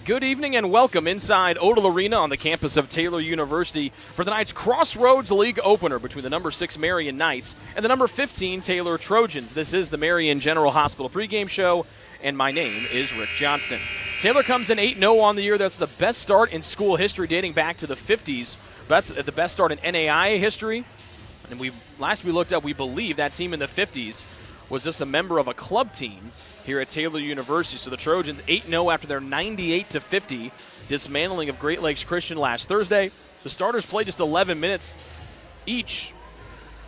Good evening and welcome inside Odell Arena on the campus of Taylor University for tonight's Crossroads League opener between the number 6 Marian Knights and the number 15 Taylor Trojans. This is the Marian General Hospital pregame show, and my name is Rick Johnston. Taylor comes in 8-0 on the year. That's the best start in school history dating back to the 50s. That's the best start in NAIA history. And last we looked up, we believe that team in the 50s was just a member of a club team here at Taylor University. So the Trojans 8-0 after their 98-50 dismantling of Great Lakes Christian last Thursday. The starters played just 11 minutes each.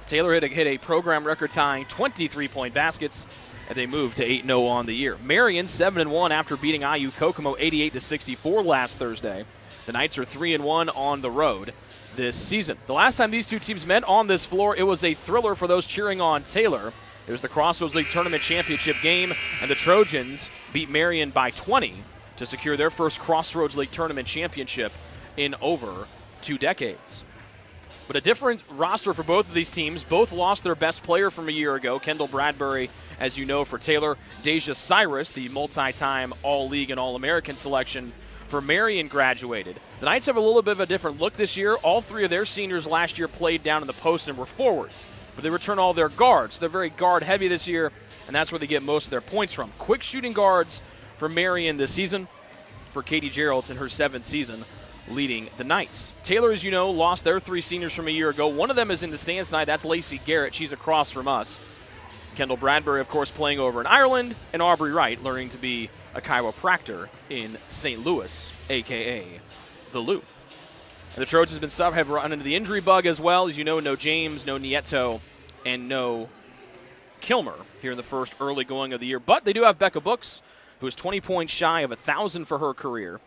Taylor hit a program record-tying 23-point baskets, and they moved to 8-0 on the year. Marian 7-1 after beating IU Kokomo 88-64 last Thursday. The Knights are 3-1 on the road this season. The last time these two teams met on this floor, it was a thriller for those cheering on Taylor. It was the Crossroads League Tournament Championship game, and the Trojans beat Marian by 20 to secure their first Crossroads League Tournament Championship in over 2 decades. But a different roster for both of these teams. Both lost their best player from a year ago, Kendall Bradbury, as you know, for Taylor. Deja Cyrus, the multi-time All-League and All-American selection for Marian, graduated. The Knights have a little bit of a different look this year. All 3 of their seniors last year played down in the post and were forwards. But they return all their guards. They're very guard-heavy this year, and that's where they get most of their points from. Quick shooting guards for Marian this season, for Katie Gerald's in her 7th season leading the Knights. Taylor, as you know, lost their 3 seniors from a year ago. One of them is in the stands tonight. That's Lacey Garrett. She's across from us. Kendall Bradbury, of course, playing over in Ireland, and Aubrey Wright learning to be a chiropractor in St. Louis, a.k.a. the Loop. And the Trojans have run into the injury bug as well. As you know, no James, no Nieto, and no Kilmer here in the first early going of the year. But they do have Becca Books, who is 20 points shy of 1,000 for her career.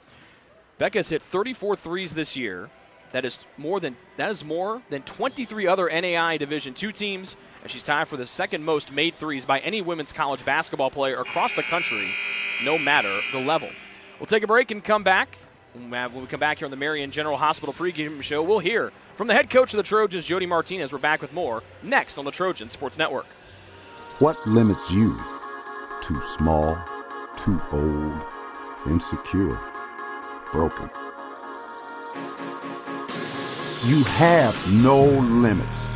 Becca's hit 34 threes this year. That is more than 23 other NAIA Division II teams, and she's tied for the second most made threes by any women's college basketball player across the country, no matter the level. We'll take a break and come back. When we come back here on the Marian General Hospital pregame show, we'll hear from the head coach of the Trojans, Jody Martinez. We're back with more next on the Trojan Sports Network. What limits you? Too small, too old, insecure, broken. You have no limits.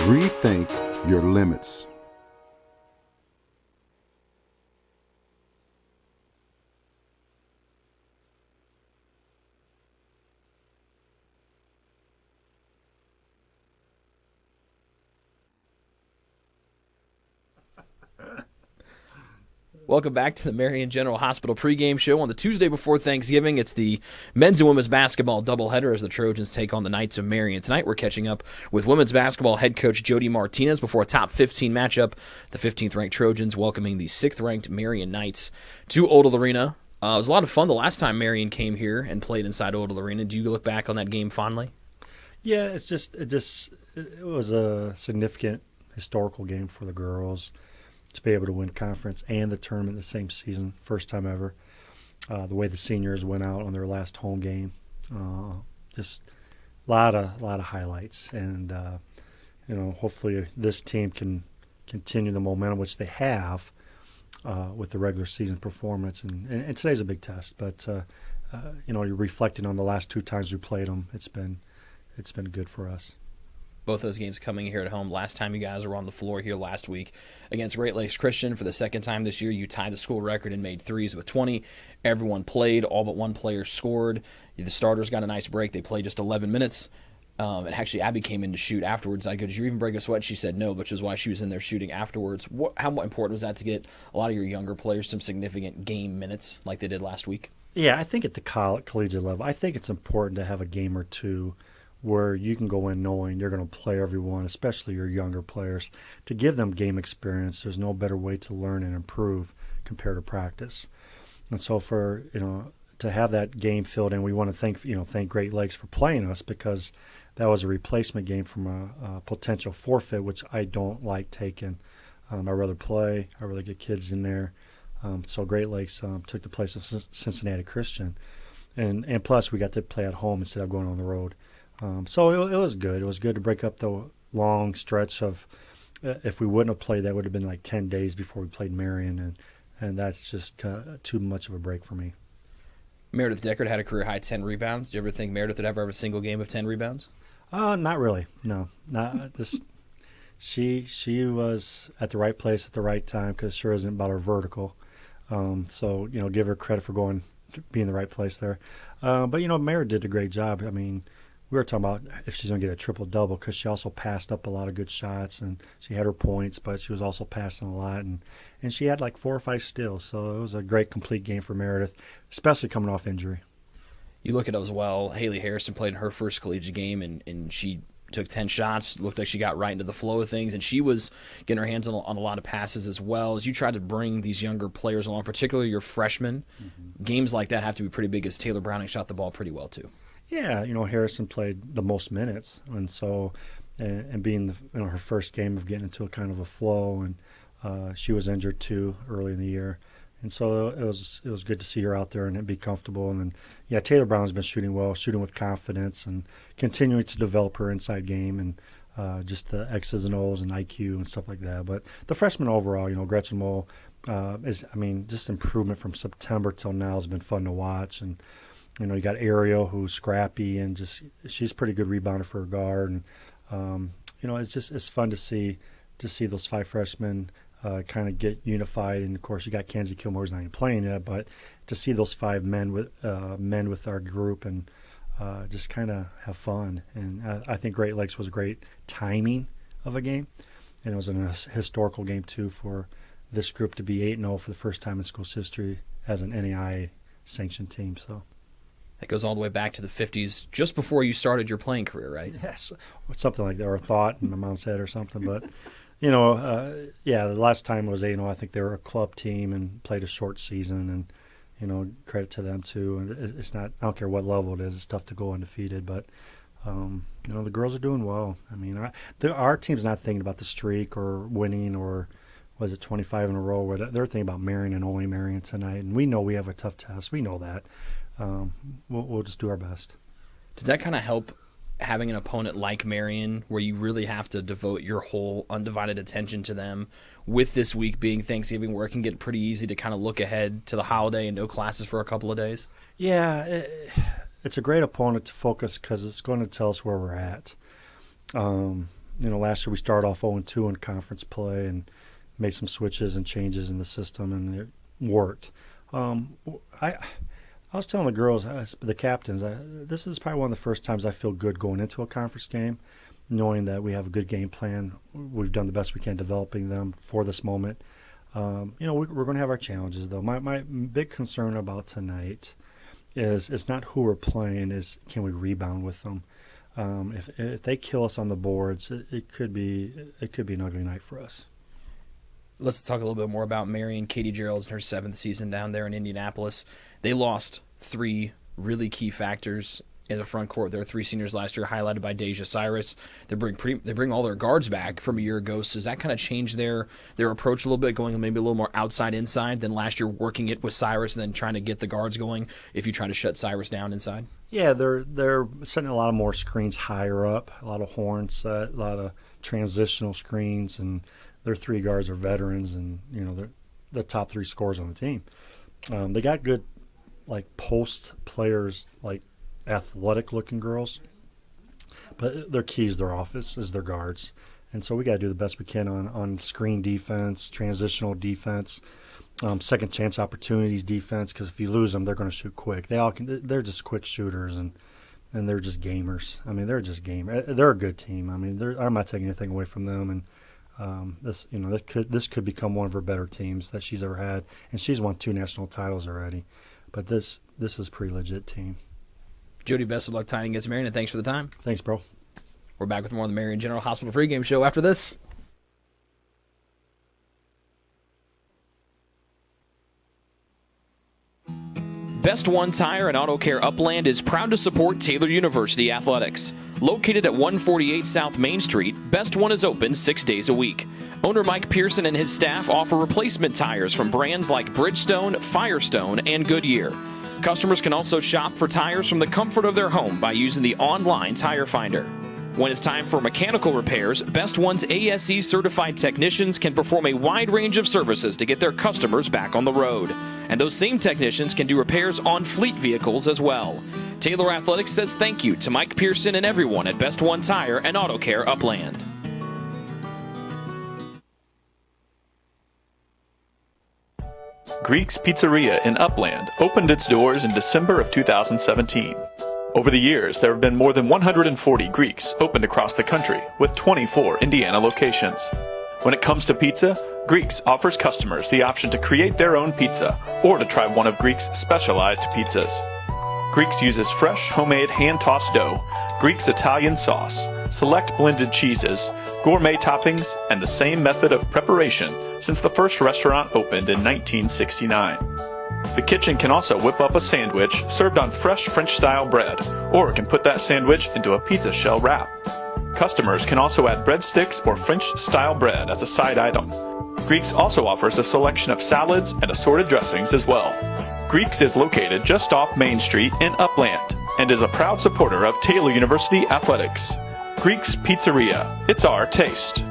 Rethink your limits. Welcome back to the Marian General Hospital pregame show on the Tuesday before Thanksgiving. It's the men's and women's basketball doubleheader as the Trojans take on the Knights of Marian. Tonight we're catching up with women's basketball head coach Jody Martinez before a top 15 matchup. The 15th-ranked Trojans welcoming the 6th-ranked Marian Knights to Odell Arena. It was a lot of fun the last time Marian came here and played inside Odell Arena. Do you look back on that game fondly? Yeah, it was a significant historical game for the girls to be able to win conference and the tournament the same season, first time ever. The way the seniors went out on their last home game, just a lot of highlights, and hopefully this team can continue the momentum which they have with the regular season performance. And today's a big test, but you're reflecting on the last 2 times we played them. It's been good for us. Both those games coming here at home. Last time you guys were on the floor here last week against Great Lakes Christian for the second time this year. You tied the school record and made threes with 20. Everyone played. All but one player scored. The starters got a nice break. They played just 11 minutes. And actually, Abby came in to shoot afterwards. I go, did you even break a sweat? She said no, which is why she was in there shooting afterwards. How important was that to get a lot of your younger players some significant game minutes like they did last week? Yeah, I think at the collegiate level, I think it's important to have a game or two where you can go in knowing you're going to play everyone, especially your younger players, to give them game experience. There's no better way to learn and improve compared to practice. And so to have that game filled in, we want to thank Great Lakes for playing us, because that was a replacement game from a potential forfeit, which I don't like taking. I'd rather play. I'd rather get kids in there. So Great Lakes took the place of Cincinnati Christian. and plus we got to play at home instead of going on the road. So it was good. It was good to break up the long stretch of if we wouldn't have played, that would have been like 10 days before we played Marian, and that's just too much of a break for me. Meredith Deckard had a career-high 10 rebounds. Do you ever think Meredith would ever have a single game of 10 rebounds? Not really. No, not just. She was at the right place at the right time, because it sure isn't about her vertical. So give her credit for being in the right place there. But Meredith did a great job. I mean, we were talking about if she's going to get a triple-double, because she also passed up a lot of good shots, and she had her points, but she was also passing a lot, and she had like 4 or 5 steals. So it was a great complete game for Meredith, especially coming off injury. You look at it as well. Haley Harrison played in her first collegiate game, and she took 10 shots. Looked like she got right into the flow of things, and she was getting her hands on a lot of passes as well. As you try to bring these younger players along, particularly your freshmen, games like that have to be pretty big, as Taylor Browning shot the ball pretty well too. Yeah, Harrison played the most minutes, and so and being her first game of getting into a kind of a flow, and she was injured too early in the year, and so it was good to see her out there and be comfortable. And then Taylor Brown's been shooting well, shooting with confidence, and continuing to develop her inside game and just the X's and O's and IQ and stuff like that. But the freshmen overall, Gretchen Moll just improvement from September till now has been fun to watch. And you got Ariel, who's scrappy, and she's pretty good rebounder for a guard. And it's fun to see those 5 freshmen kind of get unified. And of course, you got Kenzie Kilmore's not even playing yet, but to see those 5 men with our group and just kind of have fun. And I think Great Lakes was a great timing of a game, and it was a historical game too for this group to be 8-0 for the first time in school's history as an NAIA sanctioned team. So. That goes all the way back to the 50s, just before you started your playing career, right? Yes, something like that, or a thought in my mom's head or something. But, the last time it was 8-0. I think they were a club team and played a short season, and, credit to them too. And it's not, I don't care what level it is, it's tough to go undefeated. But, the girls are doing well. I mean, our team's not thinking about the streak or winning or was it 25 in a row. They're thinking about Marian and only Marian tonight. And we know we have a tough test. We know that. We'll just do our best. Does that kind of help having an opponent like Marian, where you really have to devote your whole undivided attention to them, with this week being Thanksgiving, where it can get pretty easy to kind of look ahead to the holiday and no classes for a couple of days? Yeah, it's a great opponent to focus because it's going to tell us where we're at. Last year we started off 0-2 in conference play and made some switches and changes in the system, and it worked. I was telling the girls, the captains, this is probably one of the first times I feel good going into a conference game, knowing that we have a good game plan. We've done the best we can developing them for this moment. We're going to have our challenges, though. My big concern about tonight is it's not who we're playing, is can we rebound with them. If they kill us on the boards, it could be an ugly night for us. Let's talk a little bit more about Marian. Katie Gerald's in her 7th season down there in Indianapolis. They lost 3 really key factors in the front court. There were 3 seniors last year, highlighted by Deja Cyrus. They bring all their guards back from a year ago. So does that kind of change their approach a little bit, going maybe a little more outside-inside than last year, working it with Cyrus and then trying to get the guards going if you try to shut Cyrus down inside? Yeah, they're setting a lot of more screens higher up, a lot of horn set, a lot of transitional screens, and their 3 guards are veterans, and they're the top 3 scorers on the team. They got good post players, athletic looking girls, but their key is their offense, is their guards. And so we got to do the best we can on screen defense, transitional defense, second chance opportunities defense, because if you lose them, they're going to shoot quick. They're just quick shooters, and they're just gamers. I mean, they're just gamers. They're a good team. I mean, I'm not taking anything away from them, and this could become one of her better teams that she's ever had, and she's won 2 national titles already. But this is a pretty legit team. Jody, best of luck tying against Marian, and thanks for the time. Thanks, bro. We're back with more on the Marian General Hospital pregame show after this. Best One Tire and Auto Care Upland is proud to support Taylor University Athletics. Located at 148 South Main Street, Best One is open 6 days a week. Owner Mike Pearson and his staff offer replacement tires from brands like Bridgestone, Firestone, and Goodyear. Customers can also shop for tires from the comfort of their home by using the online tire finder. When it's time for mechanical repairs, Best One's ASE certified technicians can perform a wide range of services to get their customers back on the road. And those same technicians can do repairs on fleet vehicles as well. Taylor Athletics says thank you to Mike Pearson and everyone at Best One Tire and Auto Care Upland. Greek's Pizzeria in Upland opened its doors in December of 2017. Over the years, there have been more than 140 Greeks opened across the country, with 24 Indiana locations. When it comes to pizza, Greeks offers customers the option to create their own pizza or to try one of Greek's specialized pizzas. Greeks uses fresh, homemade, hand-tossed dough, Greek's Italian sauce, select blended cheeses, gourmet toppings, and the same method of preparation since the first restaurant opened in 1969. The kitchen can also whip up a sandwich served on fresh French-style bread, or can put that sandwich into a pizza shell wrap. Customers can also add breadsticks or French-style bread as a side item. Greeks also offers a selection of salads and assorted dressings as well. Greeks is located just off Main Street in Upland and is a proud supporter of Taylor University Athletics. Greek's Pizzeria. It's our taste.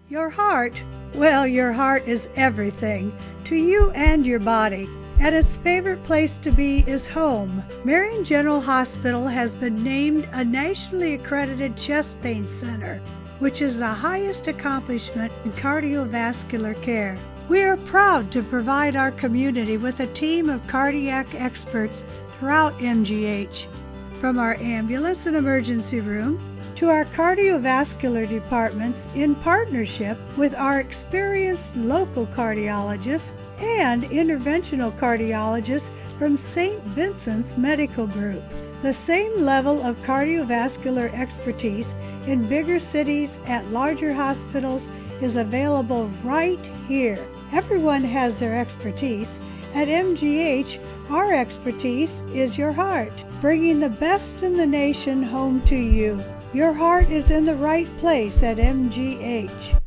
Your heart? Well, your heart is everything to you and your body. And its favorite place to be is home. Marian General Hospital has been named a nationally accredited chest pain center, which is the highest accomplishment in cardiovascular care. We are proud to provide our community with a team of cardiac experts throughout MGH. From our ambulance and emergency room to our cardiovascular departments in partnership with our experienced local cardiologists and interventional cardiologists from St. Vincent's Medical Group. The same level of cardiovascular expertise in bigger cities at larger hospitals is available right here. Everyone has their expertise. At MGH, our expertise is your heart, bringing the best in the nation home to you. Your heart is in the right place at MGH.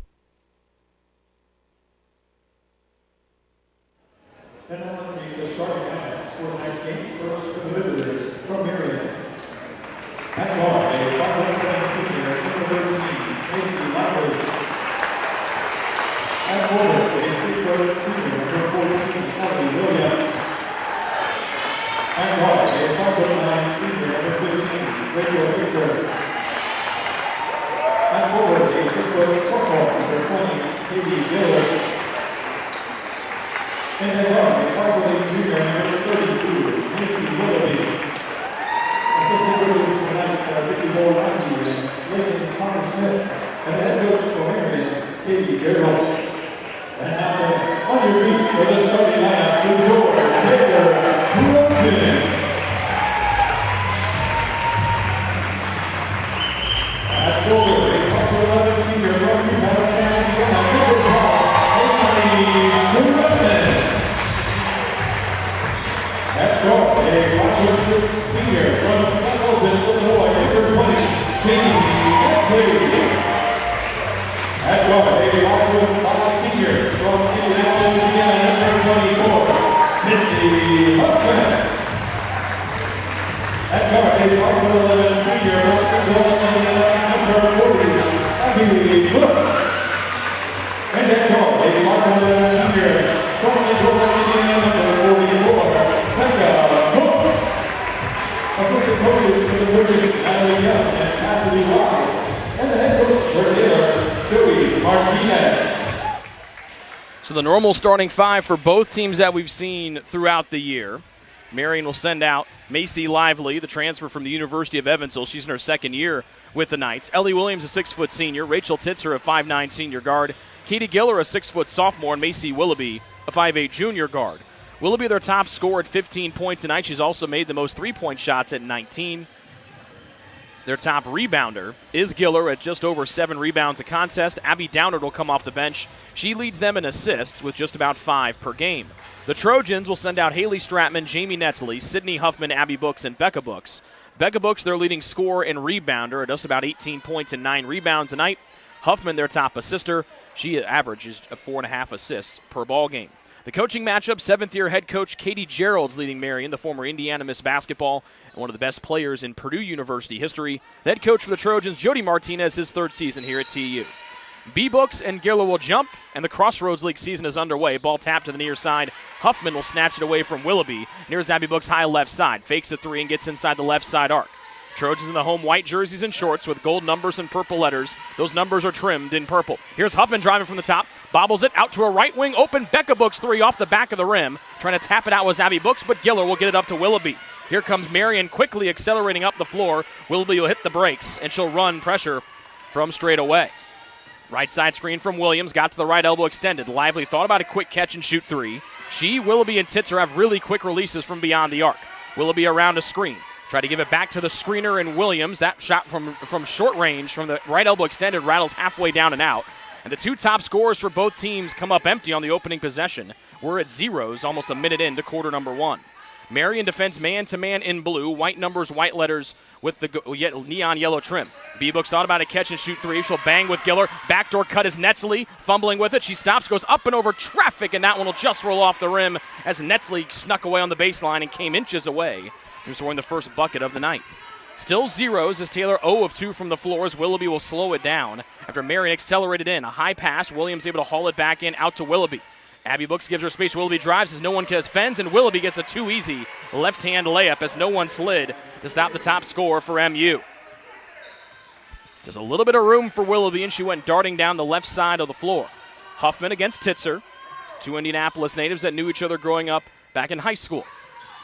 And now let's meet the starting lineups for tonight's game. First, for the visitors from Marian. At guard, a 5'7" senior, number 13, Macy Lively. At forward, a 6'4" senior, number 14, Kelly Williams. At guard, a 5'9" senior, number 15, Rachel Fisher. At forward, a 6' sophomore, number 20, Katie Gillard. And at guard, a 5'8" junior, number 32, Macy Willoughby. Assistant coaches tonight, Vicky Bowl-Lanky and Lincoln Connor-Smith. And head coach for Marian, Katie Gerald. And now, on your feet for the starting lineup, to George Taylor Brooklyn. At forward, a 5'11" senior from Montana, number 12, Amy Surratt. At guard, a 5'6" senior from St. Louis, Illinois, number 20, Katie Gillard. At guard, a 5'5" senior from Indianapolis, Indiana, number 24, Cindy Huffman. At guard, a 5'11" senior from Indiana, number 40, Abby Brooks. And at guard, a 5'11" senior from Indiana, number 44, Becca Brooks. Assistant coaches for the Trojans, Natalie Young and Cassidy Wise. And the head coach for Taylor, Joey Martinez. So the normal starting five for both teams that we've seen throughout the year. Marian will send out Macy Lively, the transfer from the University of Evansville. She's in her second year with the Knights. Ellie Williams, a 6' senior. Rachel Titzer, a 5'9" senior guard. Katie Giller, a 6' sophomore. And Macy Willoughby, a 5'8" junior guard. Willoughby, their top scorer at 15 points tonight. She's also made the most three-point shots at 19. Their top rebounder is Giller at just over 7 rebounds a contest. Abby Downard will come off the bench. She leads them in assists with just about 5 per game. The Trojans will send out Haley Stratman, Jamie Netzley, Sydney Huffman, Abby Books, and Becca Books. Becca Books, their leading scorer and rebounder, at just about 18 points and 9 rebounds tonight. Huffman, their top assister. She averages 4.5 assists per ball game. The coaching matchup, 7th-year head coach Katie Gerald's leading Marian, the former Indiana Miss Basketball, and one of the best players in Purdue University history. The head coach for the Trojans, Jody Martinez, his 3rd season here at TU. B-Books and Giller will jump, and the Crossroads League season is underway. Ball tapped to the near side. Huffman will snatch it away from Willoughby near Abby Books' high left side. Fakes the 3 and gets inside the left side arc. Trojans in the home white jerseys and shorts with gold numbers and purple letters. Those numbers are trimmed in purple. Here's Huffman driving from the top. Bobbles it out to a right wing open. Becca Books 3 off the back of the rim. Trying to tap it out was Abby Books, but Giller will get it up to Willoughby. Here comes Marian quickly accelerating up the floor. Willoughby will hit the brakes, and she'll run pressure from straight away. Right side screen from Williams. Got to the right elbow extended. Lively thought about a quick catch and shoot 3. She, Willoughby, and Titzer have really quick releases from beyond the arc. Willoughby around a screen. Try to give it back to the screener in Williams. That shot from short range from the right elbow extended rattles halfway down and out. And the 2 top scorers for both teams come up empty on the opening possession. We're at zeros almost a minute into quarter number 1. Marian defends man-to-man in blue. White numbers, white letters with the neon yellow trim. B-Books thought about a catch and shoot 3. She'll bang with Giller. Backdoor cut is Netzley. Fumbling with it. She stops, goes up and over traffic, and that one will just roll off the rim as Netzley snuck away on the baseline and came inches away from scoring the first bucket of the night. Still zeros as Taylor 0 of 2 from the floor as Willoughby will slow it down after Marian accelerated in. A high pass. Williams able to haul it back in out to Willoughby. Abby Books gives her space. Willoughby drives as no one defends, and Willoughby gets a too easy left-hand layup as no one slid to stop the top scorer for MU. Just a little bit of room for Willoughby, and she went darting down the left side of the floor. Huffman against Titzer, 2 Indianapolis natives that knew each other growing up back in high school.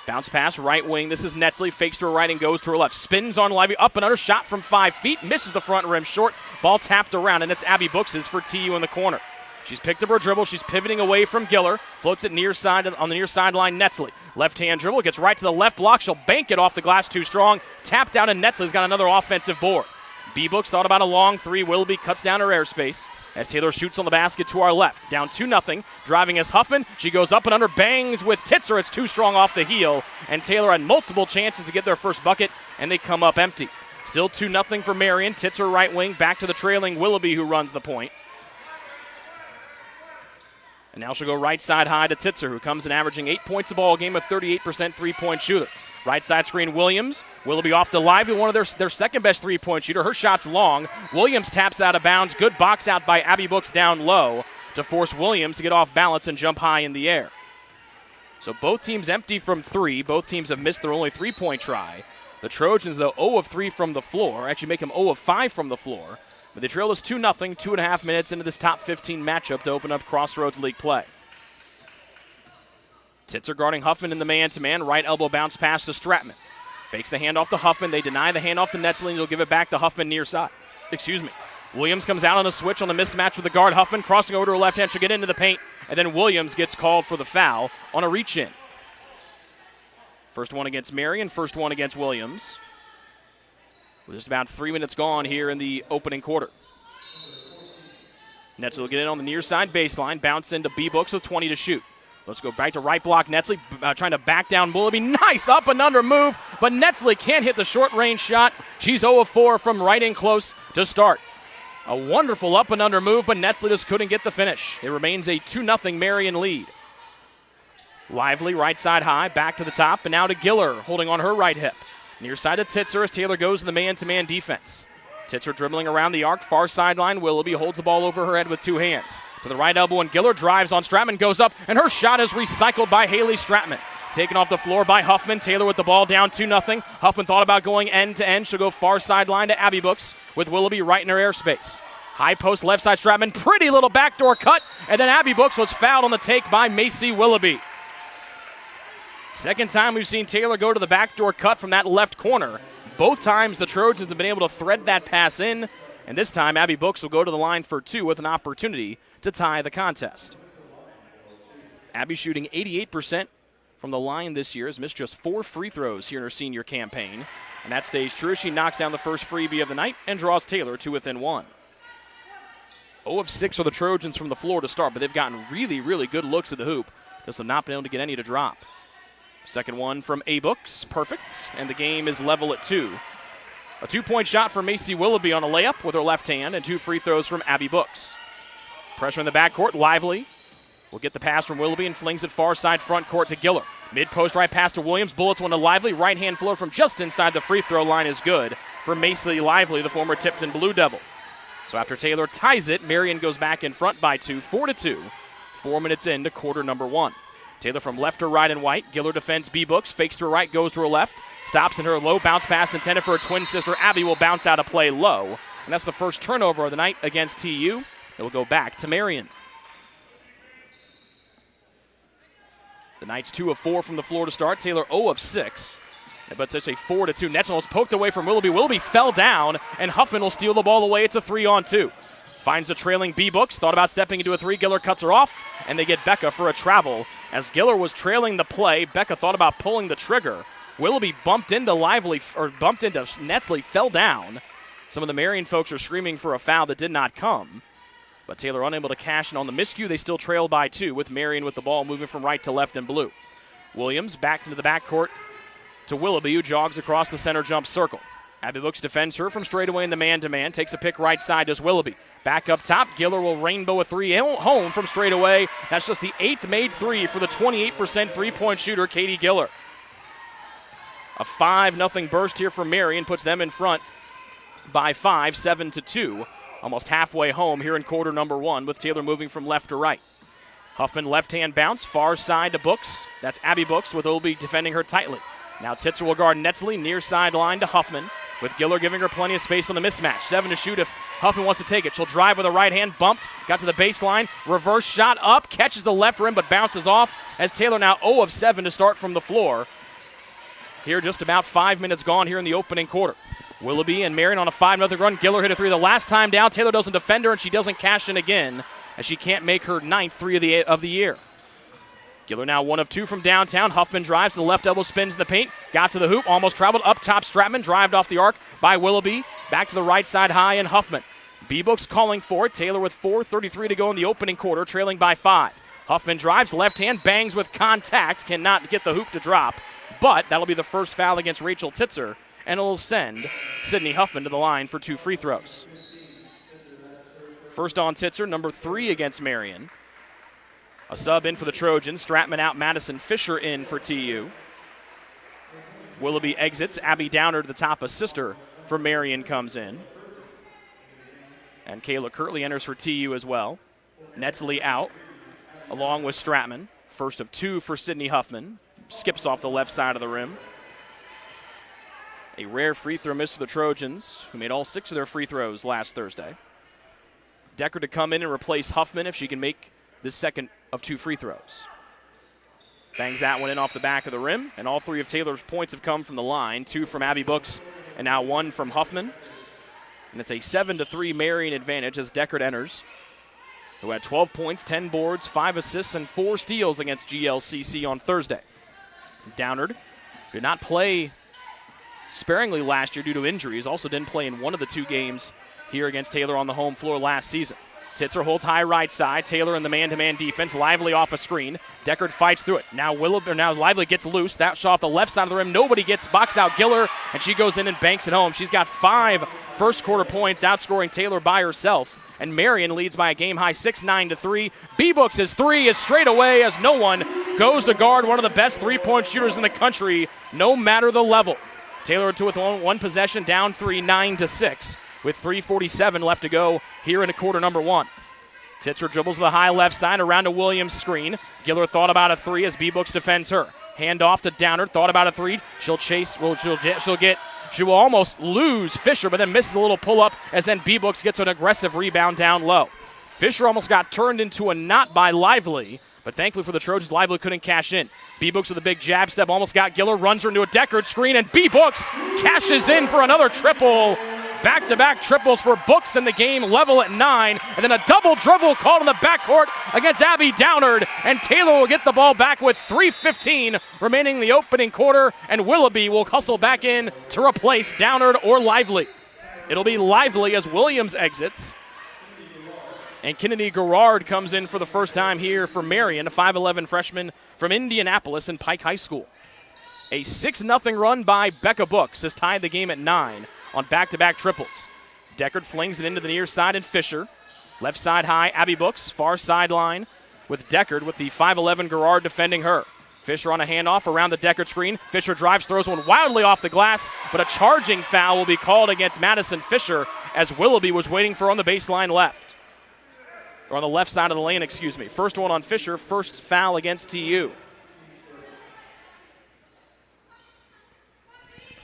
Bounce pass, right wing. This is Netzley. Fakes to her right and goes to her left. Spins on Lively. Up and under. Shot from 5 feet. Misses the front rim short. Ball tapped around, and it's Abby Books' for TU in the corner. She's picked up her dribble. She's pivoting away from Giller. Floats it near side on the near sideline. Netzley. Left-hand dribble. Gets right to the left block. She'll bank it off the glass too strong. Tapped down, and Netzley's got another offensive board. B-Books thought about a long 3. Willoughby cuts down her airspace as Taylor shoots on the basket to our left. Down 2-0. Driving is Huffman. She goes up and under. Bangs with Titzer. It's too strong off the heel. And Taylor had multiple chances to get their first bucket, and they come up empty. Still 2-0 for Marian. Titzer right wing. Back to the trailing Willoughby, who runs the point. And now she'll go right side high to Titzer, who comes in averaging 8 points a ball game, a 38% three-point shooter. Right side screen, Williams. Willoughby off to Lively, one of their second-best three-point shooter. Her shot's long. Williams taps out of bounds. Good box out by Abby Books down low to force Williams to get off balance and jump high in the air. So both teams empty from 3. Both teams have missed their only three-point try. The Trojans, though, 0 of 3 from the floor. Actually make them 0 of 5 from the floor. But they trail us 2-0, 2.5 minutes into this top 15 matchup to open up Crossroads League play. Titzer guarding Huffman in the man-to-man. Right elbow bounce pass to Stratman. Fakes the handoff to Huffman. They deny the handoff to Netzley, and he'll give it back to Huffman near side. Williams comes out on a switch on a mismatch with the guard. Huffman crossing over to her left hand. She'll get into the paint, and then Williams gets called for the foul on a reach-in. First one against Marian, first one against Williams. With just about 3 minutes gone here in the opening quarter. Netzley will get in on the near side baseline. Bounce into B-Books with 20 to shoot. Let's go back to right block. Netzley trying to back down Willoughby. Nice up and under move, but Netzley can't hit the short range shot. She's 0 of 4 from right in close to start. A wonderful up and under move, but Netzley just couldn't get the finish. It remains a 2-0 Marian lead. Lively, right side high, back to the top, and now to Giller, holding on her right hip. Near side to Titzer as Taylor goes to the man-to-man defense. Titzer dribbling around the arc, far sideline. Willoughby holds the ball over her head with 2 hands. To the right elbow, and Giller drives on Stratman, goes up, and her shot is recycled by Haley Stratman. Taken off the floor by Huffman. Taylor with the ball down 2-0. Huffman thought about going end-to-end. She'll go far sideline to Abby Books with Willoughby right in her airspace. High post left side Stratman. Pretty little backdoor cut, and then Abby Books was fouled on the take by Macy Willoughby. Second time we've seen Taylor go to the backdoor cut from that left corner. Both times the Trojans have been able to thread that pass in, and this time Abby Books will go to the line for 2 with an opportunity to tie the contest. Abby shooting 88% from the line this year, has missed just 4 free throws here in her senior campaign, and that stays true. She knocks down the first freebie of the night and draws Taylor to within 1. 0 of 6 are the Trojans from the floor to start, but they've gotten really, really good looks at the hoop. Just have not been able to get any to drop. Second one from A-Books, perfect, and the game is level at 2. A 2-point shot for Macy Willoughby on a layup with her left hand, and 2 free throws from Abby Books. Pressure in the backcourt. Lively will get the pass from Willoughby and flings it far side front court to Giller. Mid-post right pass to Williams. Bullets one to Lively. Right-hand flow from just inside the free throw line is good for Macy Lively, the former Tipton Blue Devil. So after Taylor ties it, Marian goes back in front by 2, 4-2. 4 minutes into quarter number 1. Taylor from left to right and white. Giller defends B-Books. Fakes to her right, goes to her left. Stops in her low bounce pass intended for her twin sister. Abby will bounce out of play low. And that's the first turnover of the night against TU. It will go back to Marian. The Knights 2 of 4 from the floor to start. Taylor 0 of 6. But it's a 4-2. Nets almost poked away from Willoughby. Willoughby fell down, and Huffman will steal the ball away. It's a 3-on-2. Finds the trailing B-Books. Thought about stepping into a 3. Giller cuts her off, and they get Becca for a travel. As Giller was trailing the play, Becca thought about pulling the trigger. Willoughby bumped into Netsley, fell down. Some of the Marian folks are screaming for a foul that did not come. But Taylor unable to cash in on the miscue. They still trail by 2 with Marian with the ball moving from right to left in blue. Williams back into the backcourt to Willoughby, who jogs across the center jump circle. Abby Books defends her from straight away in the man-to-man. Takes a pick right side, does Willoughby. Back up top, Giller will rainbow a 3 home from straight away. That's just the 8th made 3 for the 28% three-point shooter, Katie Giller. A 5-0 burst here from Marian puts them in front by 5, 7-2. Almost halfway home here in quarter number 1 with Taylor moving from left to right. Huffman left-hand bounce, far side to Books. That's Abby Books with Willoughby defending her tightly. Now Titzer will guard Netsley, near sideline to Huffman, with Giller giving her plenty of space on the mismatch. 7 to shoot if Huffman wants to take it. She'll drive with a right hand, bumped, got to the baseline, reverse shot up, catches the left rim but bounces off as Taylor now 0 of 7 to start from the floor. Here just about 5 minutes gone here in the opening quarter. Willoughby and Marian on a 5-0 run. Giller hit a 3 the last time down. Taylor doesn't defend her, and she doesn't cash in again as she can't make her 9th 3 of the year. Giller now 1 of 2 from downtown. Huffman drives to the left elbow, spins in the paint. Got to the hoop, almost traveled up top. Stratman drived off the arc by Willoughby. Back to the right side high and Huffman. B-Books calling for it. Taylor with 4:33 to go in the opening quarter, trailing by 5. Huffman drives, left hand, bangs with contact. Cannot get the hoop to drop. But that'll be the first foul against Rachel Titzer, and it'll send Sydney Huffman to the line for 2 free throws. First on Titzer, number 3 against Marian. A sub in for the Trojans. Stratman out, Madison Fisher in for TU. Willoughby exits. Abby Downer to the top. A sister for Marian comes in. And Kayla Kirtley enters for TU as well. Netsley out, along with Stratman. First of 2 for Sydney Huffman. Skips off the left side of the rim. A rare free throw miss for the Trojans, who made all 6 of their free throws last Thursday. Decker to come in and replace Huffman if she can make this second of 2 free throws. Bangs that one in off the back of the rim, and all 3 of Taylor's points have come from the line. 2 from Abby Books, and now 1 from Huffman. And it's a 7-3 Marian advantage as Deckard enters, who had 12 points, 10 boards, 5 assists, and 4 steals against GLCC on Thursday. Downard did not play sparingly last year due to injuries. Also didn't play in one of the 2 games here against Taylor on the home floor last season. Titzer holds high right side. Taylor in the man-to-man defense. Lively off a screen. Deckard fights through it. Now Lively gets loose. That shot off the left side of the rim. Nobody gets boxed out. Giller, and she goes in and banks it home. She's got 5 first-quarter points, outscoring Taylor by herself. And Marian leads by a game-high 6-9-3. B-Books' 3 is straight away as no one goes to guard one of the best three-point shooters in the country, no matter the level. Taylor with one possession, down 3, 9-6. With 3:47 left to go here in quarter number 1. Titzer dribbles to the high left side around a Williams screen. Giller thought about a 3 as B-Books defends her. Hand off to Downer, thought about a 3. She'll chase, she will almost lose Fisher, but then misses a little pull-up as then B-Books gets an aggressive rebound down low. Fisher almost got turned into a knot by Lively, but thankfully for the Trojans, Lively couldn't cash in. B-Books with a big jab step, almost got Giller, runs her into a Deckard screen, and B-Books cashes in for another triple. Back-to-back triples for Books in the game, level at 9. And then a double dribble called in the backcourt against Abby Downard. And Taylor will get the ball back with 3:15 remaining in the opening quarter. And Willoughby will hustle back in to replace Downard or Lively. It'll be Lively as Williams exits. And Kennedy Garrard comes in for the first time here for Marian, a 5'11 freshman from Indianapolis and Pike High School. A 6-0 run by Becca Books has tied the game at 9. on back-to-back triples. Deckard flings it into the near side, and Fisher. Left side high, Abby Books, far sideline with Deckard with the 5'11 Garrard defending her. Fisher on a handoff around the Deckard screen. Fisher drives, throws one wildly off the glass, but a charging foul will be called against Madison Fisher as Willoughby was waiting for her on the baseline left. Or on the left side of the lane, excuse me. First one on Fisher, first foul against TU.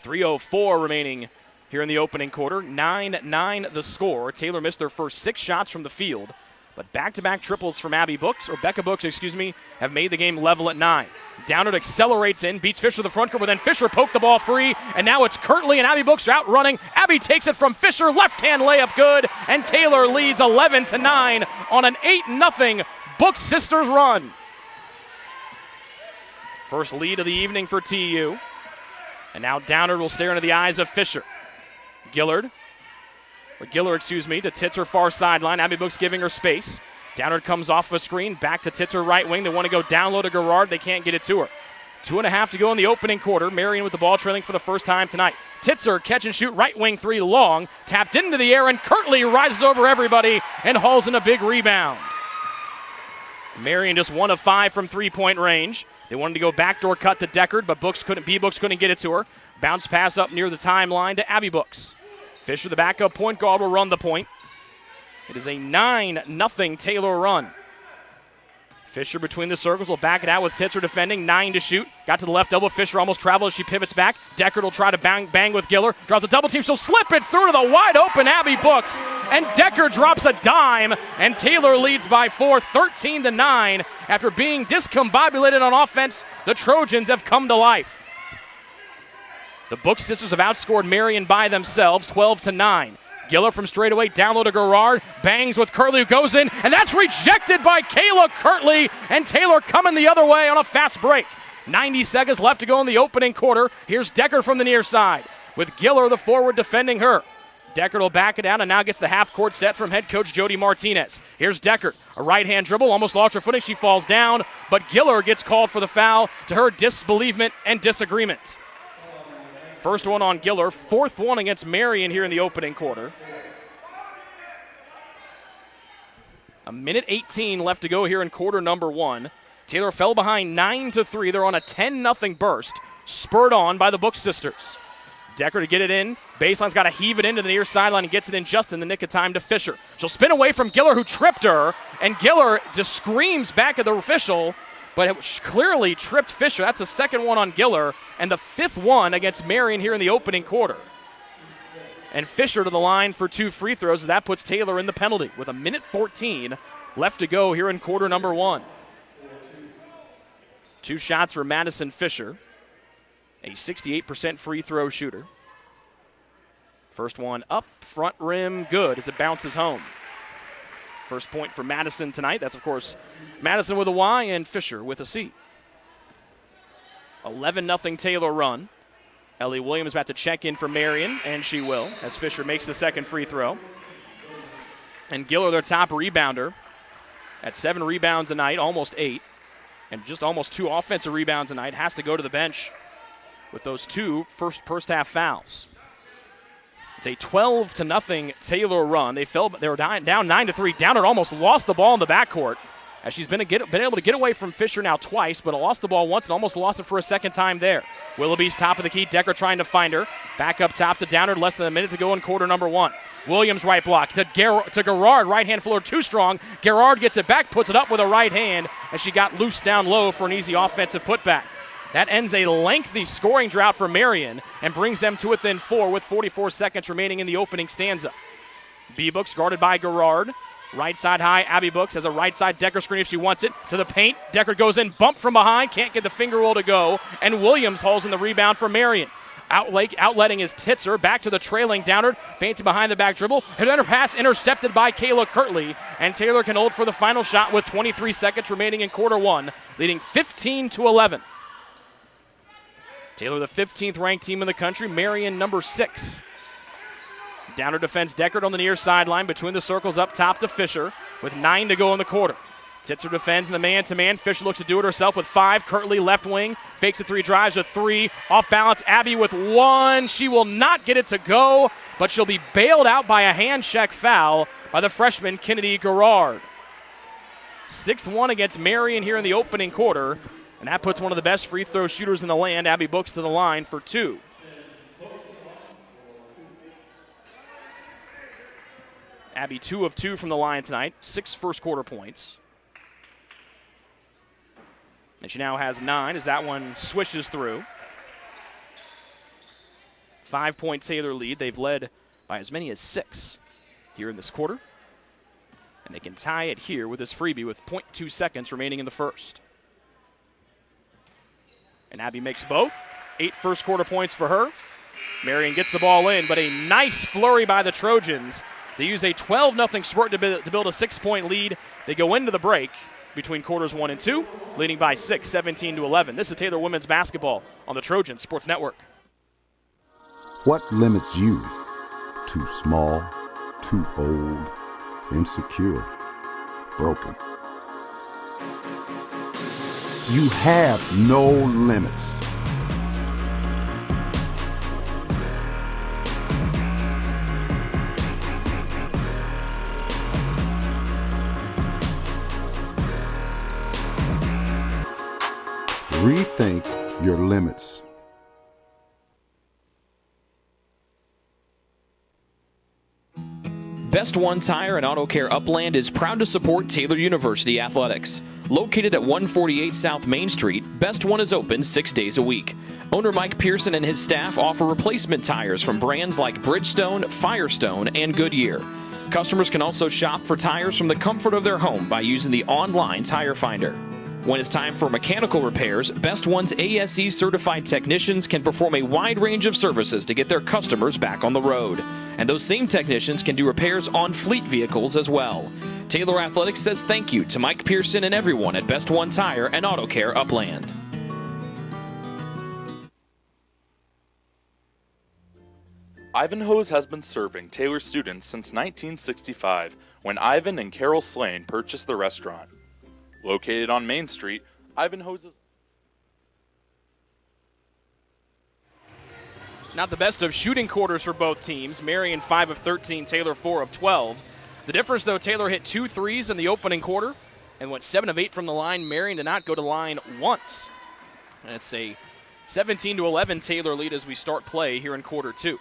3:04 remaining here in the opening quarter. 9-9 the score. Taylor missed their first 6 shots from the field, but back-to-back triples from Becca Books, have made the game level at 9. Downard accelerates in, beats Fisher to the front court, but then Fisher poked the ball free, and now it's Kirtley and Abby Books are out running. Abby takes it from Fisher, left-hand layup good, and Taylor leads 11-9 on an 8-0 Books sisters run. First lead of the evening for TU. And now Downard will stare into the eyes of Fisher. Giller, to Titzer far sideline. Abby Books giving her space. Downard comes off of a screen, back to Titzer right wing. They want to go down low to Garrard. They can't get it to her. 2.5 to go in the opening quarter. Marian with the ball trailing for the first time tonight. Titzer catch and shoot right wing 3 long. Tapped into the air, and Kirtley rises over everybody and hauls in a big rebound. Marian just 1 of 5 from 3-point range. They wanted to go backdoor cut to Deckard, but Books couldn't get it to her. Bounce pass up near the timeline to Abby Books. Fisher, the backup point guard, will run the point. It is a 9-0 Taylor run. Fisher between the circles will back it out with Titzer defending. 9 to shoot. Got to the left elbow. Fisher almost traveled as she pivots back. Deckard will try to bang with Giller. Draws a double team. She'll slip it through to the wide open Abby Books. And Deckard drops a dime. And Taylor leads by 4, 13-9. After being discombobulated on offense, the Trojans have come to life. The Books sisters have outscored Marian by themselves, 12-9. Giller from straightaway, down low to Garrard, bangs with Kirtley, who goes in, and that's rejected by Kayla Kirtley, and Taylor coming the other way on a fast break. 90 seconds left to go in the opening quarter. Here's Deckard from the near side, with Giller, the forward, defending her. Deckard will back it down and now gets the half-court set from head coach Jody Martinez. Here's Deckard, a right-hand dribble, almost lost her footing, she falls down, but Giller gets called for the foul to her disbelievement and disagreement. First one on Giller, 4th one against Marian here in the opening quarter. 1:18 left to go here in quarter number 1. Taylor fell behind 9-3. They're on a 10-0 burst, spurred on by the Books sisters. Deckard to get it in. Baseline's got to heave it into the near sideline and gets it in just in the nick of time to Fisher. She'll spin away from Giller, who tripped her, and Giller just screams back at the official, but it clearly tripped Fisher. That's the second one on Giller, and the 5th one against Marian here in the opening quarter. And Fisher to the line for 2 free throws. That puts Taylor in the penalty with 1:14 left to go here in quarter number 1. 2 shots for Madison Fisher, a 68% free throw shooter. First one up, front rim, good as it bounces home. First point for Madison tonight. That's, of course, Madison with a Y and Fisher with a C. 11-0 Taylor run. Ellie Williams about to check in for Marian, and she will, as Fisher makes the second free throw. And Giller, their top rebounder, at 7 rebounds a night, almost 8, and just almost 2 offensive rebounds a night, has to go to the bench with those 2 first half fouls. It's a 12-0 Taylor run. They were down 9-3. Downard almost lost the ball in the backcourt, as she's been able to get away from Fisher now twice, but lost the ball once and almost lost it for a second time there. Willoughby's top of the key. Deckard trying to find her. Back up top to Downard. Less than a minute to go in quarter number 1. Williams right block to Garrard. Right hand floor too strong. Garrard gets it back, puts it up with a right hand, as she got loose down low for an easy offensive putback. That ends a lengthy scoring drought for Marian and brings them to within 4 with 44 seconds remaining in the opening stanza. B-Books guarded by Garrard. Right side high, Abby Books has a right side Deckard screen if she wants it. To the paint, Deckard goes in, bump from behind, can't get the finger roll to go, and Williams hauls in the rebound for Marian. Outletting is Titzer, back to the trailing Downard, fancy behind the back dribble, and then her pass intercepted by Kayla Kirtley, and Taylor can hold for the final shot with 23 seconds remaining in quarter 1, leading 15-11. Taylor, the 15th ranked team in the country, Marian number 6. Downer defends Deckard on the near sideline between the circles up top to Fisher with 9 to go in the quarter. Titzer defends in the man-to-man. Fisher looks to do it herself with 5. Kirtley, left wing, fakes the 3 drives with 3. Off balance, Abby with 1. She will not get it to go, but she'll be bailed out by a hand check foul by the freshman Kennedy Garrard. 6th one against Marian here in the opening quarter, and that puts one of the best free throw shooters in the land, Abby Books, to the line for 2. Abby 2 of 2 from the line tonight, 6 first quarter points. And she now has 9 as that one swishes through. 5-point Taylor lead. They've led by as many as 6 here in this quarter. And they can tie it here with this freebie with 0.2 seconds remaining in the first. And Abby makes both. 8 first quarter points for her. Marian gets the ball in, but a nice flurry by the Trojans. They use a 12-0 spurt to build a 6-point lead. They go into the break between quarters 1 and 2, leading by 6, 17-11. This is Taylor women's basketball on the Trojan Sports Network. What limits you? Too small, too old, insecure, broken. You have no limits. Rethink your limits. Best One Tire and Auto Care Upland is proud to support Taylor University Athletics. Located at 148 South Main Street, Best One is open 6 days a week. Owner Mike Pearson and his staff offer replacement tires from brands like Bridgestone, Firestone, and Goodyear. Customers can also shop for tires from the comfort of their home by using the online tire finder. When it's time for mechanical repairs, Best One's ASE certified technicians can perform a wide range of services to get their customers back on the road. And those same technicians can do repairs on fleet vehicles as well. Taylor Athletics says thank you to Mike Pearson and everyone at Best One Tire and Auto Care Upland. Ivanhoe's has been serving Taylor students since 1965, when Ivan and Carol Slane purchased the restaurant. Located on Main Street, Ivanhoe's is... Not the best of shooting quarters for both teams. Marian 5 of 13, Taylor 4 of 12. The difference, though, Taylor hit 2 threes in the opening quarter and went 7 of 8 from the line. Marian did not go to the line once. And it's a 17-11 Taylor lead as we start play here in quarter 2.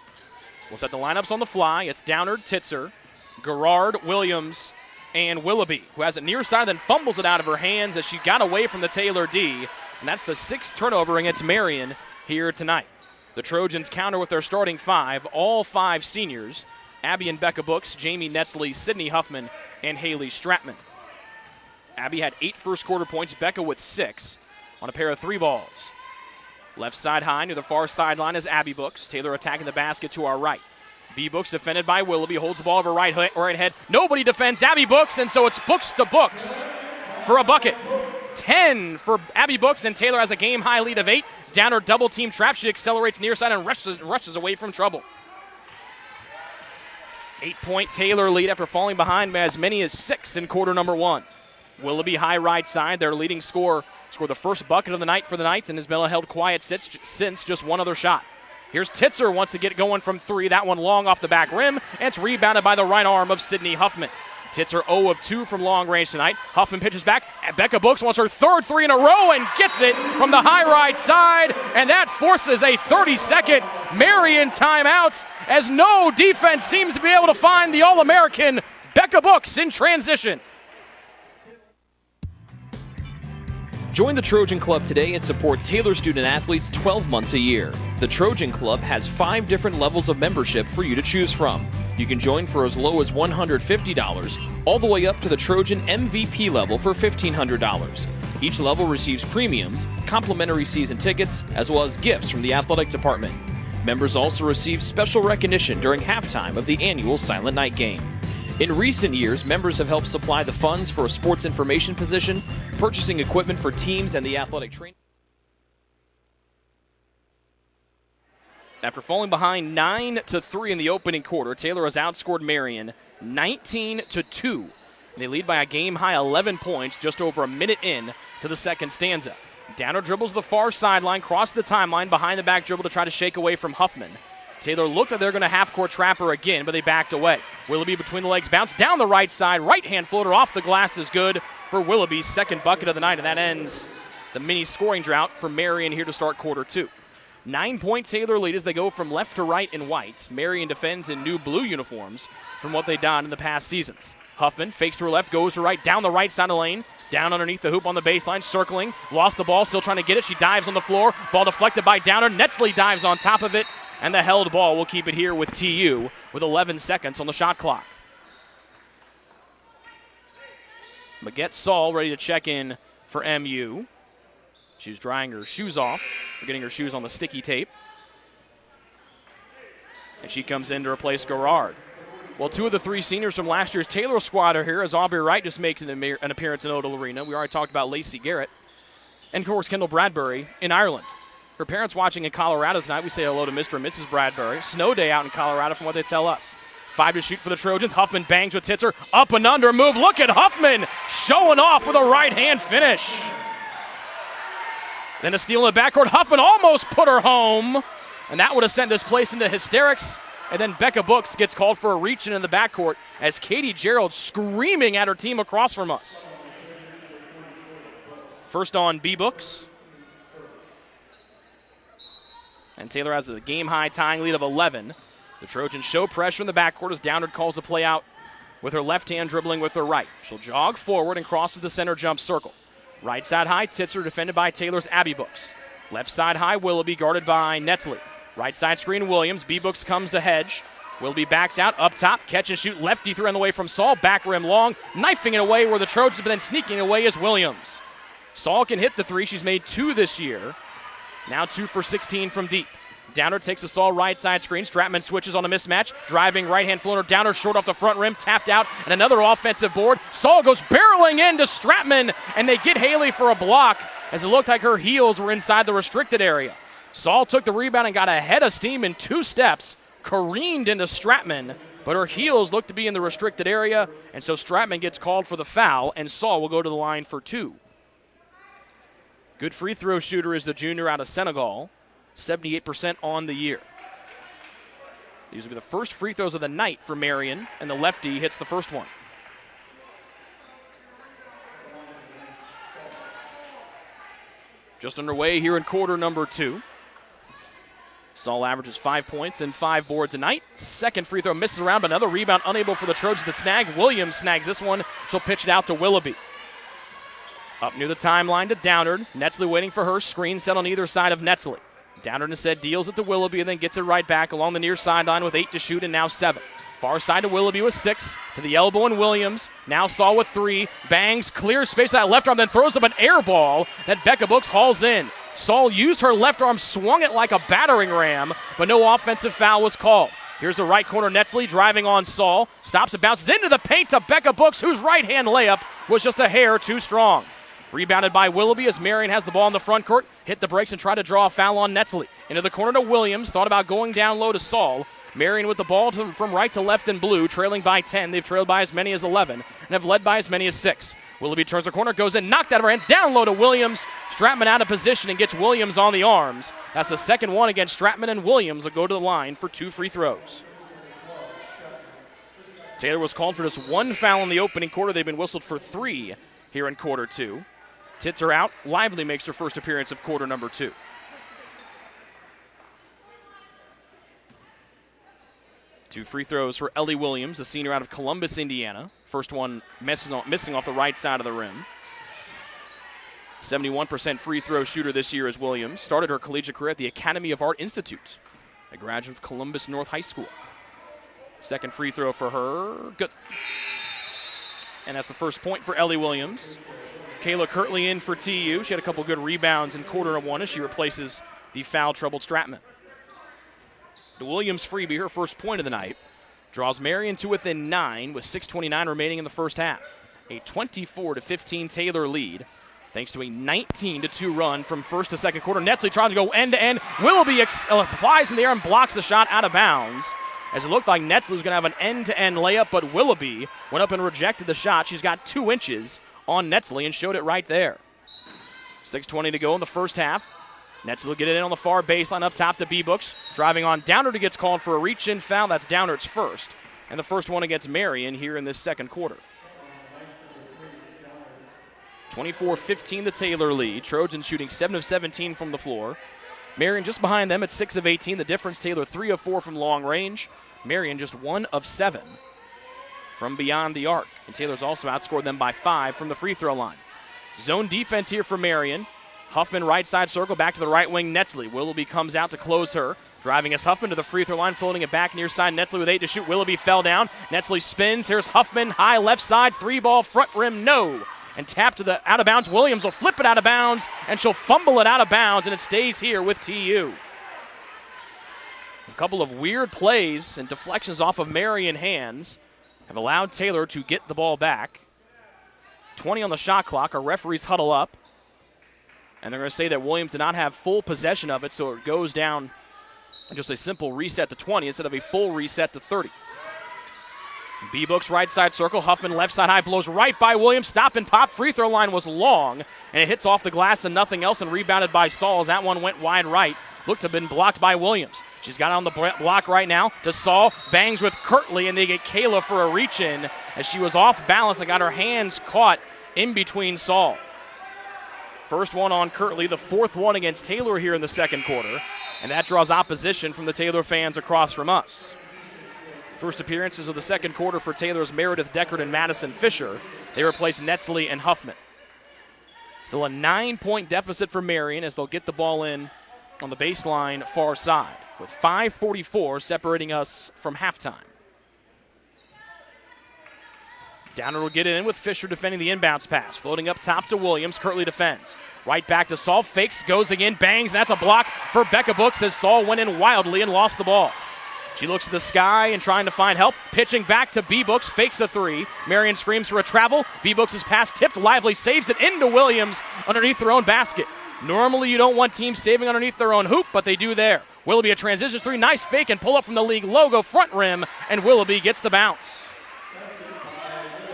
We'll set the lineups on the fly. It's Downard, Titzer, Garrard, Williams, and Willoughby, who has it near side, then fumbles it out of her hands as she got away from the Taylor D. And that's the 6th turnover against Marian here tonight. The Trojans counter with their starting 5, all 5 seniors. Abby and Becca Books, Jamie Netzley, Sydney Huffman, and Haley Stratman. Abby had 8 first quarter points, Becca with 6 on a pair of 3 balls. Left side high near the far sideline is Abby Books. Taylor attacking the basket to our right. B. Books defended by Willoughby, holds the ball over right head. Nobody defends Abby Books, and so it's Books to Books for a bucket. 10 for Abby Books, and Taylor has a game-high lead of 8. Downer double-team trap. She accelerates near side and rushes away from trouble. 8-point Taylor lead after falling behind by as many as 6 in quarter number 1. Willoughby high right side, their leading scorer, scored the first bucket of the night for the Knights, and has been held quiet since just one other shot. Here's Titzer, wants to get it going from 3. That one long off the back rim, and it's rebounded by the right arm of Sydney Huffman. Titzer 0 of 2 from long range tonight. Huffman pitches back. Becca Books wants her 3rd 3 in a row and gets it from the high right side, and that forces a 30-second Marian timeout as no defense seems to be able to find the All-American Becca Books in transition. Join the Trojan Club today and support Taylor student athletes 12 months a year. The Trojan Club has 5 different levels of membership for you to choose from. You can join for as low as $150, all the way up to the Trojan MVP level for $1,500. Each level receives premiums, complimentary season tickets, as well as gifts from the athletic department. Members also receive special recognition during halftime of the annual Silent Night game. In recent years, members have helped supply the funds for a sports information position, purchasing equipment for teams and the athletic training. After falling behind 9-3 in the opening quarter, Taylor has outscored Marian 19-2 They lead by a game-high 11 points just over a minute in to the second stanza. Downer dribbles the far sideline, crosses the timeline, behind the back dribble to try to shake away from Huffman. Taylor looked like they're going to half-court trap her again, but they backed away. Willoughby between the legs, bounce down the right side, right-hand floater off the glass is good for Willoughby's second bucket of the night, and that ends the mini scoring drought for Marian here to start quarter 2. 9-point Taylor lead as they go from left to right in white. Marian defends in new blue uniforms from what they've done in the past seasons. Huffman fakes to her left, goes to right, down the right side of the lane, down underneath the hoop on the baseline, circling, lost the ball, still trying to get it. She dives on the floor, ball deflected by Downer. Netsley dives on top of it, and the held ball will keep it here with TU with 11 seconds on the shot clock. Maguette Saul ready to check in for MU. She's drying her shoes off, getting her shoes on the sticky tape. And she comes in to replace Garrard. Well, 2 of the 3 seniors from last year's Taylor squad are here as Aubrey Wright just makes an appearance in Odell Arena. We already talked about Lacey Garrett. And, of course, Kendall Bradbury in Ireland. Her parents watching in Colorado tonight. We say hello to Mr. and Mrs. Bradbury. Snow day out in Colorado from what they tell us. 5 to shoot for the Trojans. Huffman bangs with Titzer. Up and under move. Look at Huffman showing off with a right-hand finish. Then a steal in the backcourt. Huffman almost put her home. And that would have sent this place into hysterics. And then Becca Books gets called for a reach in the backcourt as Katie Gerald screaming at her team across from us. First on B Books. And Taylor has a game-high tying lead of 11. The Trojans show pressure in the backcourt as Downard calls the play out with her left hand dribbling with her right. She'll jog forward and crosses the center jump circle. Right side high, Titzer defended by Taylor's Abby Books. Left side high, Willoughby guarded by Netsley. Right side screen, Williams. B-Books comes to hedge. Willoughby backs out, up top, catch and shoot, lefty through on the way from Saul, back rim long, knifing it away where the Trojans, but then sneaking away is Williams. Saul can hit the 3. She's made 2 this year. Now 2 for 16 from deep. Downer takes the Saul right side screen. Stratman switches on a mismatch. Driving right-hand floater. Downer short off the front rim. Tapped out. And another offensive board. Saul goes barreling into Stratman. And they get Haley for a block as it looked like her heels were inside the restricted area. Saul took the rebound and got ahead of steam in 2 steps. Careened into Stratman. But her heels look to be in the restricted area. And so Stratman gets called for the foul. And Saul will go to the line for 2. Good free throw shooter is the junior out of Senegal. 78% on the year. These will be the first free throws of the night for Marian, and the lefty hits the first one. Just underway here in quarter number 2. Saul averages 5 points and 5 boards a night. Second free throw misses around, but another rebound unable for the Trojans to snag. Williams snags this one. She'll pitch it out to Willoughby. Up near the timeline to Downard. Netsley waiting for her. Screen set on either side of Netsley. Downard instead deals it to Willoughby and then gets it right back along the near sideline with 8 to shoot and now 7. Far side to Willoughby with 6. To the elbow and Williams. Now Saul with 3. Bangs, clears space with that left arm, then throws up an air ball that Becca Books hauls in. Saul used her left arm, swung it like a battering ram, but no offensive foul was called. Here's the right corner, Netsley driving on Saul. Stops and bounces into the paint to Becca Books, whose right-hand layup was just a hair too strong. Rebounded by Willoughby as Marian has the ball in the front court. Hit the brakes and tried to draw a foul on Netsley. Into the corner to Williams. Thought about going down low to Saul. Marian with the ball from right to left in blue, trailing by 10. They've trailed by as many as 11 and have led by as many as 6. Willoughby turns the corner, goes in, knocked out of her hands, down low to Williams. Stratman out of position and gets Williams on the arms. That's the second one against Stratman, and Williams will go to the line for 2 free throws. Taylor was called for just 1 foul in the opening quarter. They've been whistled for 3 here in quarter 2. Titzer out. Lively makes her first appearance of quarter number 2. Two free throws for Ellie Williams, a senior out of Columbus, Indiana. First one missing off the right side of the rim. 71% free throw shooter this year as Williams. Started her collegiate career at the Academy of Art Institute, a graduate of Columbus North High School. Second free throw for her. Good. And that's the first point for Ellie Williams. Kayla Kirtley in for TU. She had a couple good rebounds in quarter 1 as she replaces the foul-troubled Stratman. The Williams freebie, her first point of the night, draws Marian to within 9 with 6:29 remaining in the first half. A 24-15 Taylor lead, thanks to a 19-2 run from first to second quarter. Netsley trying to go end-to-end. Willoughby flies in the air and blocks the shot out of bounds as it looked like Netzley was going to have an end-to-end layup, but Willoughby went up and rejected the shot. She's got 2 inches on Netzley and showed it right there. 6:20 to go in the first half. Netzley will get it in on the far baseline up top to B-Books. Driving on Downard, who gets called for a reach-in foul. That's Downard's first. And the first one against Marian here in this second quarter. 24-15 the Taylor lead. Trojans shooting 7 of 17 from the floor. Marian just behind them at 6 of 18. The difference, Taylor 3 of 4 from long range. Marian just 1 of 7 from beyond the arc. And Taylor's also outscored them by 5 from the free throw line. Zone defense here for Marian. Huffman right side circle, back to the right wing, Netzley. Willoughby comes out to close her. Driving as Huffman to the free throw line, floating it back near side. Netzley with 8 to shoot. Willoughby fell down. Netzley spins. Here's Huffman, high left side, 3-ball, front rim, no. And tap to the out of bounds. Williams will flip it out of bounds, and she'll fumble it out of bounds, and it stays here with TU. A couple of weird plays and deflections off of Marian hands have allowed Taylor to get the ball back. 20 on the shot clock. Our referees huddle up. And they're going to say that Williams did not have full possession of it, so it goes down just a simple reset to 20 instead of a full reset to 30. B-Books right side circle. Huffman left side high, blows right by Williams. Stop and pop. Free throw line was long, and it hits off the glass and nothing else, and rebounded by Saul as that one went wide right. Looked to have been blocked by Williams. She's got it on the block right now to Saul. Bangs with Kirtley, and they get Kayla for a reach-in as she was off balance and got her hands caught in between Saul. First one on Kirtley, the fourth one against Taylor here in the second quarter, and that draws opposition from the Taylor fans across from us. First appearances of the second quarter for Taylor's Meredith Deckard and Madison Fisher. They replace Netzley and Huffman. Still a 9-point deficit for Marian as they'll get the ball in on the baseline far side with 5:44 separating us from halftime. Downer will get it in with Fisher defending the inbounds pass. Floating up top to Williams. Kirtley defends. Right back to Saul. Fakes, goes again, bangs. That's a block for Becca Books as Saul went in wildly and lost the ball. She looks to the sky and trying to find help. Pitching back to B-Books. Fakes a 3. Marian screams for a travel. B-Books' pass tipped. Lively saves it into Williams underneath their own basket. Normally you don't want teams saving underneath their own hoop, but they do there. Willoughby a transition 3. Nice fake and pull up from the league logo front rim, and Willoughby gets the bounce.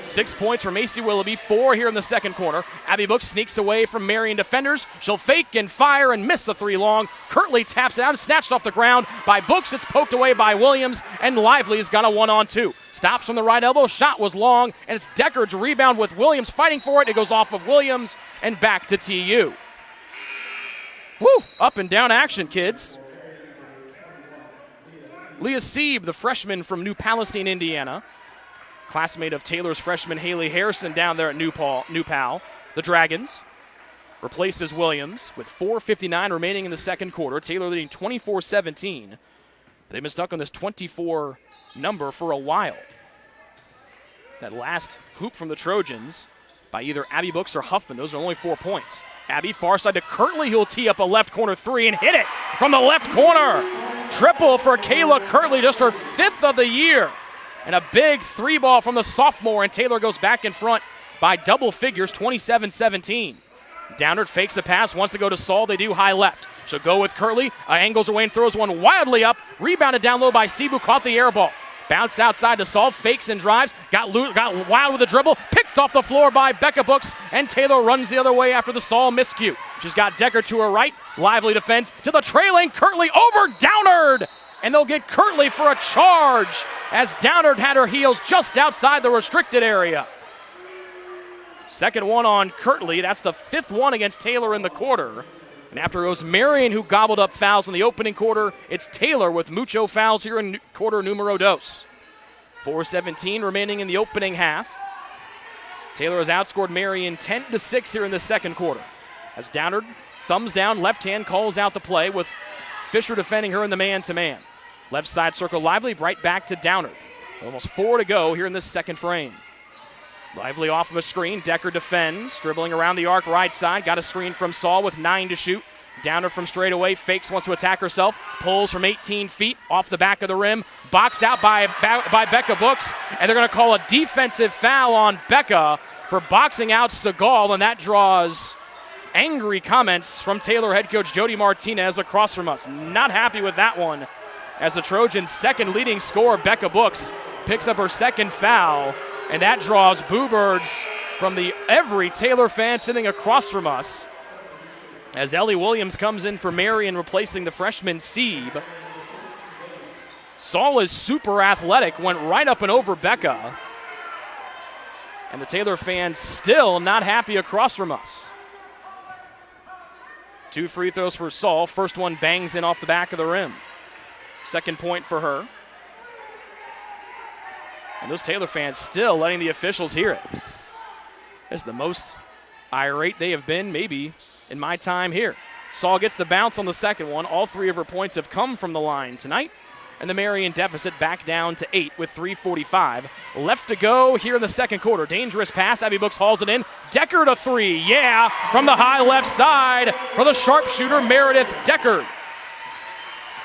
6 points from Macy Willoughby, 4 here in the second quarter. Abby Books sneaks away from Marian defenders. She'll fake and fire and miss a 3 long. Kirtley taps it out and snatched off the ground by Books. It's poked away by Williams, and Lively's got a 1-on-2. Stops from the right elbow, shot was long, and it's Deckard's rebound with Williams fighting for it. It goes off of Williams and back to TU. Woo, up and down action, kids. Leah Sieb, the freshman from New Palestine, Indiana. Classmate of Taylor's freshman Haley Harrison down there at New Pal. The Dragons replaces Williams with 4:59 remaining in the second quarter. Taylor leading 24-17. They've been stuck on this 24 number for a while. That last hoop from the Trojans by either Abby Books or Huffman. Those are only 4 points. Abby far side to Kirtley. He'll tee up a left corner 3 and hit it from the left corner. Triple for Kayla Kirtley, just her 5th of the year. And a big 3-ball from the sophomore, and Taylor goes back in front by double figures, 27-17. Downard fakes the pass, wants to go to Saul. They do high left. She'll go with Kirtley. Angles away and throws one wildly up. Rebounded down low by Sibu, caught the air ball. Bounce outside to Saul, fakes and drives. Got wild with a dribble. Picked off the floor by Becca Books, and Taylor runs the other way after the Saul miscue. She's got Deckard to her right. Lively defense to the trailing Kirtley over Downard. And they'll get Kirtley for a charge as Downard had her heels just outside the restricted area. Second one on Kirtley. That's the 5th one against Taylor in the quarter. And after it was Marian who gobbled up fouls in the opening quarter, it's Taylor with mucho fouls here in quarter numero dos. 4:17 remaining in the opening half. Taylor has outscored Marian 10-6 here in the second quarter. As Downard, thumbs down, left hand calls out the play with Fisher defending her in the man-to-man. Left side circle Lively, right back to Downard. Almost 4 to go here in this second frame. Lively off of a screen. Deckard defends, dribbling around the arc right side. Got a screen from Saul with 9 to shoot. Downard from straight away, fakes, wants to attack herself. Pulls from 18 feet off the back of the rim. Boxed out by Becca Books, and they're going to call a defensive foul on Becca for boxing out Segal, and that draws angry comments from Taylor head coach Jody Martinez across from us. Not happy with that one, as the Trojans' second leading scorer, Becca Books, picks up her second foul, and that draws boo birds from every Taylor fan sitting across from us, as Ellie Williams comes in for Marian, replacing the freshman Sieb. Saul is super athletic, went right up and over Becca, and the Taylor fans still not happy across from us. 2 free throws for Saul. First one bangs in off the back of the rim. Second point for her. And those Taylor fans still letting the officials hear it. That's the most irate they have been maybe in my time here. Saul gets the bounce on the second one. All 3 of her points have come from the line tonight. And the Marian deficit back down to 8 with 3:45 left to go here in the second quarter. Dangerous pass. Abby Books hauls it in. Deckard a 3. Yeah, from the high left side for the sharpshooter, Meredith Deckard.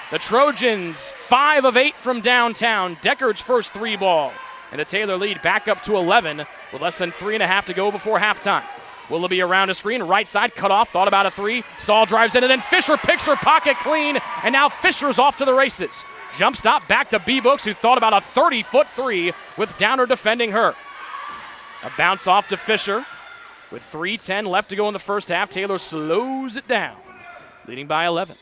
The Trojans 5 of 8 from downtown. Deckard's first 3 ball. And the Taylor lead back up to 11 with less than 3.5 to go before halftime. Willoughby around a screen, right side, cut off, thought about a 3. Saul drives in, and then Fisher picks her pocket clean, and now Fisher's off to the races. Jump stop back to B. Books, who thought about a 30-foot 3 with Downer defending her. A bounce off to Fisher. With 3:10 left to go in the first half, Taylor slows it down, leading by 11.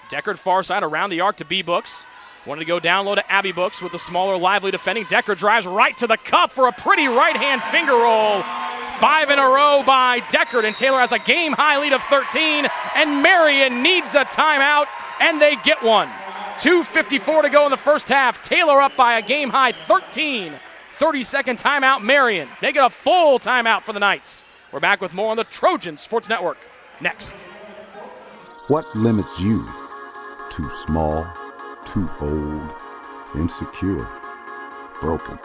Deckard far side around the arc to B. Books. Wanted to go down low to Abby Books with the smaller, lively defending. Deckard drives right to the cup for a pretty right-hand finger roll. 5 in a row by Deckard, and Taylor has a game-high lead of 13, and Marian needs a timeout, and they get one. 2:54 to go in the first half. Taylor up by a game-high 13. 30-second timeout, Marian. They get a full timeout for the Knights. We're back with more on the Trojan Sports Network next. What limits you? Too small, too old, insecure, broken.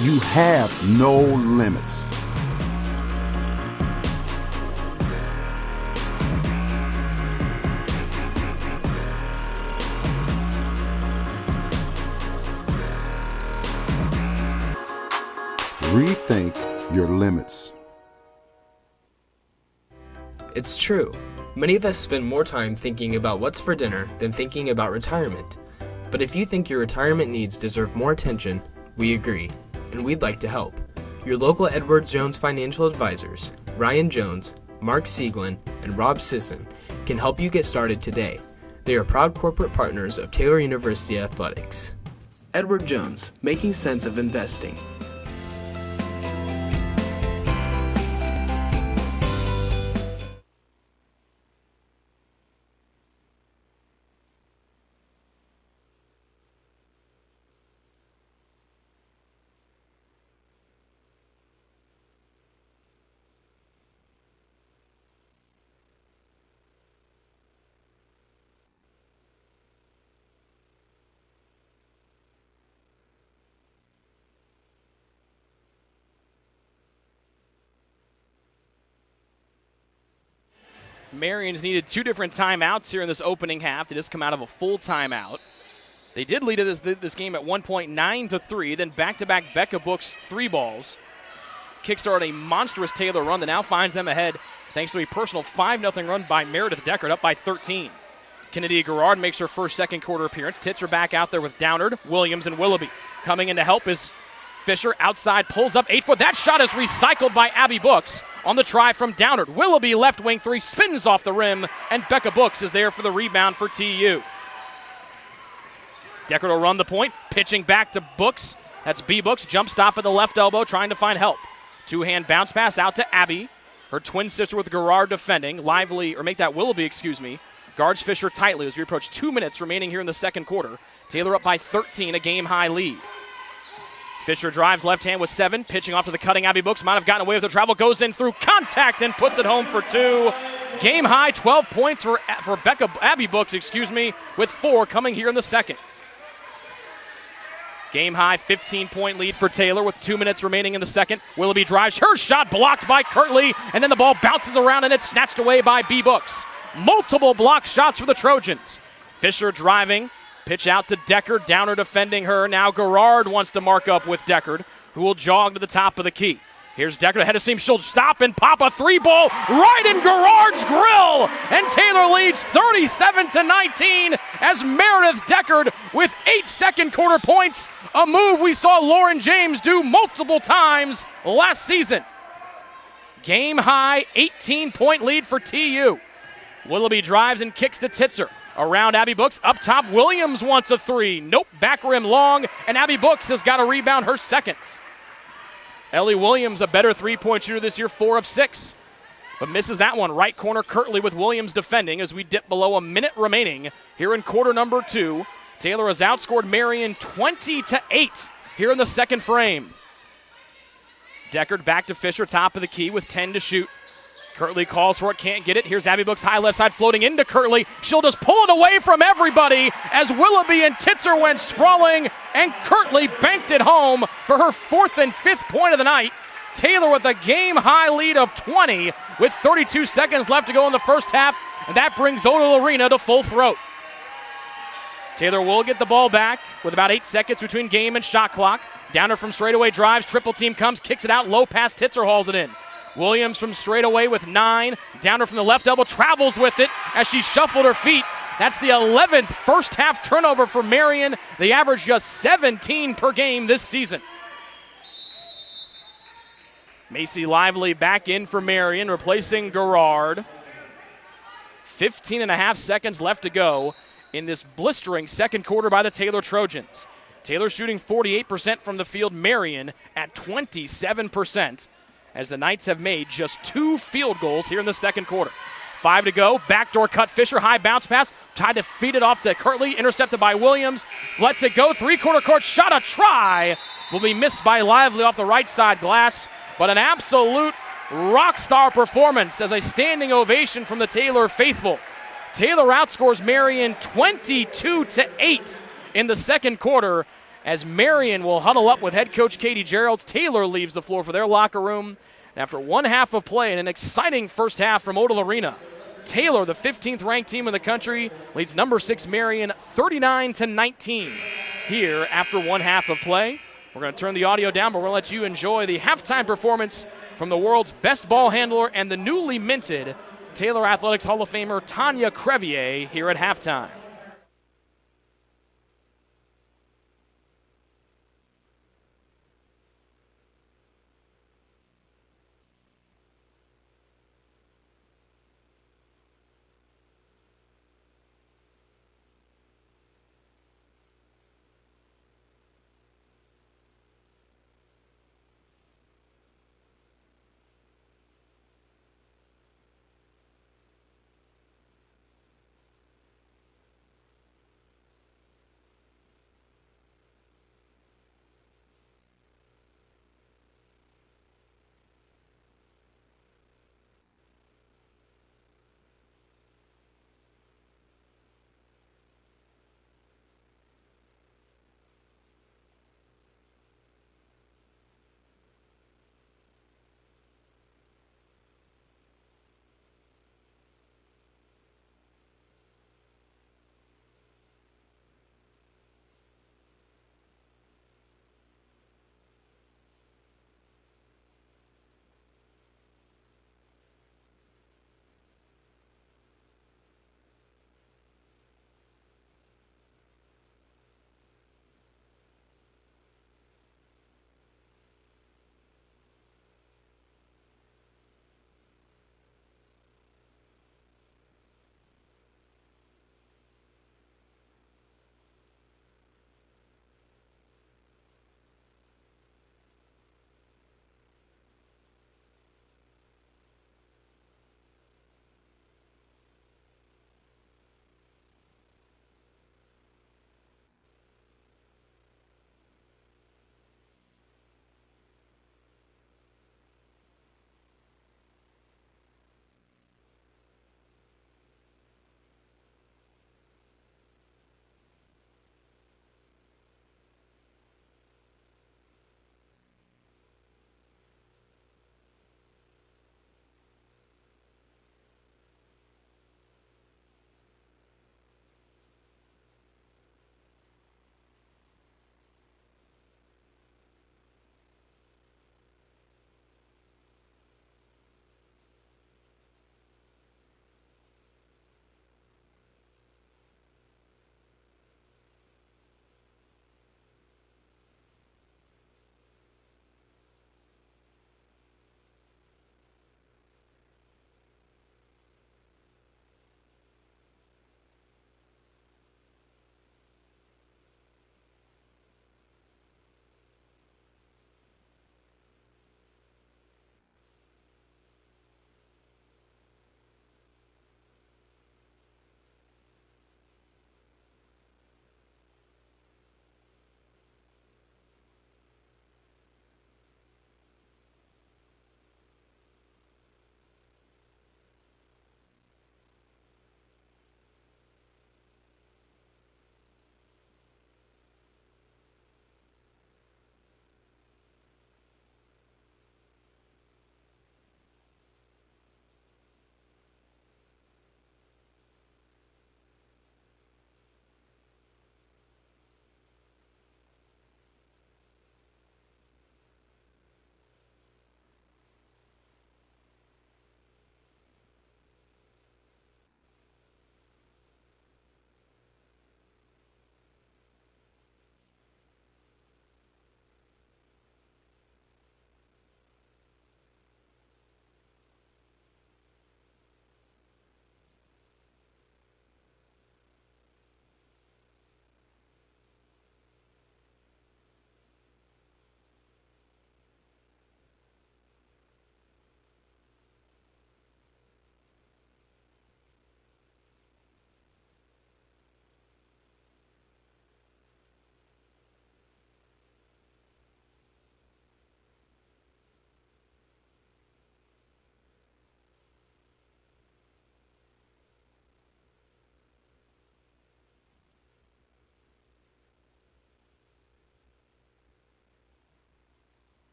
You have no limits. Rethink your limits. It's true. Many of us spend more time thinking about what's for dinner than thinking about retirement. But if you think your retirement needs deserve more attention, we agree, and we'd like to help. Your local Edward Jones financial advisors, Ryan Jones, Mark Sieglin, and Rob Sisson, can help you get started today. They are proud corporate partners of Taylor University Athletics. Edward Jones, making sense of investing. Marian's needed 2 different timeouts here in this opening half. They just come out of a full timeout. They did lead this game at one point 9-3, then back-to-back Becca Books 3 balls. Kickstart a monstrous Taylor run that now finds them ahead thanks to a personal 5-0 run by Meredith Deckard, up by 13. Kennedy Garrard makes her first second quarter appearance. Tits are back out there with Downard, Williams, and Willoughby. Coming in to help is Fisher outside, pulls up 8-foot. That shot is recycled by Abby Books on the try from Downard. Willoughby left wing 3, spins off the rim, and Becca Books is there for the rebound for TU. Deckard will run the point, pitching back to Books. That's B. Books, jump stop at the left elbow, trying to find help. 2-hand bounce pass out to Abby. Her twin sister with Garrard defending. Willoughby, guards Fisher tightly as we approach 2 minutes remaining here in the second quarter. Taylor up by 13, a game-high lead. Fisher drives left hand with 7, pitching off to the cutting Abby Books. Might have gotten away with the travel, goes in through contact and puts it home for 2. Game high, 12 points for Abby Books, with 4 coming here in the second. Game high, 15-point lead for Taylor with 2 minutes remaining in the second. Willoughby drives, her shot blocked by Kirtley, and then the ball bounces around and it's snatched away by B. Books. Multiple block shots for the Trojans. Fisher driving. Pitch out to Deckard, Downer defending her. Now Garrard wants to mark up with Deckard, who will jog to the top of the key. Here's Deckard ahead of steam. She'll stop and pop a three ball right in Garrard's grill. And Taylor leads 37-19 as Meredith Deckard with 8 second quarter points. A move we saw Lauren James do multiple times last season. Game high 18-point lead for TU. Willoughby drives and kicks to Titzer. Around Abby Brooks, up top, Williams wants a three. Nope, back rim long, and Abby Brooks has got to rebound her second. Ellie Williams, a better three-point shooter this year, 4 of 6, but misses that one. Right corner, Kirtley with Williams defending as we dip below a minute remaining here in quarter number 2. Taylor has outscored Marian 20-8 here in the second frame. Deckard back to Fisher, top of the key with 10 to shoot. Kirtley calls for it, can't get it. Here's Abby Brooks, high left side, floating into Kirtley. She'll just pull it away from everybody as Willoughby and Titzer went sprawling, and Kirtley banked it home for her 4th and 5th point of the night. Taylor with a game-high lead of 20 with 32 seconds left to go in the first half, and that brings Odell Arena to full throat. Taylor will get the ball back with about 8 seconds between game and shot clock. Downer from straightaway drives, triple team comes, kicks it out, low pass, Titzer hauls it in. Williams from straightaway with 9. Downer from the left elbow travels with it as she shuffled her feet. That's the 11th first half turnover for Marian. They average just 17 per game this season. Macy Lively back in for Marian, replacing Garrard. 15 and a half seconds left to go in this blistering second quarter by the Taylor Trojans. Taylor shooting 48% from the field, Marian at 27%. As the Knights have made just 2 field goals here in the second quarter. 5 to go, backdoor cut, Fisher, high bounce pass, tried to feed it off to Kirtley, intercepted by Williams, lets it go, three-quarter court shot, a try, will be missed by Lively off the right side glass, but an absolute rock star performance as a standing ovation from the Taylor faithful. Taylor outscores Marian 22-8 in the second quarter, as Marian will huddle up with head coach Katie Geralds. Taylor leaves the floor for their locker room. And after 1 half of play and an exciting first half from Odell Arena, Taylor, the 15th ranked team in the country, leads number 6 Marian 39-19 here after 1 half of play. We're going to turn the audio down, but we're going to let you enjoy the halftime performance from the world's best ball handler and the newly minted Taylor Athletics Hall of Famer Tanya Crevier here at halftime.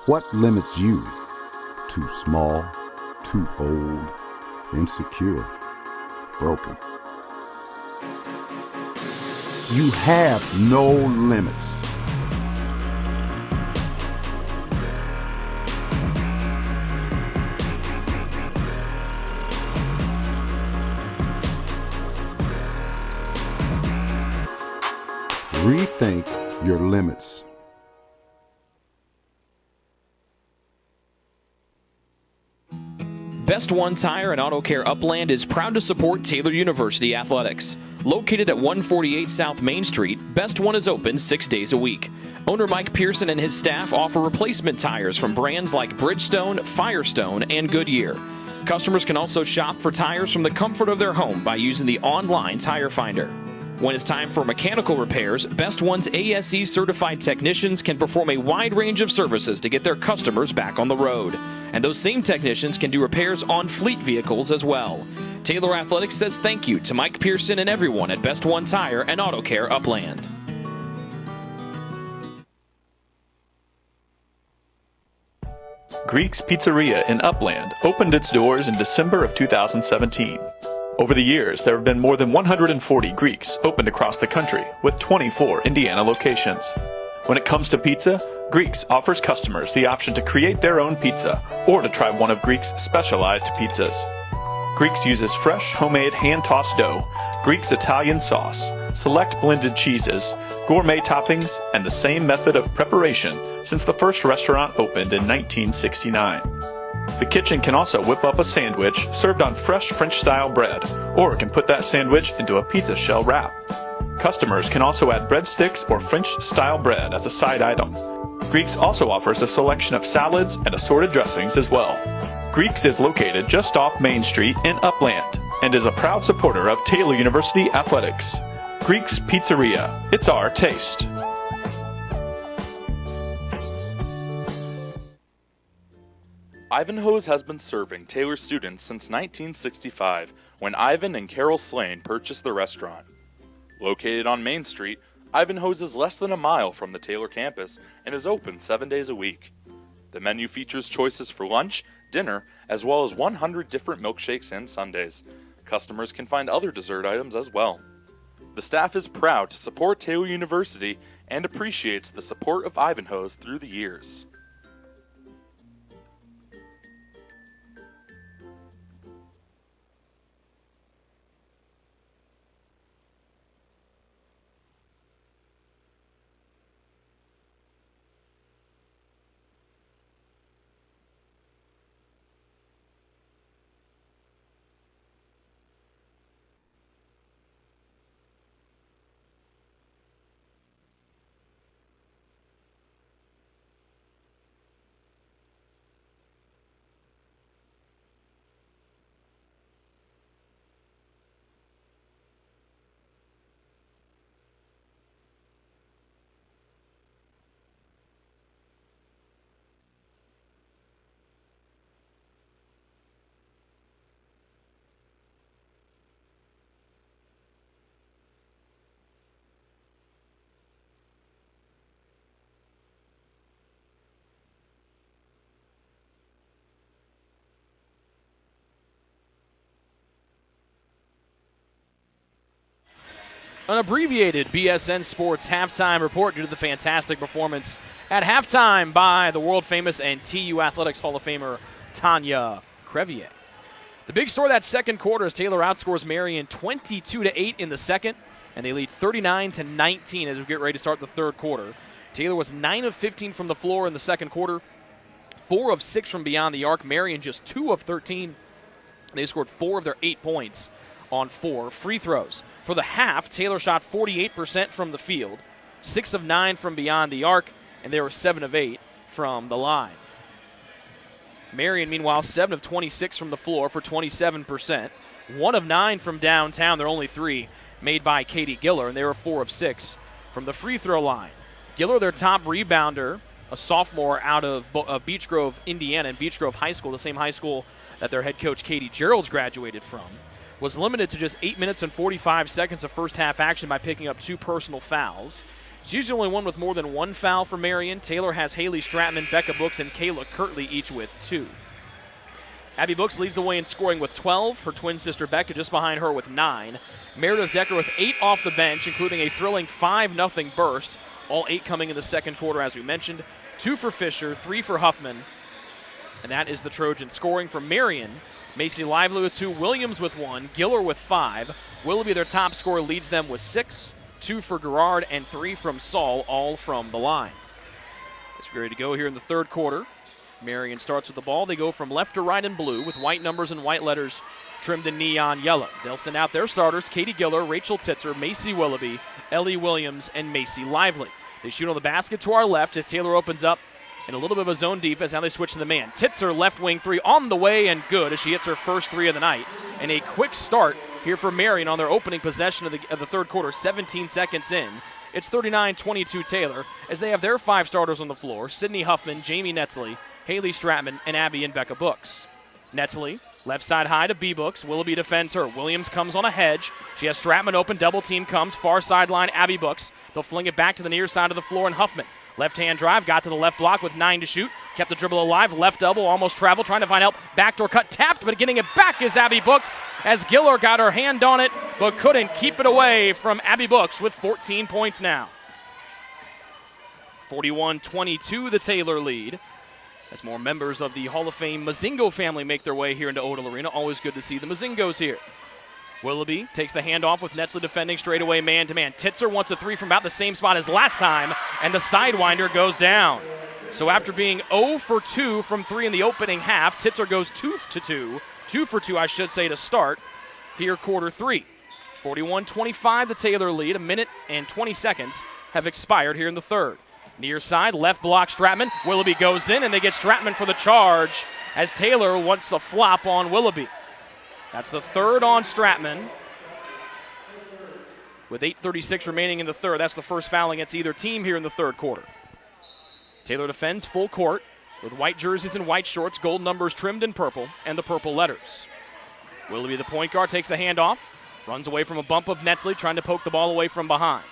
What limits you? Too small, too old, insecure, broken. You have no limits. Rethink your limits. Best One Tire and Auto Care Upland is proud to support Taylor University Athletics. Located at 148 South Main Street, Best One is open 6 days a week. Owner Mike Pearson and his staff offer replacement tires from brands like Bridgestone, Firestone, and Goodyear. Customers can also shop for tires from the comfort of their home by using the online tire finder. When it's time for mechanical repairs, Best One's ASE certified technicians can perform a wide range of services to get their customers back on the road. And those same technicians can do repairs on fleet vehicles as well. Taylor Athletics says thank you to Mike Pearson and everyone at Best One Tire and Auto Care Upland. Greek's Pizzeria in Upland opened its doors in December of 2017. Over the years, there have been more than 140 Greeks opened across the country, with 24 Indiana locations. When it comes to pizza, Greeks offers customers the option to create their own pizza or to try one of Greek's specialized pizzas. Greeks uses fresh, homemade, hand-tossed dough, Greek's Italian sauce, select blended cheeses, gourmet toppings, and the same method of preparation since the first restaurant opened in 1969. The kitchen can also whip up a sandwich served on fresh French-style bread, or it can put that sandwich into a pizza shell wrap. Customers can also add breadsticks or French-style bread as a side item. Greeks also offers a selection of salads and assorted dressings as well. Greeks is located just off Main Street in Upland and is a proud supporter of Taylor University Athletics. Greek's Pizzeria. It's our taste. Ivanhoe's has been serving Taylor students since 1965, when Ivan and Carol Slane purchased the restaurant. Located on Main Street, Ivanhoe's is less than a mile from the Taylor campus and is open 7 days a week. The menu features choices for lunch, dinner, as well as 100 different milkshakes and sundaes. Customers can find other dessert items as well. The staff is proud to support Taylor University and appreciates the support of Ivanhoe's through the years. An abbreviated BSN Sports halftime report due to the fantastic performance at halftime by the world-famous and TU Athletics Hall of Famer Tanya Crevier. The big story that second quarter is Taylor outscores Marian 22-8 in the second, and they lead 39-19 as we get ready to start the third quarter. Taylor was 9 of 15 from the floor in the second quarter, 4 of 6 from beyond the arc. Marian just 2 of 13. They scored 4 of their 8 points on 4 free throws. For the half, Taylor shot 48% from the field, 6 of 9 from beyond the arc, and they were 7 of 8 from the line. Marian, meanwhile, 7 of 26 from the floor for 27%, 1 of 9 from downtown. Their only 3 made by Katie Giller, and they were 4 of 6 from the free throw line. Giller, their top rebounder, a sophomore out of Beech Grove, Indiana, and Beech Grove High School, the same high school that their head coach Katie Geralds graduated from, was limited to just 8 minutes and 45 seconds of first half action by picking up 2 personal fouls. She's the only one with more than one foul for Marian. Taylor has Haley Stratman, Becca Brooks, and Kayla Kirtley each with 2. Abby Brooks leads the way in scoring with 12. Her twin sister Becca just behind her with 9. Meredith Decker with 8 off the bench, including a thrilling 5-0 burst. All 8 coming in the second quarter, as we mentioned. 2 for Fisher, 3 for Huffman. And that is the Trojan scoring for Marian. Macy Lively with 2, Williams with 1, Giller with 5. Willoughby, their top scorer, leads them with 6. 2 for Gerard and 3 from Saul, all from the line. It's ready to go here in the third quarter. Marian starts with the ball. They go from left to right in blue with white numbers and white letters trimmed in neon yellow. They'll send out their starters, Katie Giller, Rachel Titzer, Macy Willoughby, Ellie Williams, and Macy Lively. They shoot on the basket to our left as Taylor opens up in a little bit of a zone defense. Now they switch to the man. Titzer, left wing 3 on the way and good as she hits her first 3 of the night. And a quick start here for Marian on their opening possession of the third quarter, 17 seconds in. It's 39-22 Taylor as they have their 5 starters on the floor, Sydney Huffman, Jamie Netzley, Haley Stratman, and Abby and Becca Brooks. Netzley, left side high to B-Books. Willoughby defends her. Williams comes on a hedge. She has Stratman open. Double team comes. Far sideline, Abby Brooks. They'll fling it back to the near side of the floor, and Huffman. Left-hand drive, got to the left block with 9 to shoot. Kept the dribble alive. Left double, almost traveled, trying to find help. Backdoor cut, tapped, but getting it back is Abby Brooks as Giller got her hand on it, but couldn't keep it away from Abby Brooks with 14 points now. 41-22, the Taylor lead. As more members of the Hall of Fame Mazingo family make their way here into Odell Arena. Always good to see the Mazingos here. Willoughby takes the handoff with Netzley defending straight away man-to-man. Titzer wants a 3 from about the same spot as last time, and the sidewinder goes down. So after being 0 for 2 from 3 in the opening half, Titzer goes 2 for 2, I should say, to start here quarter 3. 41-25, the Taylor lead. 1 minute and 20 seconds have expired here in the third. Near side, left block Stratman. Willoughby goes in, and they get Stratman for the charge as Taylor wants a flop on Willoughby. That's the third on Stratman. With 8:36 remaining in the third, that's the first foul against either team here in the third quarter. Taylor defends full court with white jerseys and white shorts, gold numbers trimmed in purple, and the purple letters. Willoughby, the point guard, takes the handoff, runs away from a bump of Netzley, trying to poke the ball away from behind.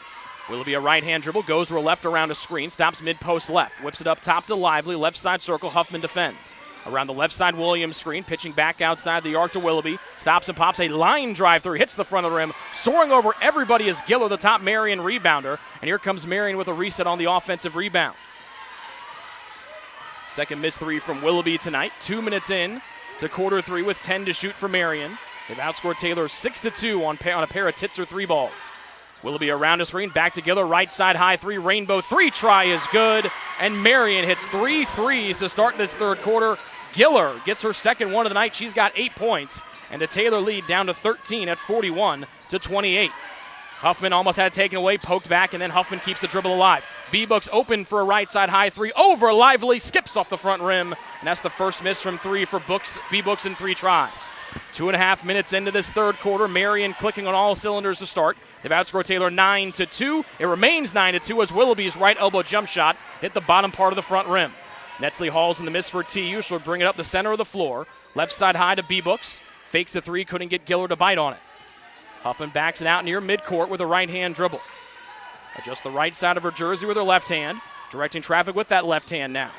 Willoughby, a right-hand dribble, goes to her left around a screen, stops mid-post left, whips it up top to Lively, left side circle, Huffman defends. Around the left side, Williams screen, pitching back outside the arc to Willoughby, stops and pops a line drive through, hits the front of the rim, soaring over everybody is Giller, the top Marian rebounder, and here comes Marian with a reset on the offensive rebound. Second missed 3 from Willoughby tonight, 2 minutes in to quarter 3 with 10 to shoot for Marian. They've outscored Taylor 6-2 on a pair of Titzer 3 balls. Willoughby around the screen, back to Giller, right side high 3, rainbow 3 try is good, and Marian hits 3 threes to start this third quarter. Giller gets her second one of the night. She's got 8 points, and the Taylor lead down to 13 at 41-28. Huffman almost had it taken away, poked back, and then Huffman keeps the dribble alive. B-Books open for a right side high 3, over Lively, skips off the front rim, and that's the first miss from 3 for B-Books in 3 tries. 2.5 minutes into this third quarter, Marian clicking on all cylinders to start. They've outscored Taylor 9-2. It remains 9-2 as Willoughby's right elbow jump shot hit the bottom part of the front rim. Netzley hauls in the miss for TU. She'll bring it up the center of the floor. Left side high to B-Books. Fakes the 3, couldn't get Giller to bite on it. Huffman backs it out near midcourt with a right-hand dribble. Adjusts the right side of her jersey with her left hand, directing traffic with that left hand now.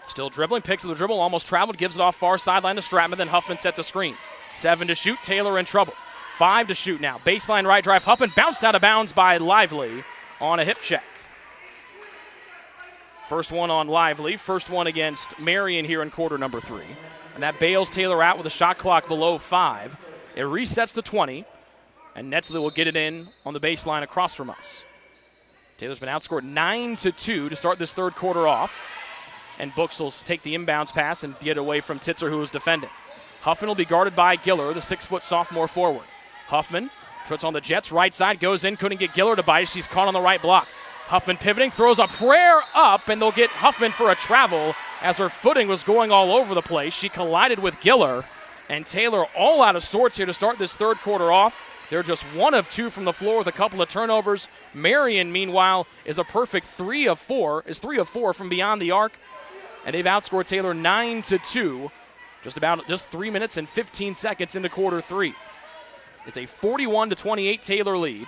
Still dribbling, picks up the dribble, almost traveled, gives it off far sideline to Stratman, then Huffman sets a screen. 7 to shoot, Taylor in trouble. 5 to shoot now. Baseline right drive, Huffman bounced out of bounds by Lively on a hip check. First one on Lively, first one against Marian here in quarter number 3. And that bails Taylor out with a shot clock below 5. It resets to 20, and Netzley will get it in on the baseline across from us. Taylor's been outscored 9-2 to start this third quarter off. And Books will take the inbounds pass and get away from Titzer, who was defending. Huffman will be guarded by Giller, the 6-foot sophomore forward. Huffman puts on the Jets right side, goes in, couldn't get Giller to bite. She's caught on the right block. Huffman pivoting, throws a prayer up, and they'll get Huffman for a travel as her footing was going all over the place. She collided with Giller, and Taylor all out of sorts here to start this third quarter off. They're just 1 of 2 from the floor with a couple of turnovers. Marian, meanwhile, is a perfect 3 of 4 from beyond the arc. And they've outscored Taylor 9-2, just 3 minutes and 15 seconds into quarter 3. It's a 41-28 Taylor lead.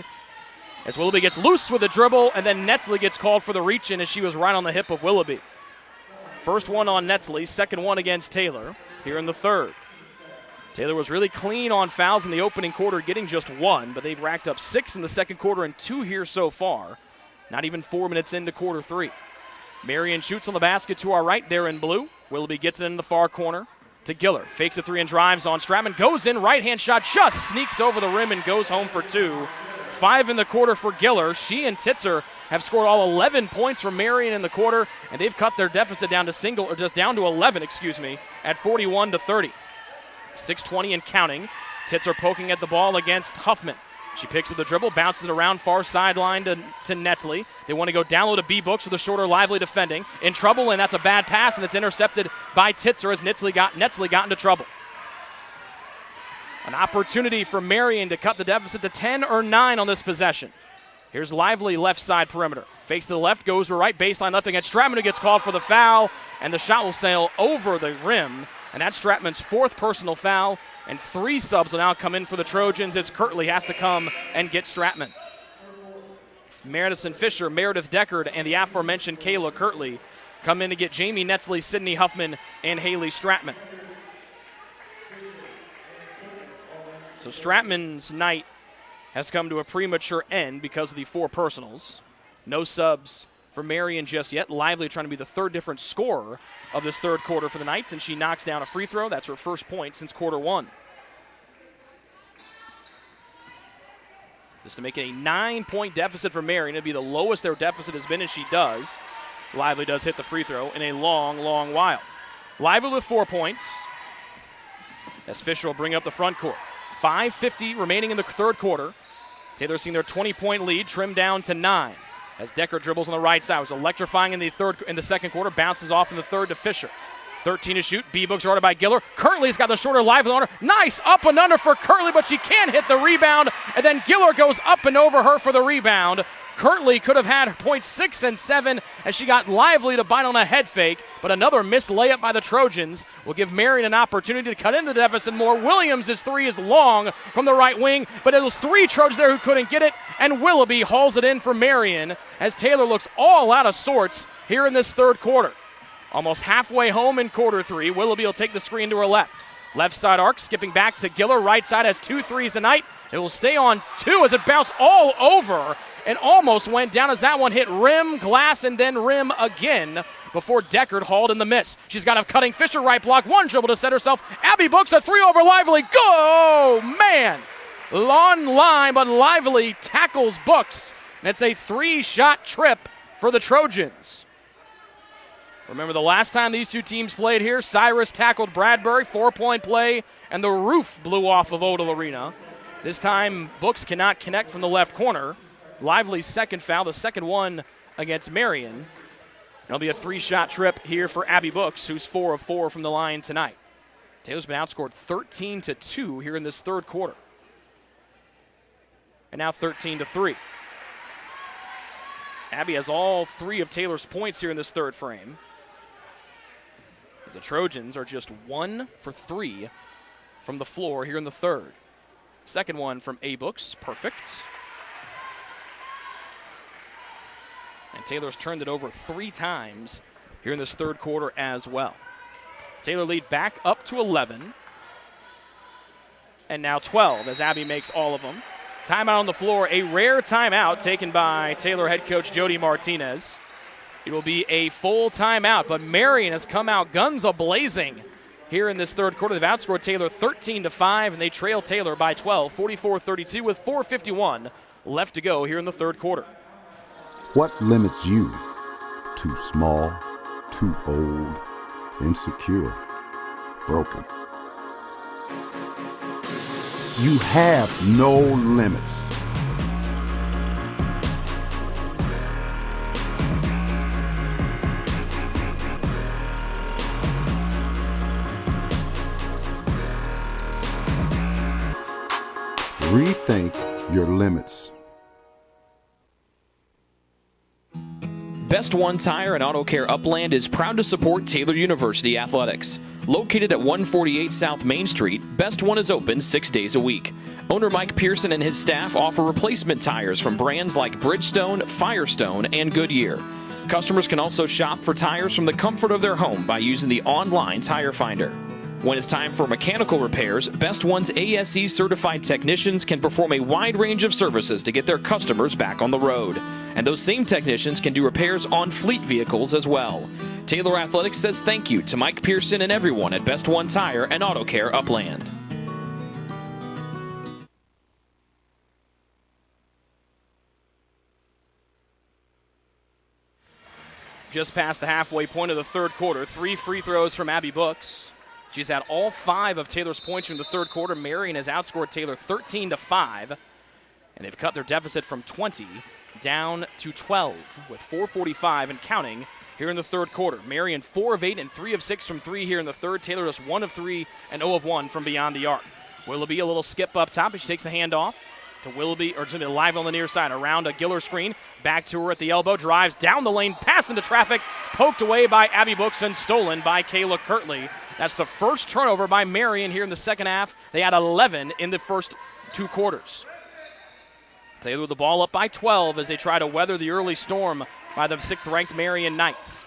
as Willoughby gets loose with a dribble, and then Netzley gets called for the reach-in as she was right on the hip of Willoughby. First one on Netzley, second one against Taylor here in the third. Taylor was really clean on fouls in the opening quarter, getting just one, but they've racked up 6 in the second quarter and 2 here so far. Not even 4 minutes into quarter 3. Marian shoots on the basket to our right there in blue. Willoughby gets it in the far corner to Giller. Fakes a 3 and drives on Stratman. Goes in, right-hand shot, just sneaks over the rim and goes home for 2. 5 in the quarter for Giller. She and Titzer have scored all 11 points from Marian in the quarter, and they've cut their deficit down to 11, at 41-30. 6:20 and counting. Titzer poking at the ball against Huffman. She picks up the dribble, bounces it around far sideline to Netzley. They want to go down low to B-Books with a shorter, lively defending. In trouble, and that's a bad pass, and it's intercepted by Titzer as Netzley got into trouble. An opportunity for Marian to cut the deficit to 10 or 9 on this possession. Here's Lively, left side perimeter. Fakes to the left, goes to right, baseline left against Stratman, who gets called for the foul, and the shot will sail over the rim, and that's Stratman's 4th personal foul, and 3 subs will now come in for the Trojans as Kirtley has to come and get Stratman. Madison Fisher, Meredith Deckard, and the aforementioned Kayla Kirtley come in to get Jamie Netzley, Sydney Huffman, and Haley Stratman. So Stratman's night has come to a premature end because of the 4 personals. No subs for Marian just yet. Lively trying to be the 3rd different scorer of this 3rd quarter for the Knights, and she knocks down a free throw. That's her first point since quarter 1. Just to make it a 9-point deficit for Marian. It'd be the lowest their deficit has been, and she does. Lively does hit the free throw in a long, long while. Lively with 4 points, as Fisher will bring up the front court. 5:50 remaining in the 3rd quarter. Taylor's seen their 20-point lead trimmed down to 9. As Decker dribbles on the right side. It was electrifying in the 2nd quarter. Bounces off in the 3rd to Fisher. 13 to shoot. B-Books guarded by Giller. Kirtley's got the shorter Lively on her. Nice up and under for Kirtley, but she can't hit the rebound. And then Giller goes up and over her for the rebound. Kirtley could have had points 6 and 7 as she got Lively to bite on a head fake, but another missed layup by the Trojans will give Marian an opportunity to cut into the deficit more. Williams' 3 is long from the right wing, but it was 3 Trojans there who couldn't get it, and Willoughby hauls it in for Marian as Taylor looks all out of sorts here in this 3rd quarter. Almost halfway home in quarter 3, Willoughby will take the screen to her left. Left side arc, skipping back to Giller. Right side has 2 threes tonight. It will stay on 2 as it bounced all over and almost went down as that one hit rim, glass, and then rim again before Deckard hauled in the miss. She's got a cutting Fisher right block. 1 dribble to set herself. Abby Books a 3 over Lively. Go, man! Long line, but Lively tackles Books. And it's a 3-shot trip for the Trojans. Remember the last time these 2 teams played here, Cyrus tackled Bradbury, 4-point play, and the roof blew off of Odell Arena. This time, Books cannot connect from the left corner. Lively's 2nd foul, the 2nd one against Marian. It'll be a 3-shot trip here for Abby Books, who's 4 of 4 from the line tonight. Taylor's been outscored 13-2 here in this 3rd quarter. And now 13-3. Abby has all 3 of Taylor's points here in this 3rd frame, as the Trojans are just 1 for 3 from the floor here in the 3rd. 2nd one from A-Books, perfect. And Taylor's turned it over 3 times here in this 3rd quarter as well. Taylor lead back up to 11. And now 12 as Abby makes all of them. Timeout on the floor, a rare timeout taken by Taylor head coach Jody Martinez. It will be a full timeout, but Marian has come out guns a-blazing here in this 3rd quarter. They've outscored Taylor 13-5, and they trail Taylor by 12, 44-32 with 4:51 left to go here in the 3rd quarter. What limits you? Too small, too old, insecure, broken. You have no limits. Rethink your limits. Best One Tire and Auto Care Upland is proud to support Taylor University Athletics. Located at 148 South Main Street, Best One is open 6 days a week. Owner Mike Pearson and his staff offer replacement tires from brands like Bridgestone, Firestone, and Goodyear. Customers can also shop for tires from the comfort of their home by using the online tire finder. When it's time for mechanical repairs, Best One's ASE certified technicians can perform a wide range of services to get their customers back on the road. And those same technicians can do repairs on fleet vehicles as well. Taylor Athletics says thank you to Mike Pearson and everyone at Best One Tire and Auto Care Upland. Just past the halfway point of the third quarter, 3 free throws from Abby Brooks. She's had all 5 of Taylor's points from the third quarter. Marian has outscored Taylor 13-5, and they've cut their deficit from 20 down to 12 with 4:45 and counting here in the third quarter. Marian 4 of 8 and 3 of 6 from 3 here in the third. Taylor just 1 of 3 and 0 of 1 from beyond the arc. Willoughby a little skip up top, but she takes the hand off to Willoughby, or to live on the near side, around a Giller screen, back to her at the elbow, drives down the lane, pass into traffic, poked away by Abby Brooks and stolen by Kayla Kirtley. That's the first turnover by Marian here in the second half. They had 11 in the first 2 quarters. Taylor with the ball up by 12 as they try to weather the early storm by the 6th-ranked Marian Knights.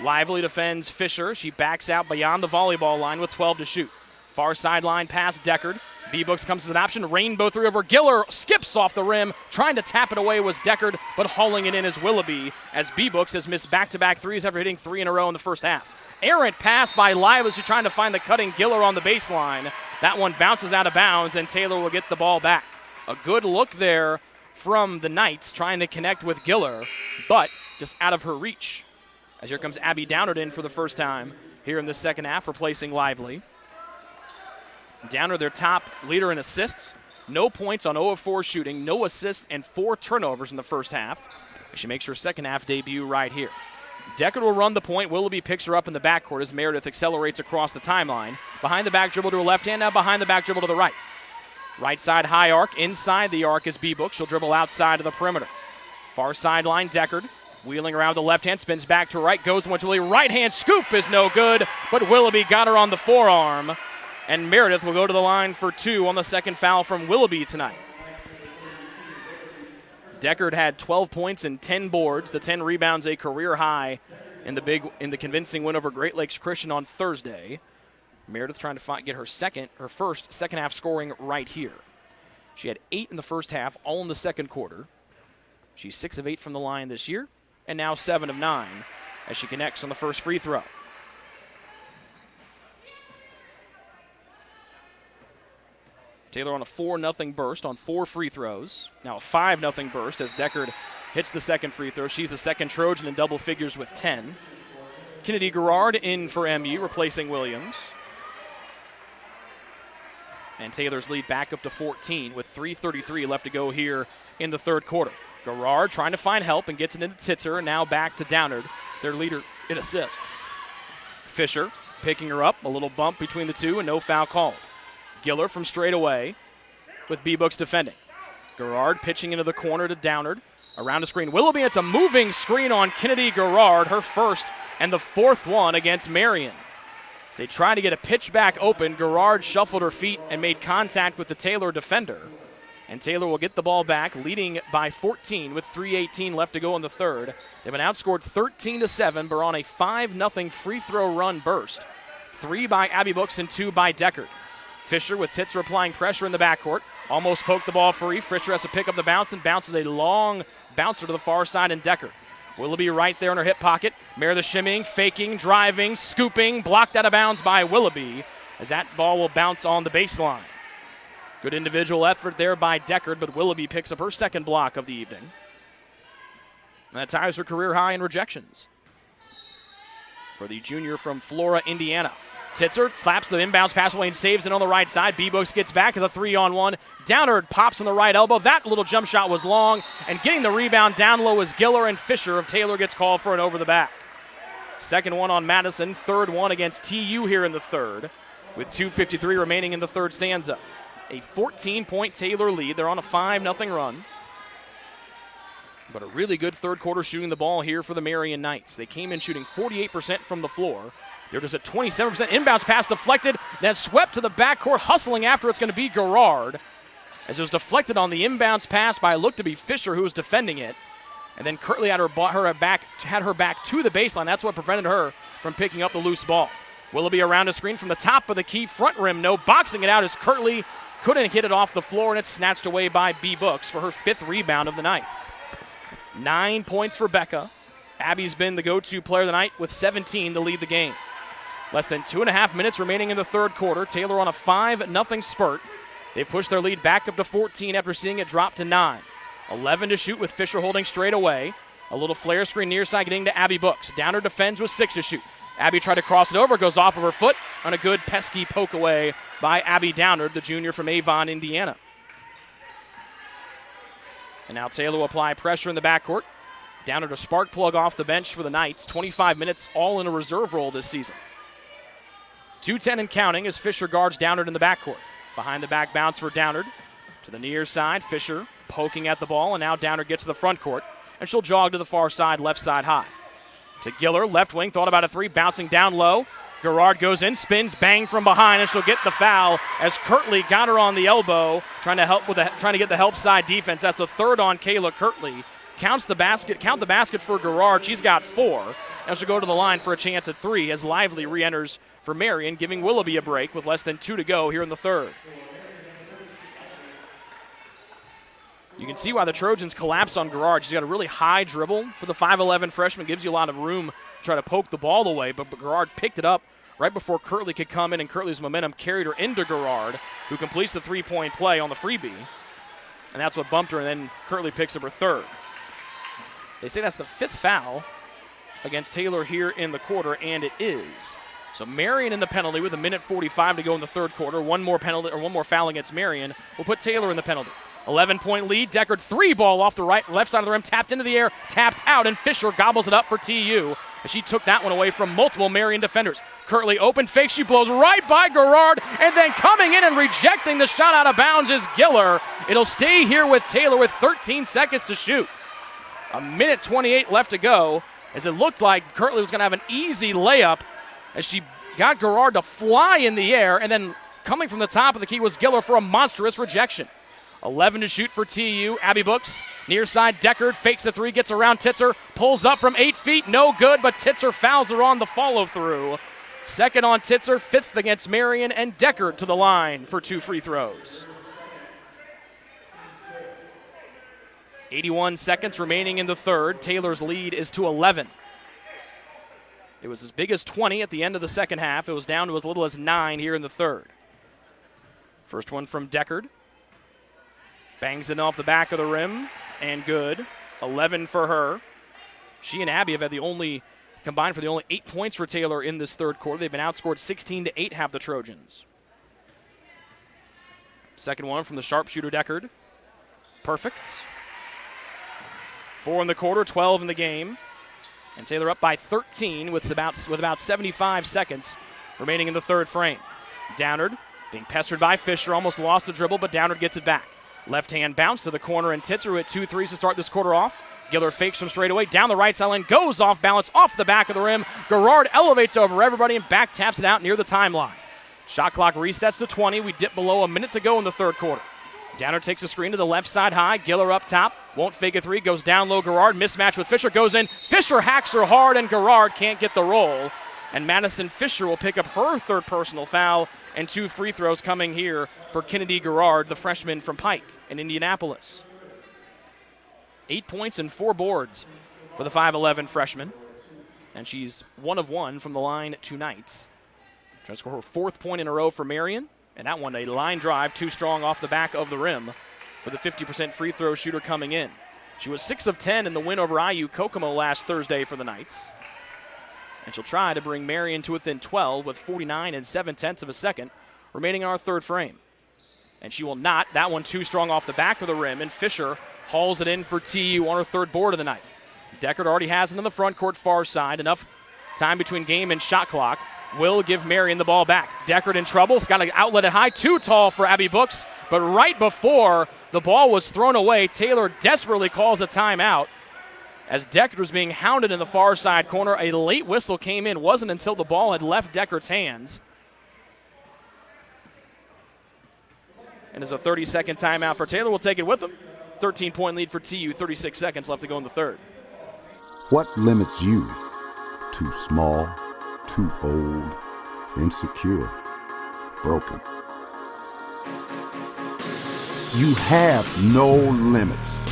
Lively defends Fisher. She backs out beyond the volleyball line with 12 to shoot. Far sideline pass, Deckard. B-Books comes as an option. Rainbow three over Giller. Skips off the rim. Trying to tap it away was Deckard, but hauling it in is Willoughby, as B-Books has missed back-to-back threes after hitting 3 in a row in the first half. Errant pass by Lively. She's trying to find the cutting Giller on the baseline. That one bounces out of bounds, and Taylor will get the ball back. A good look there from the Knights, trying to connect with Giller, but just out of her reach. As here comes Abby Downard in for the first time here in the second half, replacing Lively. Downer, their top leader in assists. No points on 0 of 4 shooting, no assists, and 4 turnovers in the first half. She makes her second half debut right here. Deckard will run the point. Willoughby picks her up in the backcourt as Meredith accelerates across the timeline. Behind the back dribble to her left hand, now behind the back dribble to the right. Right side high arc. Inside the arc is B-Book. She'll dribble outside of the perimeter. Far sideline, Deckard. Wheeling around the left hand, spins back to right, goes one to Willoughby. Right hand scoop is no good, but Willoughby got her on the forearm. And Meredith will go to the line for 2 on the second foul from Willoughby tonight. Deckard had 12 points and 10 boards, the 10 rebounds, a career high in the convincing win over Great Lakes Christian on Thursday. Meredith trying to get her first second half scoring right here. She had 8 in the first half, all in the second quarter. She's 6 of 8 from the line this year, and now 7 of 9 as she connects on the first free throw. Taylor on a 4-0 burst on 4 free throws. Now a 5-0 burst as Deckard hits the second free throw. She's the second Trojan in double figures with 10. Kennedy Garrard in for MU, replacing Williams. And Taylor's lead back up to 14 with 3:33 left to go here in the third quarter. Garrard trying to find help and gets it into Titzer, and now back to Downard, their leader in assists. Fisher picking her up, a little bump between the two, and no foul called. Giller from straight away with B-Books defending. Garrard pitching into the corner to Downard. Around the screen, Willoughby. It's a moving screen on Kennedy Garrard, her first and the 4th one against Marian. As they try to get a pitch back open, Garrard shuffled her feet and made contact with the Taylor defender. And Taylor will get the ball back, leading by 14 with 3:18 left to go in the third. They've been outscored 13-7, but on a 5-0 free throw run burst. 3 by Abby Brooks and 2 by Deckard. Fisher with Titzer applying pressure in the backcourt. Almost poked the ball free. Fisher has to pick up the bounce and bounces a long bouncer to the far side and Deckard. Willoughby right there in her hip pocket. Meredith shimmying, faking, driving, scooping, blocked out of bounds by Willoughby as that ball will bounce on the baseline. Good individual effort there by Deckard, but Willoughby picks up her second block of the evening. And that ties her career high in rejections for the junior from Flora, Indiana. Titzer slaps the inbounds pass away and saves it on the right side. B-Books gets back as a 3-on-1. Downard pops on the right elbow. That little jump shot was long, and getting the rebound down low is Giller, and Fisher of Taylor gets called for an over the back. Second one on Madison, third one against TU here in the third, with 2:53 remaining in the third stanza. A 14-point Taylor lead. They're on a 5-0 run. But a really good third quarter shooting the ball here for the Marian Knights. They came in shooting 48% from the floor, They're just at 27%. Inbounds pass deflected, then swept to the backcourt, hustling after it's going to be Garrard. As it was deflected on the inbounds pass by looked to be Fisher, who was defending it. And then Kirtley had her back to the baseline. That's what prevented her from picking up the loose ball. Willoughby around a screen from the top of the key front rim. No, boxing it out as Kirtley couldn't hit it off the floor, and it's snatched away by B. Books for her 5th rebound of the night. 9 points for Becca. Abby's been the go-to player of the night with 17 to lead the game. Less than 2.5 minutes remaining in the third quarter. Taylor on a 5-0 spurt. They've pushed their lead back up to 14 after seeing it drop to 9. 11 to shoot with Fisher holding straight away. A little flare screen near side getting to Abby Books. Downer defends with 6 to shoot. Abby tried to cross it over, goes off of her foot on a good pesky poke away by Abby Downard, the junior from Avon, Indiana. And now Taylor will apply pressure in the backcourt. Downard a spark plug off the bench for the Knights. 25 minutes all in a reserve role this season. 2:10 and counting as Fisher guards Downard in the backcourt. Behind the back bounce for Downard. To the near side, Fisher poking at the ball, and now Downard gets to the front court, and she'll jog to the far side, left side high. To Giller, left wing, thought about a 3, bouncing down low. Garrard goes in, spins, bang from behind, and she'll get the foul as Kirtley got her on the elbow, trying to get the help side defense. That's the 3rd on Kayla Kirtley. Count the basket for Garrard. She's got 4, and she'll go to the line for a chance at 3 as Lively re-enters for Marian, giving Willoughby a break with less than 2 to go here in the third. You can see why the Trojans collapsed on Garrard. She's got a really high dribble for the 5'11 freshman. Gives you a lot of room to try to poke the ball away, but Garrard picked it up right before Kirtley could come in, and Kirtley's momentum carried her into Garrard, who completes the 3-point play on the freebie. And that's what bumped her, and then Kirtley picks up her 3rd. They say that's the 5th foul against Taylor here in the quarter, and it is. So Marian in the penalty with 1:45 to go in the third quarter. One more foul against Marian will put Taylor in the penalty. 11-point lead. Deckard 3 ball off the left side of the rim, tapped into the air, tapped out, and Fisher gobbles it up for TU. And she took that one away from multiple Marian defenders. Kirtley open fake. She blows right by Garrard, and then coming in and rejecting the shot out of bounds is Giller. It'll stay here with Taylor with 13 seconds to shoot. 1:28 left to go, as it looked like Kirtley was going to have an easy layup as she got Garrard to fly in the air, and then coming from the top of the key was Giller for a monstrous rejection. 11 to shoot for TU. Abby Books, near side, Deckard fakes the 3, gets around Titzer, pulls up from 8 feet, no good, but Titzer fouls her on the follow-through. 2nd on Titzer, 5th against Marian, and Deckard to the line for 2 free throws. 81 seconds remaining in the third. Taylor's lead is to 11. It was as big as 20 at the end of the second half. It was down to as little as 9 here in the third. First one from Deckard. Bangs it off the back of the rim, and good. 11 for her. She and Abby have had combined for the only 8 points for Taylor in this third quarter. They've been outscored 16-8, have the Trojans. Second one from the sharpshooter Deckard. Perfect. 4 in the quarter, 12 in the game. And Taylor up by 13 with about 75 seconds remaining in the third frame. Downard being pestered by Fisher, almost lost the dribble, but Downard gets it back. Left hand bounce to the corner, and Titzer with 2 threes to start this quarter off. Giller fakes from straight away, down the right sideline, goes off balance, off the back of the rim. Garrard elevates over everybody and back taps it out near the timeline. Shot clock resets to 20. We dip below a minute to go in the third quarter. Downer takes a screen to the left side high. Giller up top, won't fake a 3, goes down low. Garrard, mismatch with Fisher, goes in. Fisher hacks her hard, and Garrard can't get the roll. And Madison Fisher will pick up her 3rd personal foul, and 2 free throws coming here for Kennedy Garrard, the freshman from Pike in Indianapolis. 8 points and 4 boards for the 5'11 freshman. And she's 1 of 1 from the line tonight. Trying to score her 4th point in a row for Marian. And that one, a line drive, too strong off the back of the rim for the 50% free throw shooter coming in. She was 6 of 10 in the win over IU Kokomo last Thursday for the Knights. And she'll try to bring Marian to within 12 with 49 7/10 of a second remaining in our third frame. And she will not. That one too strong off the back of the rim, and Fisher hauls it in for TU on her 3rd board of the night. Deckard already has it in the front court far side. Enough time between game and shot clock will give Marian the ball back. Deckard in trouble. It's got an outlet at high. Too tall for Abby Books. But right before the ball was thrown away, Taylor desperately calls a timeout. As Deckard was being hounded in the far side corner, a late whistle came in. Wasn't until the ball had left Deckard's hands. And as a 30-second timeout for Taylor, we'll take it with him. 13-point lead for TU, 36 seconds left to go in the third. What limits you? Too small, too old, insecure, broken. You have no limits.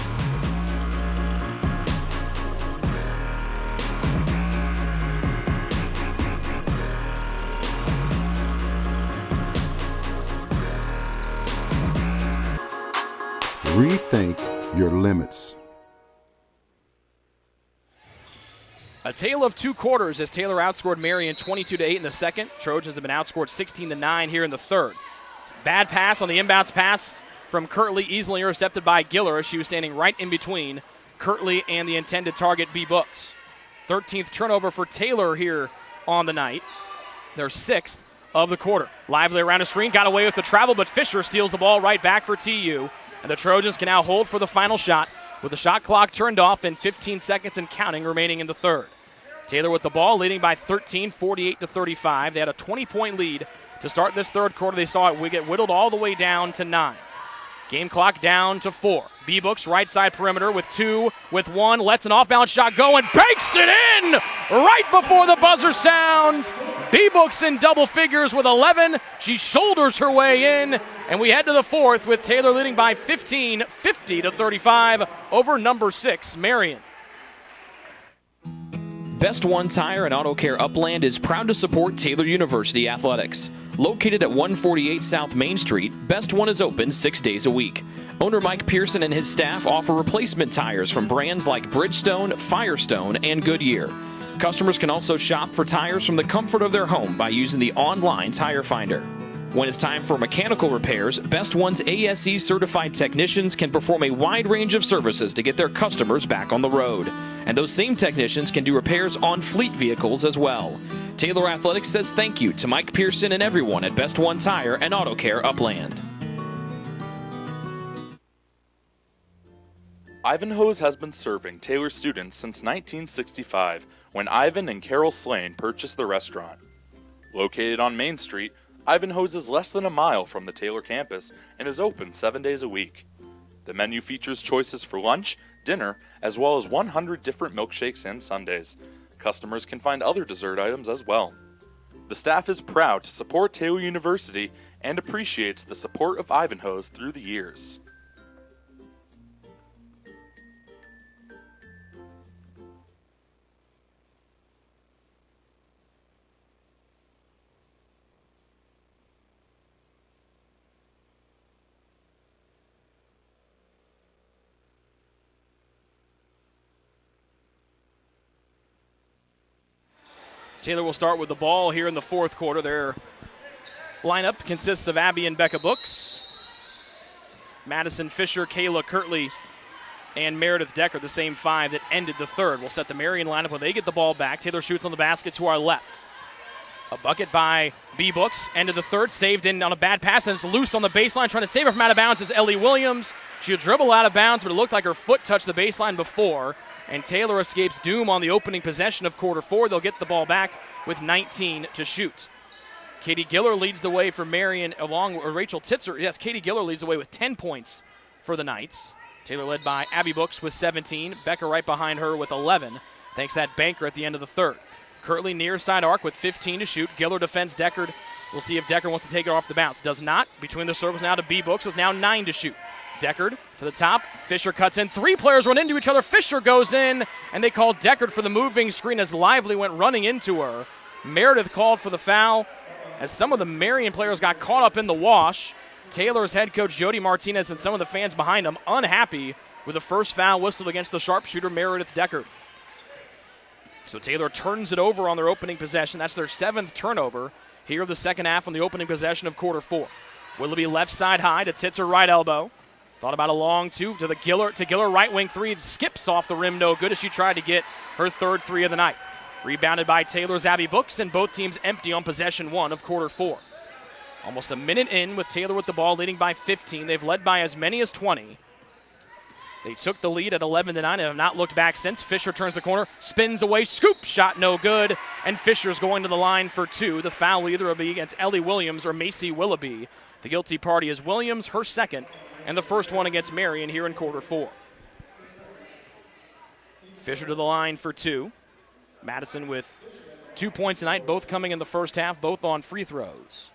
Rethink your limits. A tale of two quarters as Taylor outscored Marian 22-8 in the second. Trojans have been outscored 16-9 here in the third. Bad pass on the inbounds pass from Kirtley, easily intercepted by Giller as she was standing right in between Kirtley and the intended target, B. Books. 13th turnover for Taylor here on the night. Their sixth of the quarter. Lively around a screen, got away with the travel, but Fisher steals the ball right back for TU. And the Trojans can now hold for the final shot with the shot clock turned off and 15 seconds and counting remaining in the third. Taylor with the ball, leading by 13, 48-35. They had a 20-point lead to start this third quarter. They saw it get whittled all the way down to 9. Game clock down to 4. B-Books right side perimeter with 2, with 1, lets an off-balance shot go and banks it in right before the buzzer sounds. B-Books in double figures with 11. She shoulders her way in, and we head to the fourth with Taylor leading by 15, 50-35 over number 6, Marian. Best One Tire and Auto Care Upland is proud to support Taylor University Athletics. Located at 148 South Main Street, Best One is open 6 days a week. Owner Mike Pearson and his staff offer replacement tires from brands like Bridgestone, Firestone, and Goodyear. Customers can also shop for tires from the comfort of their home by using the online Tire Finder. When it's time for mechanical repairs, Best One's ASE certified technicians can perform a wide range of services to get their customers back on the road. And those same technicians can do repairs on fleet vehicles as well. Taylor Athletics says thank you to Mike Pearson and everyone at Best One Tire and Auto Care Upland. Ivanhoe's has been serving Taylor students since 1965, when Ivan and Carol Slane purchased the restaurant. Located on Main Street, Ivanhoe's is less than a mile from the Taylor campus and is open 7 days a week. The menu features choices for lunch, dinner, as well as 100 different milkshakes and sundaes. Customers can find other dessert items as well. The staff is proud to support Taylor University and appreciates the support of Ivanhoe's through the years. Taylor will start with the ball here in the fourth quarter. Their lineup consists of Abby and Becca Books, Madison Fisher, Kayla Kirtley, and Meredith Decker, the same 5 that ended the third. We'll set the Marian lineup when they get the ball back. Taylor shoots on the basket to our left. A bucket by B-Books, end of the third, saved in on a bad pass, and it's loose on the baseline. Trying to save her from out of bounds is Ellie Williams. She'll dribble out of bounds, but it looked like her foot touched the baseline before. And Taylor escapes doom on the opening possession of quarter 4. They'll get the ball back with 19 to shoot. Katie Giller leads the way for Marian along with Rachel Titzer. Yes, Katie Giller leads the way with 10 points for the Knights. Taylor led by Abby Books with 17. Becca right behind her with 11. Thanks to that banker at the end of the third. Kirtley near side arc with 15 to shoot. Giller defends Deckard. We'll see if Deckard wants to take it off the bounce. Does not. Between the circles now to B Books with now 9 to shoot. Deckard to the top. Fisher cuts in. 3 players run into each other. Fisher goes in, and they called Deckard for the moving screen as Lively went running into her. Meredith called for the foul as some of the Marian players got caught up in the wash. Taylor's head coach Jody Martinez and some of the fans behind him unhappy with the first foul whistled against the sharpshooter Meredith Deckard. So Taylor turns it over on their opening possession. That's their 7th turnover here of the second half on the opening possession of quarter 4. Willoughby left side high to Titzer right elbow. Thought about a long 2 to Giller right wing 3. Skips off the rim, no good as she tried to get her third 3 of the night. Rebounded by Taylor's Abby Books, and both teams empty on possession 1 of quarter 4. Almost a minute in with Taylor with the ball, leading by 15. They've led by as many as 20. They took the lead at 11-9 and have not looked back since. Fisher turns the corner, spins away, scoop, shot no good, and Fisher's going to the line for 2. The foul either will be against Ellie Williams or Macy Willoughby. The guilty party is Williams, her second, and the first one against Marian here in quarter 4. Fisher to the line for 2. Madison with 2 points tonight, both coming in the first half, both on free throws.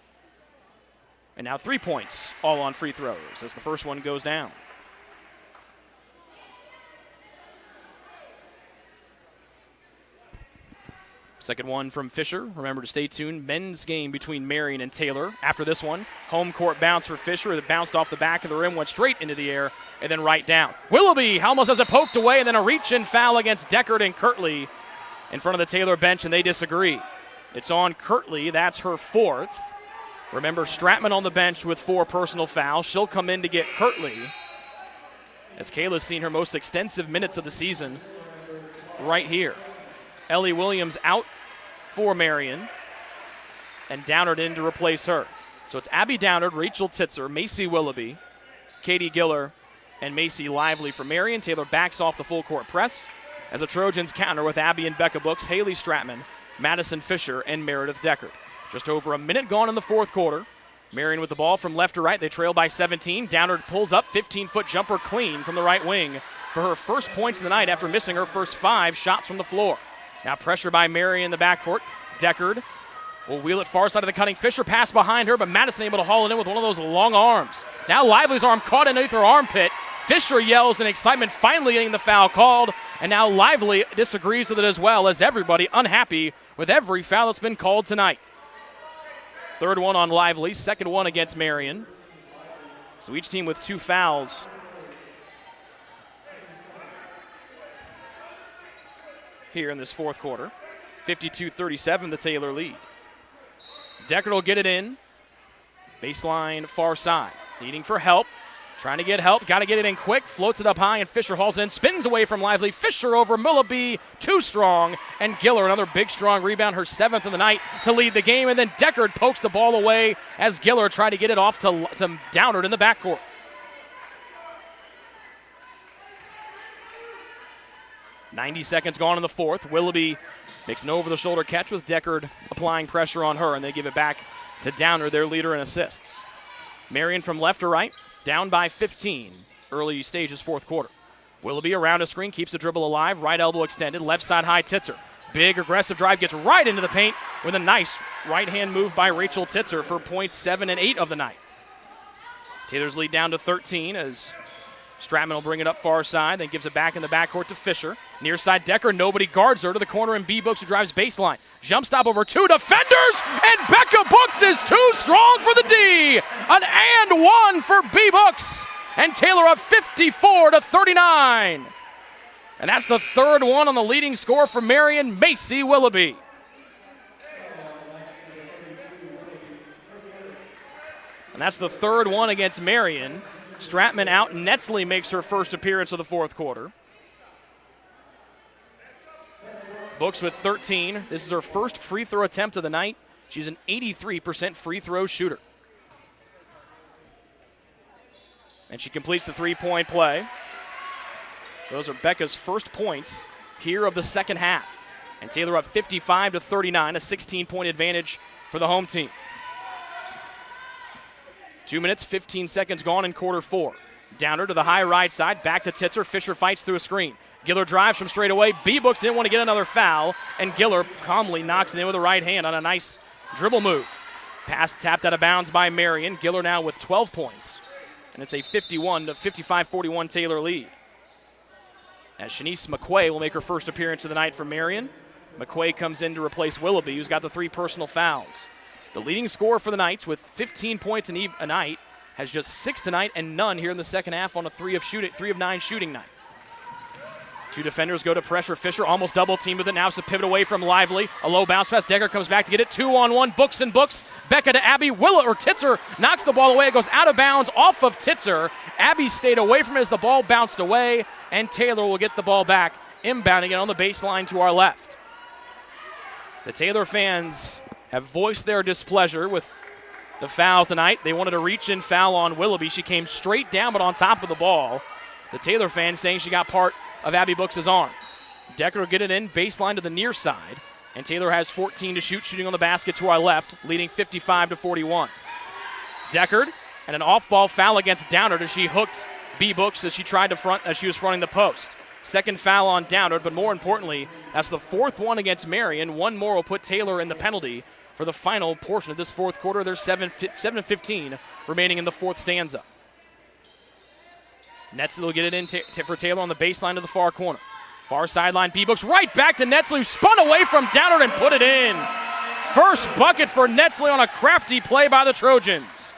And now 3 points, all on free throws, as the first one goes down. Second one from Fisher. Remember to stay tuned. Men's game between Marian and Taylor. After this one, home court bounce for Fisher. It bounced off the back of the rim, went straight into the air, and then right down. Willoughby almost has it poked away, and then a reach-in foul against Deckard and Kirtley in front of the Taylor bench, and they disagree. It's on Kirtley. That's her 4th. Remember, Stratman on the bench with 4 personal fouls. She'll come in to get Kirtley, as Kayla's seen her most extensive minutes of the season right here. Ellie Williams out for Marian, and Downard in to replace her. So it's Abby Downard, Rachel Titzer, Macy Willoughby, Katie Giller, and Macy Lively for Marian. Taylor backs off the full court press as the Trojans counter with Abby and Becca Books, Haley Stratman, Madison Fisher, and Meredith Deckard. Just over a minute gone in the fourth quarter. Marian with the ball from left to right. They trail by 17. Downard pulls up, 15-foot jumper clean from the right wing for her first points of the night after missing her first 5 shots from the floor. Now pressure by Marian in the backcourt. Deckard will wheel it far side of the cutting. Fisher pass behind her, but Madison able to haul it in with one of those long arms. Now Lively's arm caught underneath her armpit. Fisher yells in excitement, finally getting the foul called, and now Lively disagrees with it as well, as everybody unhappy with every foul that's been called tonight. Third one on Lively, second one against Marian. So each team with 2 fouls. Here in this fourth quarter. 52-37, the Taylor lead. Deckard will get it in. Baseline far side. Needing for help. Trying to get help. Got to get it in quick. Floats it up high, and Fisher hauls it in. Spins away from Lively. Fisher over Willoughby. Too strong. And Giller, another big, strong rebound. Her 7th of the night to lead the game. And then Deckard pokes the ball away as Giller tried to get it off to Downard in the backcourt. .90 seconds gone in the fourth. Willoughby makes an over-the-shoulder catch with Deckard applying pressure on her, and they give it back to Downard, their leader in assists. Marian from left to right, down by 15, early stages fourth quarter. Willoughby around a screen, keeps the dribble alive, right elbow extended, left side high Titzer. Big aggressive drive, gets right into the paint with a nice right-hand move by Rachel Titzer for points 7 and 8 of the night. Taylor's lead down to 13 as Stratman will bring it up far side, then gives it back in the backcourt to Fisher. Near side Deckard, nobody guards her to the corner, and B. Books who drives baseline. Jump stop over 2 defenders, and Becca Books is too strong for the D. An and 1 for B. Books, and Taylor up 54-39. And that's the third one on the leading score for Marian, Macy Willoughby. And that's the third one against Marian. Stratman out. Netsley makes her first appearance of the fourth quarter. Books with 13. This is her first free throw attempt of the night. She's an 83% free throw shooter. And she completes the three-point play. Those are Becca's first points here of the second half. And Taylor up 55-39, a 16-point advantage for the home team. 2 minutes, 15 seconds gone in quarter four. Downer to the high right side, back to Titzer. Fisher fights through a screen. Giller drives from straight away. B-Books didn't want to get another foul, and Giller calmly knocks it in with a right hand on a nice dribble move. Pass tapped out of bounds by Marian. Giller now with 12 points, and it's a 55-41 Taylor lead. As Shanice McQuay will make her first appearance of the night for Marian. McQuay comes in to replace Willoughby, who's got the 3 personal fouls. The leading scorer for the Knights with 15 points a night has just 6 tonight and none here in the second half on a 3 of 9 shooting night. 2 defenders go to pressure. Fisher almost double teamed with it. Now it's a pivot away from Lively. A low bounce pass. Deckard comes back to get it. 2-on-1. Books and Books. Becca to Abby. Titzer knocks the ball away. It goes out of bounds off of Titzer. Abby stayed away from it as the ball bounced away, and Taylor will get the ball back, inbounding it on the baseline to our left. The Taylor fans have voiced their displeasure with the fouls tonight. They wanted a reach-in foul on Willoughby. She came straight down but on top of the ball. The Taylor fan saying she got part of Abby Brooks' arm. Deckard will get it in, baseline to the near side, and Taylor has 14 to shoot, shooting on the basket to our left, leading 55-41. Deckard and an off-ball foul against Downard as she hooked B. Brooks as she tried to front as she was fronting the post. Second foul on Downard, but more importantly, that's the fourth one against Marian. One more will put Taylor in the penalty for the final portion of this fourth quarter. There's 7:15 remaining in the fourth stanza. Netzley will get it in for Taylor on the baseline to the far corner. Far sideline, B-Brooks right back to Netzley, who spun away from Downard and put it in. First bucket for Netzley on a crafty play by the Trojans.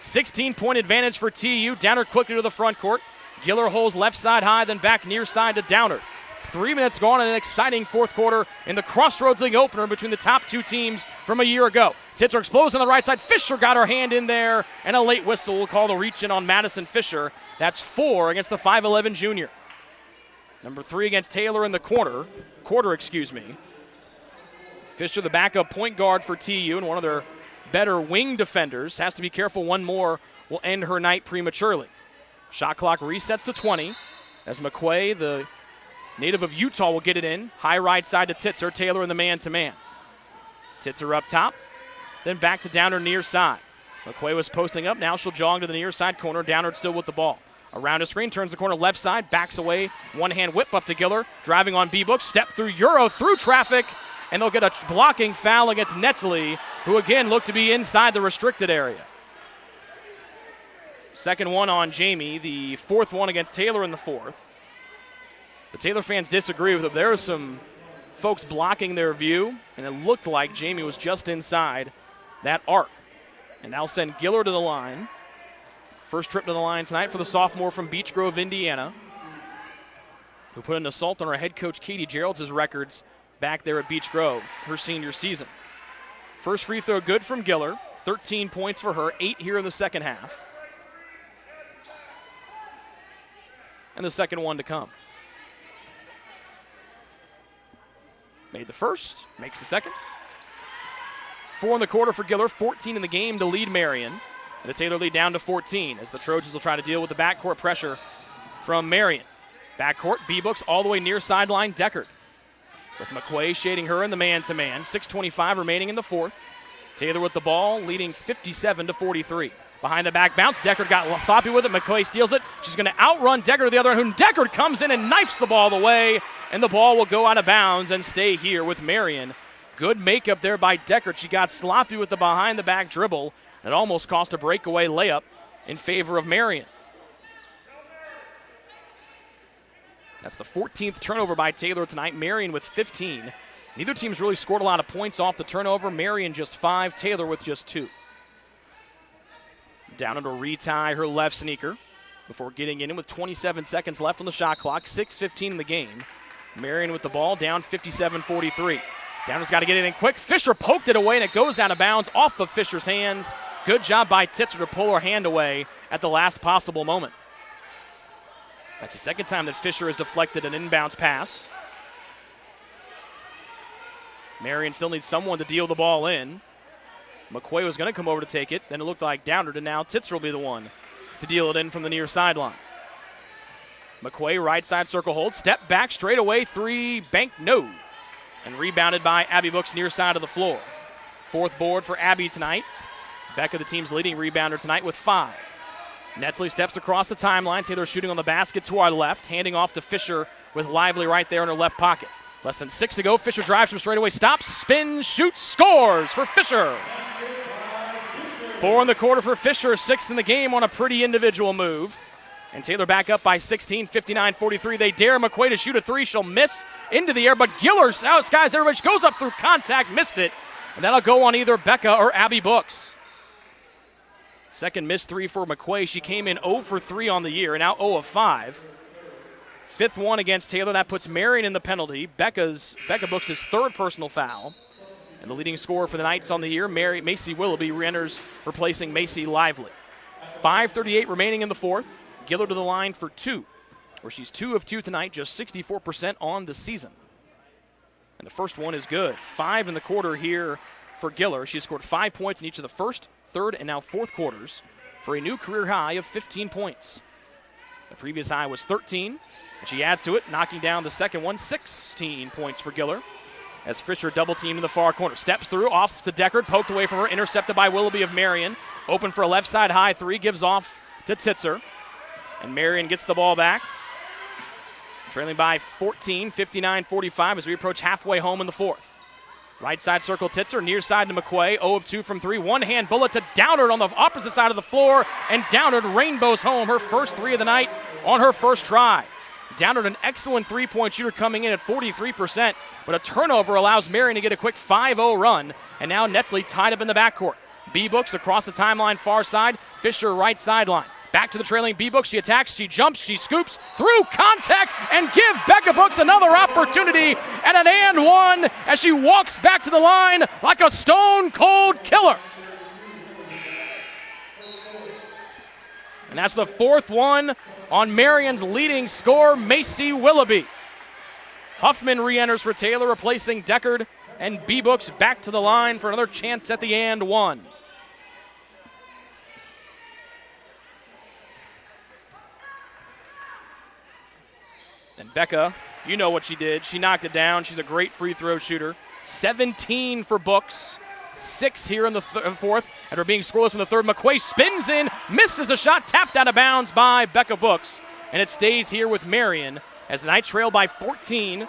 16-point advantage for TU. Downard quickly to the front court. Giller holds left side high, then back near side to Downard. 3 minutes gone in an exciting fourth quarter in the Crossroads League opener between the top two teams from a year ago. Titzer explodes on the right side. Fisher got her hand in there, and a late whistle will call the reach in on Madison Fisher. That's 4 against the 5'11 junior. Number 3 against Taylor in the quarter. Fisher, the backup point guard for TU and one of their better wing defenders. Has to be careful. One more will end her night prematurely. Shot clock resets to 20 as McQuay, the native of Utah, will get it in. High right side to Titzer. Taylor in the man-to-man. Titzer up top, then back to Downard near side. McQuay was posting up. Now she'll jog to the near side corner. Downard still with the ball. Around a screen, turns the corner left side, backs away. One-hand whip up to Giller. Driving on B-Brooks. Step through Euro, through traffic. And they'll get a blocking foul against Netzley, who again looked to be inside the restricted area. Second one on Jamie, the fourth one against Taylor in the fourth. The Taylor fans disagree with them. There are some folks blocking their view, and it looked like Jamie was just inside that arc. And that'll send Giller to the line. First trip to the line tonight for the sophomore from Beech Grove, Indiana, who put an assault on our head coach Katie Gerald's records back there at Beech Grove her senior season. First free throw good from Giller. 13 points for her, 8 here in the second half. And the second one to come. Made the first, makes the second. 4 in the quarter for Giller, 14 in the game to lead Marian. And the Taylor lead down to 14 as the Trojans will try to deal with the backcourt pressure from Marian. Backcourt, B-Brooks all the way near sideline, Deckard. With McQuay shading her in the man-to-man. 6:25 remaining in the fourth. Taylor with the ball, leading 57-43. Behind the back bounce, Deckard got sloppy with it. McQuay steals it. She's going to outrun Deckard to the other end. And Deckard comes in and knifes the ball away, and the ball will go out of bounds and stay here with Marian. Good makeup there by Deckard. She got sloppy with the behind-the-back dribble. It almost cost a breakaway layup in favor of Marian. That's the 14th turnover by Taylor tonight. Marian with 15. Neither team's really scored a lot of points off the turnover. Marian just 5, Taylor with just 2. Down to retie her left sneaker before getting in with 27 seconds left on the shot clock. 6:15 in the game. Marian with the ball, down 57-43. Downard's got to get it in quick. Fisher poked it away, and it goes out of bounds off of Fisher's hands. Good job by Titzer to pull her hand away at the last possible moment. That's the second time that Fisher has deflected an inbounds pass. Marian still needs someone to deal the ball in. McQuay was going to come over to take it. Then it looked like Downard, and now Titzer will be the one to deal it in from the near sideline. McQuay, right side circle hold. Step back, straight away, 3, bank, no. And rebounded by Abby Brooks near side of the floor. Fourth board for Abby tonight. Becca, the team's leading rebounder tonight, with 5. Netzley steps across the timeline. Taylor shooting on the basket to our left, handing off to Fisher with Lively right there in her left pocket. Less than 6 to go. Fisher drives from straightaway, stops, spins, shoots, scores for Fisher. 4 in the quarter for Fisher, 6 in the game on a pretty individual move. And Taylor back up by 16, 59-43. They dare McQuay to shoot a 3. She'll miss into the air, but Giller outskies everybody. She goes up through contact, missed it. And that'll go on either Becca or Abby Brooks. Second missed 3 for McQuay. She came in 0 for 3 on the year, now 0 of 5. Fifth one against Taylor. That puts Marian in the penalty. Becca Brooks' 3rd personal foul. And the leading scorer for the Knights on the year, Macy Willoughby, re-enters, replacing Macy Lively. 5:38 remaining in the fourth. Giller to the line for 2, where she's 2 of 2 tonight, just 64% on the season. And the first one is good. 5 in the quarter here for Giller. She scored 5 points in each of the first, third, and now fourth quarters for a new career high of 15 points. The previous high was 13, and she adds to it, knocking down the second one, 16 points for Giller. As Fisher double-teamed in the far corner. Steps through, off to Deckard, poked away from her, intercepted by Willoughby of Marian. Open for a left side high three, gives off to Titzer. And Marian gets the ball back. Trailing by 14, 59-45 as we approach halfway home in the fourth. Right side circle Titzer, near side to McQuay, 0 of 2 from 3. One-hand bullet to Downard on the opposite side of the floor, and Downard rainbows home her first three of the night on her first try. Downard, an excellent three-point shooter coming in at 43%, but a turnover allows Marian to get a quick 5-0 run, and now Netsley tied up in the backcourt. B-Books across the timeline far side, Fisher right sideline. Back to the trailing B-Books, she attacks, she jumps, she scoops, through contact, and give Becca Books another opportunity and an and one as she walks back to the line like a stone-cold killer. And that's the fourth one on Marian's leading scorer, Macy Willoughby. Huffman re-enters for Taylor, replacing Deckard, and B-Books back to the line for another chance at the and one. And Becca, you know what she did. She knocked it down. She's a great free throw shooter. 17 for Books. 6 here in the fourth. After being scoreless in the third, McQuay spins in, misses the shot, tapped out of bounds by Becca Books. And it stays here with Marian as the Knights trail by 14.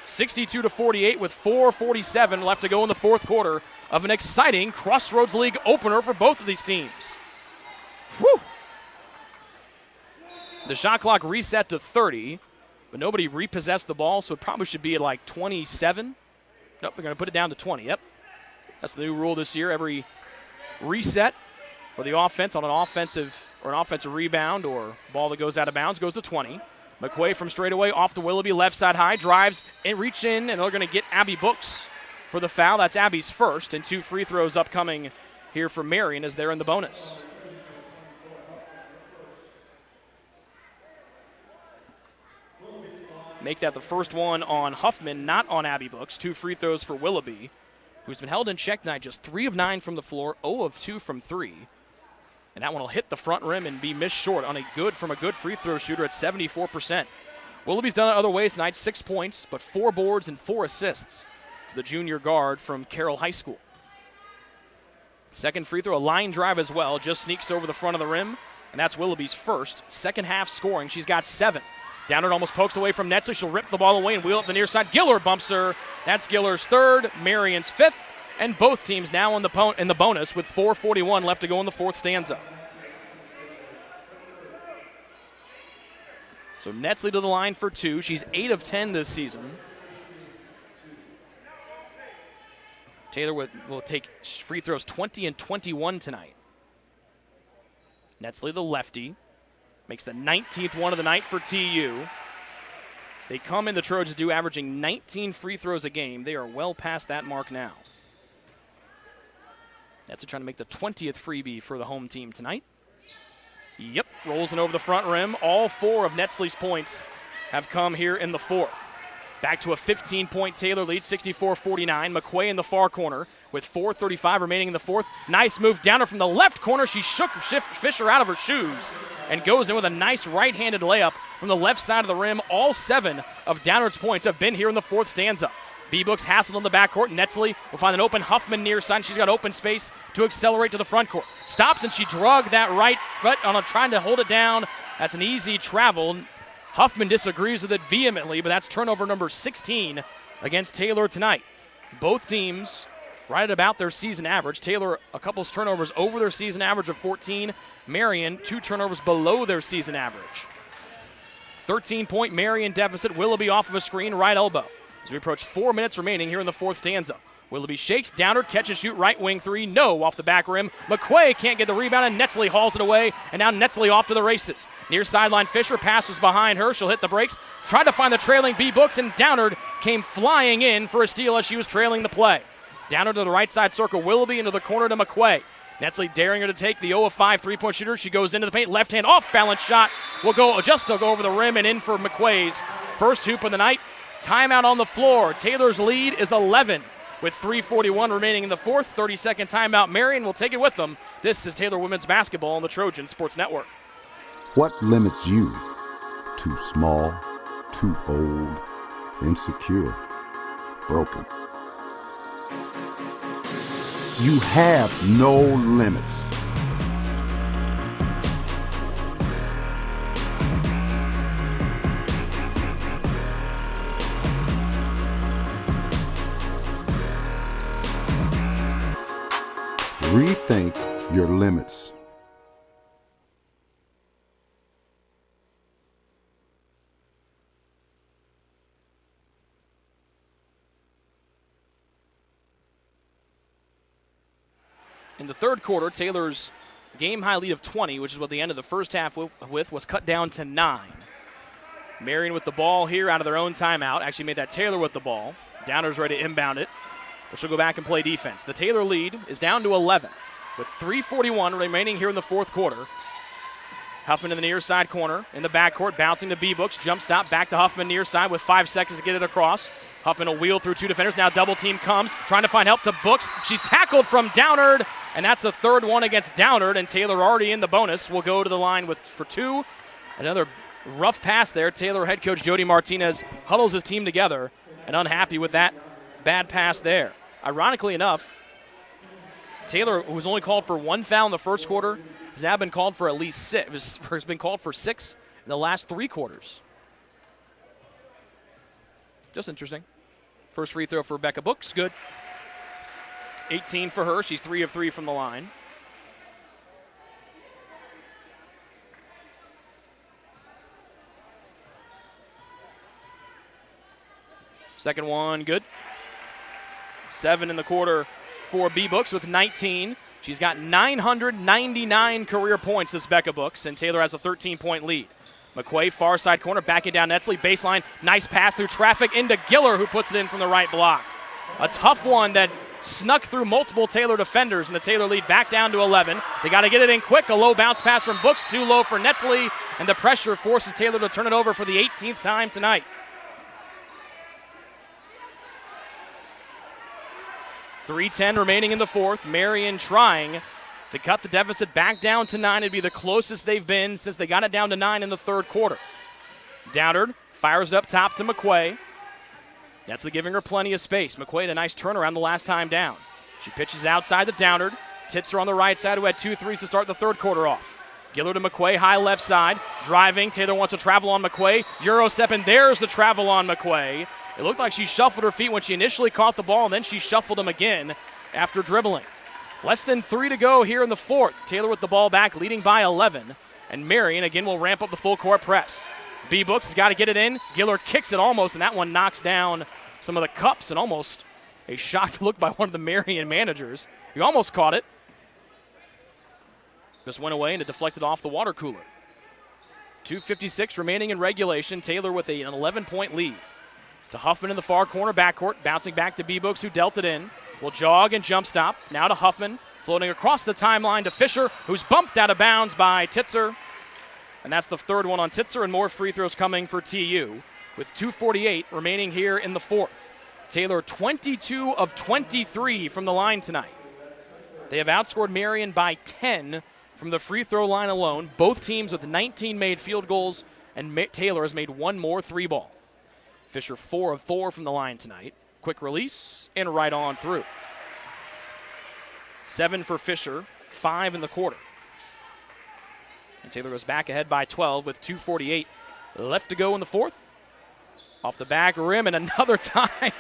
62-48 with 4:47 left to go in the fourth quarter of an exciting Crossroads League opener for both of these teams. Whew. The shot clock reset to 30, but nobody repossessed the ball, so it probably should be at like 27. Nope, they're going to put it down to 20. Yep. That's the new rule this year. Every reset for the offense on an offensive rebound or ball that goes out of bounds goes to 20. McQuay from straightaway off to Willoughby, left side high, drives and reach in, and they're going to get Abby Books for the foul. That's Abby's first, and 2 free throws upcoming here for Marian as they're in the bonus. Make that the first one on Huffman, not on Abby Books. 2 free throws for Willoughby, who's been held in check tonight, just 3 of 9 from the floor, 0 of 2 from 3. And that one will hit the front rim and be missed short from a good free throw shooter at 74%. Willoughby's done it other ways tonight, 6 points, but 4 boards and 4 assists for the junior guard from Carroll High School. Second free throw, a line drive as well, just sneaks over the front of the rim, and that's Willoughby's first. Second half scoring, she's got 7. Downard almost pokes away from Netsley. She'll rip the ball away and wheel up the near side. Giller bumps her. That's Giller's third, Marian's fifth, and both teams now in the bonus with 4:41 left to go in the fourth stanza. So Netsley to the line for 2. She's 8 of 10 this season. Taylor will take free throws 20 and 21 tonight. Netsley, the lefty, makes the 19th one of the night for TU. They come in, the Trojans do, averaging 19 free throws a game. They are well past that mark now. Netsley trying to make the 20th freebie for the home team tonight. Yep, rolls it over the front rim. All 4 of Netsley's points have come here in the fourth. Back to a 15-point Taylor lead, 64-49. McQuay in the far corner with 4:35 remaining in the fourth. Nice move down her from the left corner. She shook Fisher out of her shoes and goes in with a nice right-handed layup from the left side of the rim. All 7 of Downard's points have been here in the fourth stanza. B-Books hassled in the backcourt. Netsley will find an open Huffman near side. She's got open space to accelerate to the front court. Stops, and she drug that right foot on trying to hold it down. That's an easy travel. Huffman disagrees with it vehemently, but that's turnover number 16 against Taylor tonight. Both teams right at about their season average. Taylor, a couple of turnovers over their season average of 14. Marian, 2 turnovers below their season average. 13-point Marian deficit. Willoughby off of a screen, right elbow. As we approach 4 minutes remaining here in the fourth stanza. Willoughby shakes, Downard, catch and shoot, right wing 3, no, off the back rim. McQuay can't get the rebound, and Netsley hauls it away, and now Netsley off to the races. Near sideline, Fisher, pass was behind her, she'll hit the brakes, tried to find the trailing B-Books, and Downard came flying in for a steal as she was trailing the play. Downard to the right side circle, Willoughby into the corner to McQuay. Netsley daring her to take the 0 of 5 three-point shooter. She goes into the paint, left hand off-balance shot will go over the rim and in for McQuay's first hoop of the night. Timeout on the floor. Taylor's lead is 11 with 3:41 remaining in the fourth. 30-second timeout. Marian will take it with them. This is Taylor Women's Basketball on the Trojan Sports Network. What limits you? Too small, too old, insecure, broken. You have no limits. Rethink your limits. In the third quarter, Taylor's game-high lead of 20, which is what the end of the first half with, was cut down to 9. Marian with the ball here out of their own timeout. Actually made that Taylor with the ball. Downer's ready to inbound it. But she'll go back and play defense. The Taylor lead is down to 11 with 3:41 remaining here in the fourth quarter. Huffman in the near side corner in the backcourt, bouncing to B-Books. Jump stop back to Huffman near side with 5 seconds to get it across. Huffman will wheel through 2 defenders. Now double team comes, trying to find help to Books. She's tackled from Downard, and that's the third one against Downard, and Taylor already in the bonus. Will go to the line for 2. Another rough pass there. Taylor head coach Jody Martinez huddles his team together and unhappy with that bad pass there. Ironically enough, Taylor, who was only called for 1 foul in the first quarter, has now been called for at least 6. Has been called for 6 in the last 3 quarters. Just interesting. First free throw for Rebecca Books, good. 18 for her. She's 3 of 3 from the line. Second one, good. 7 in the quarter for B-Books with 19. She's got 999 career points, this Becca Books, and Taylor has a 13-point lead. McQuay, far side corner, backing down Netsley, baseline, nice pass through traffic into Giller, who puts it in from the right block. A tough one that snuck through multiple Taylor defenders, and the Taylor lead back down to 11. They got to get it in quick. A low bounce pass from Books, too low for Netsley, and the pressure forces Taylor to turn it over for the 18th time tonight. 3:10 remaining in the fourth. Marian trying to cut the deficit back down to 9. It'd be the closest they've been since they got it down to 9 in the third quarter. Downard fires it up top to McQuay. Netsley giving her plenty of space. McQuay had a nice turnaround the last time down. She pitches outside to Downard. Titzer on the right side, who had 2 threes to start the third quarter off. Giller to McQuay, high left side. Driving. Taylor wants to travel on McQuay. Euro step, and there's the travel on McQuay. It looked like she shuffled her feet when she initially caught the ball, and then she shuffled them again after dribbling. Less than 3 to go here in the fourth. Taylor with the ball back, leading by 11. And Marian, again, will ramp up the full court press. B-Books has got to get it in. Giller kicks it almost, and that one knocks down some of the cups, and almost a shocked look by one of the Marian managers. He almost caught it. Just went away, and it deflected off the water cooler. 2:56 remaining in regulation. Taylor with an 11-point lead. To Huffman in the far corner backcourt, bouncing back to B-Books, who dealt it in. Will jog and jump stop. Now to Huffman, floating across the timeline to Fisher, who's bumped out of bounds by Titzer. And that's the third one on Titzer, and more free throws coming for TU with 2:48 remaining here in the fourth. Taylor 22 of 23 from the line tonight. They have outscored Marian by 10 from the free throw line alone. Both teams with 19 made field goals, and Taylor has made 1 more 3-ball. Fisher 4 of 4 from the line tonight. Quick release and right on through. 7 for Fisher, 5 in the quarter. And Taylor goes back ahead by 12 with 2:48 left to go in the fourth. Off the back rim, and another time.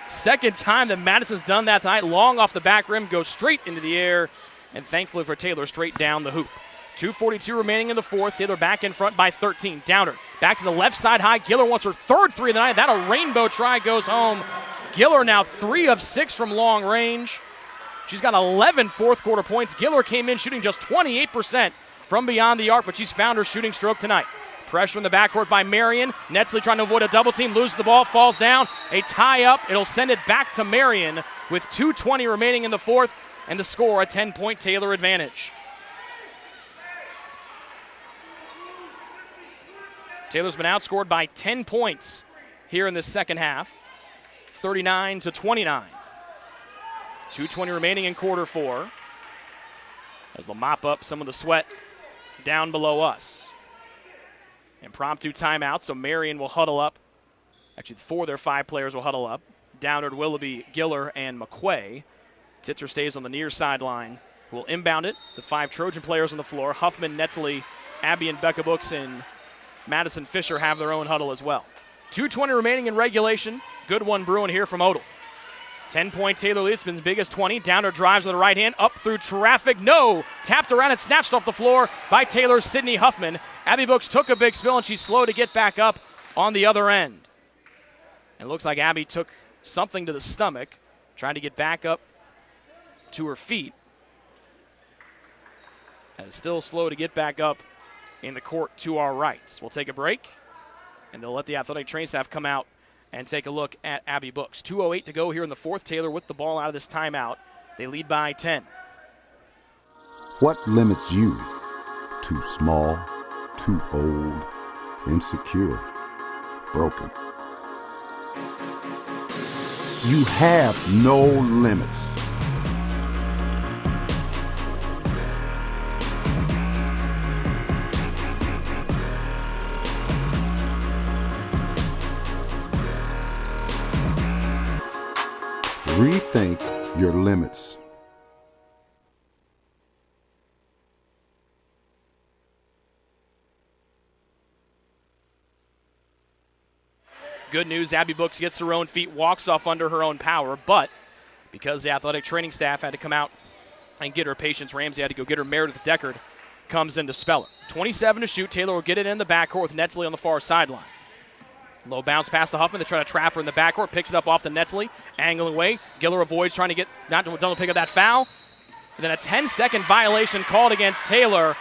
Second time that Madison's done that tonight. Long off the back rim, goes straight into the air, and thankfully for Taylor, straight down the hoop. 2:42 remaining in the fourth. Taylor back in front by 13. Downer back to the left side high. Giller wants her third 3 of the night. That a rainbow try goes home. Giller now 3 of 6 from long range. She's got 11 fourth quarter points. Giller came in shooting just 28% from beyond the arc, but she's found her shooting stroke tonight. Pressure in the backcourt by Marian. Netsley trying to avoid a double team, loses the ball, falls down. A tie up. It'll send it back to Marian with 2:20 remaining in the fourth, and the score a 10-point Taylor advantage. Taylor's been outscored by 10 points here in the second half, 39-29. 2:20 remaining in quarter 4. As they'll mop up some of the sweat down below us. Impromptu timeout, so Marian will huddle up. Actually, 4 of their 5 players will huddle up. Downard, Willoughby, Giller, and McQuay. Titzer stays on the near sideline. Will inbound it. The 5 Trojan players on the floor. Huffman, Netzley, Abby and Becca Books, and Madison Fisher have their own huddle as well. 2:20 remaining in regulation. Good one brewing here from Odell. 10-point Taylor lead. It's been as big as 20. Downer drives with the right hand. Up through traffic. No. Tapped around and snatched off the floor by Taylor's Sydney Huffman. Abby Books took a big spill, and she's slow to get back up on the other end. It looks like Abby took something to the stomach, trying to get back up to her feet. And it's still slow to get back up in the court to our right. We'll take a break, and they'll let the athletic training staff come out and take a look at Abby Books. 2:08 to go here in the fourth. Taylor with the ball out of this timeout. They lead by 10. What limits you? Too small, too old, insecure, broken. You have no limits. Rethink your limits. Good news, Abby Books gets her own feet, walks off under her own power, but because the athletic training staff had to come out and get her, Patience Ramsey had to go get her, Meredith Deckard comes in to spell her. 27 to shoot. Taylor will get it in the backcourt with Netzley on the far sideline. Low bounce past the Huffman. They try to trap her in the backcourt. Picks it up off the Netzley. Angling away. Giller avoids trying to get, not to pick up that foul. And then a 10-second violation called against Taylor.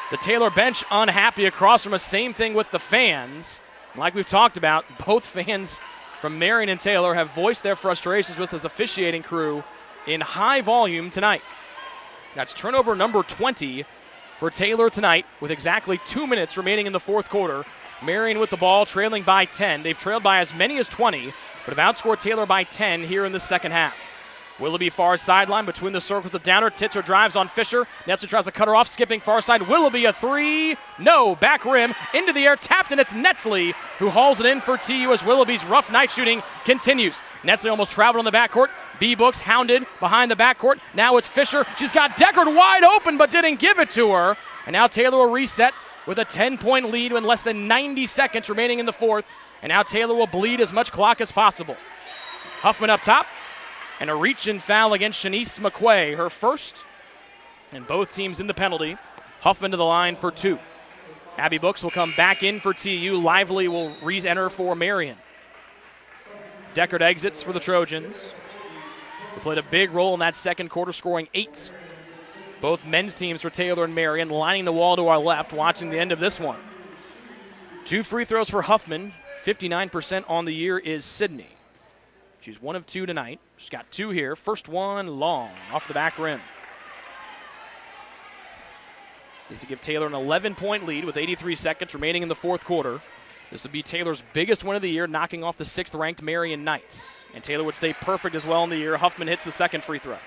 The Taylor bench unhappy across from us. Same thing with the fans. Like we've talked about, both fans from Marian and Taylor have voiced their frustrations with his officiating crew in high volume tonight. That's turnover number 20 for Taylor tonight with exactly 2 minutes remaining in the fourth quarter. Marian with the ball, trailing by 10. They've trailed by as many as 20, but have outscored Taylor by 10 here in the second half. Willoughby far sideline between the circles of Downer. Titzer drives on Fisher. Netzler tries to cut her off, skipping far side. Willoughby a three. No, back rim, into the air, tapped, and it's Netzley who hauls it in for TU as Willoughby's rough night shooting continues. Netzley almost traveled on the backcourt. B-Books hounded behind the backcourt. Now it's Fisher. She's got Deckard wide open but didn't give it to her. And now Taylor will reset with a 10-point lead in less than 90 seconds remaining in the fourth. And now Taylor will bleed as much clock as possible. Huffman up top. And a reach-in foul against Shanice McQuay, her first. And both teams in the penalty. Huffman to the line for two. Abby Books will come back in for TU. Lively will re-enter for Marian. Deckard exits for the Trojans. They played a big role in that second quarter, scoring 8. Both men's teams for Taylor and Marian lining the wall to our left, watching the end of this one. 2 free throws for Huffman. 59% on the year is Sydney. She's 1 of 2 tonight. She's got 2 here. First one long off the back rim. This to give Taylor an 11-point lead with 83 seconds remaining in the fourth quarter. This would be Taylor's biggest win of the year, knocking off the 6th-ranked Marian Knights. And Taylor would stay perfect as well in the year. Huffman hits the second free throw.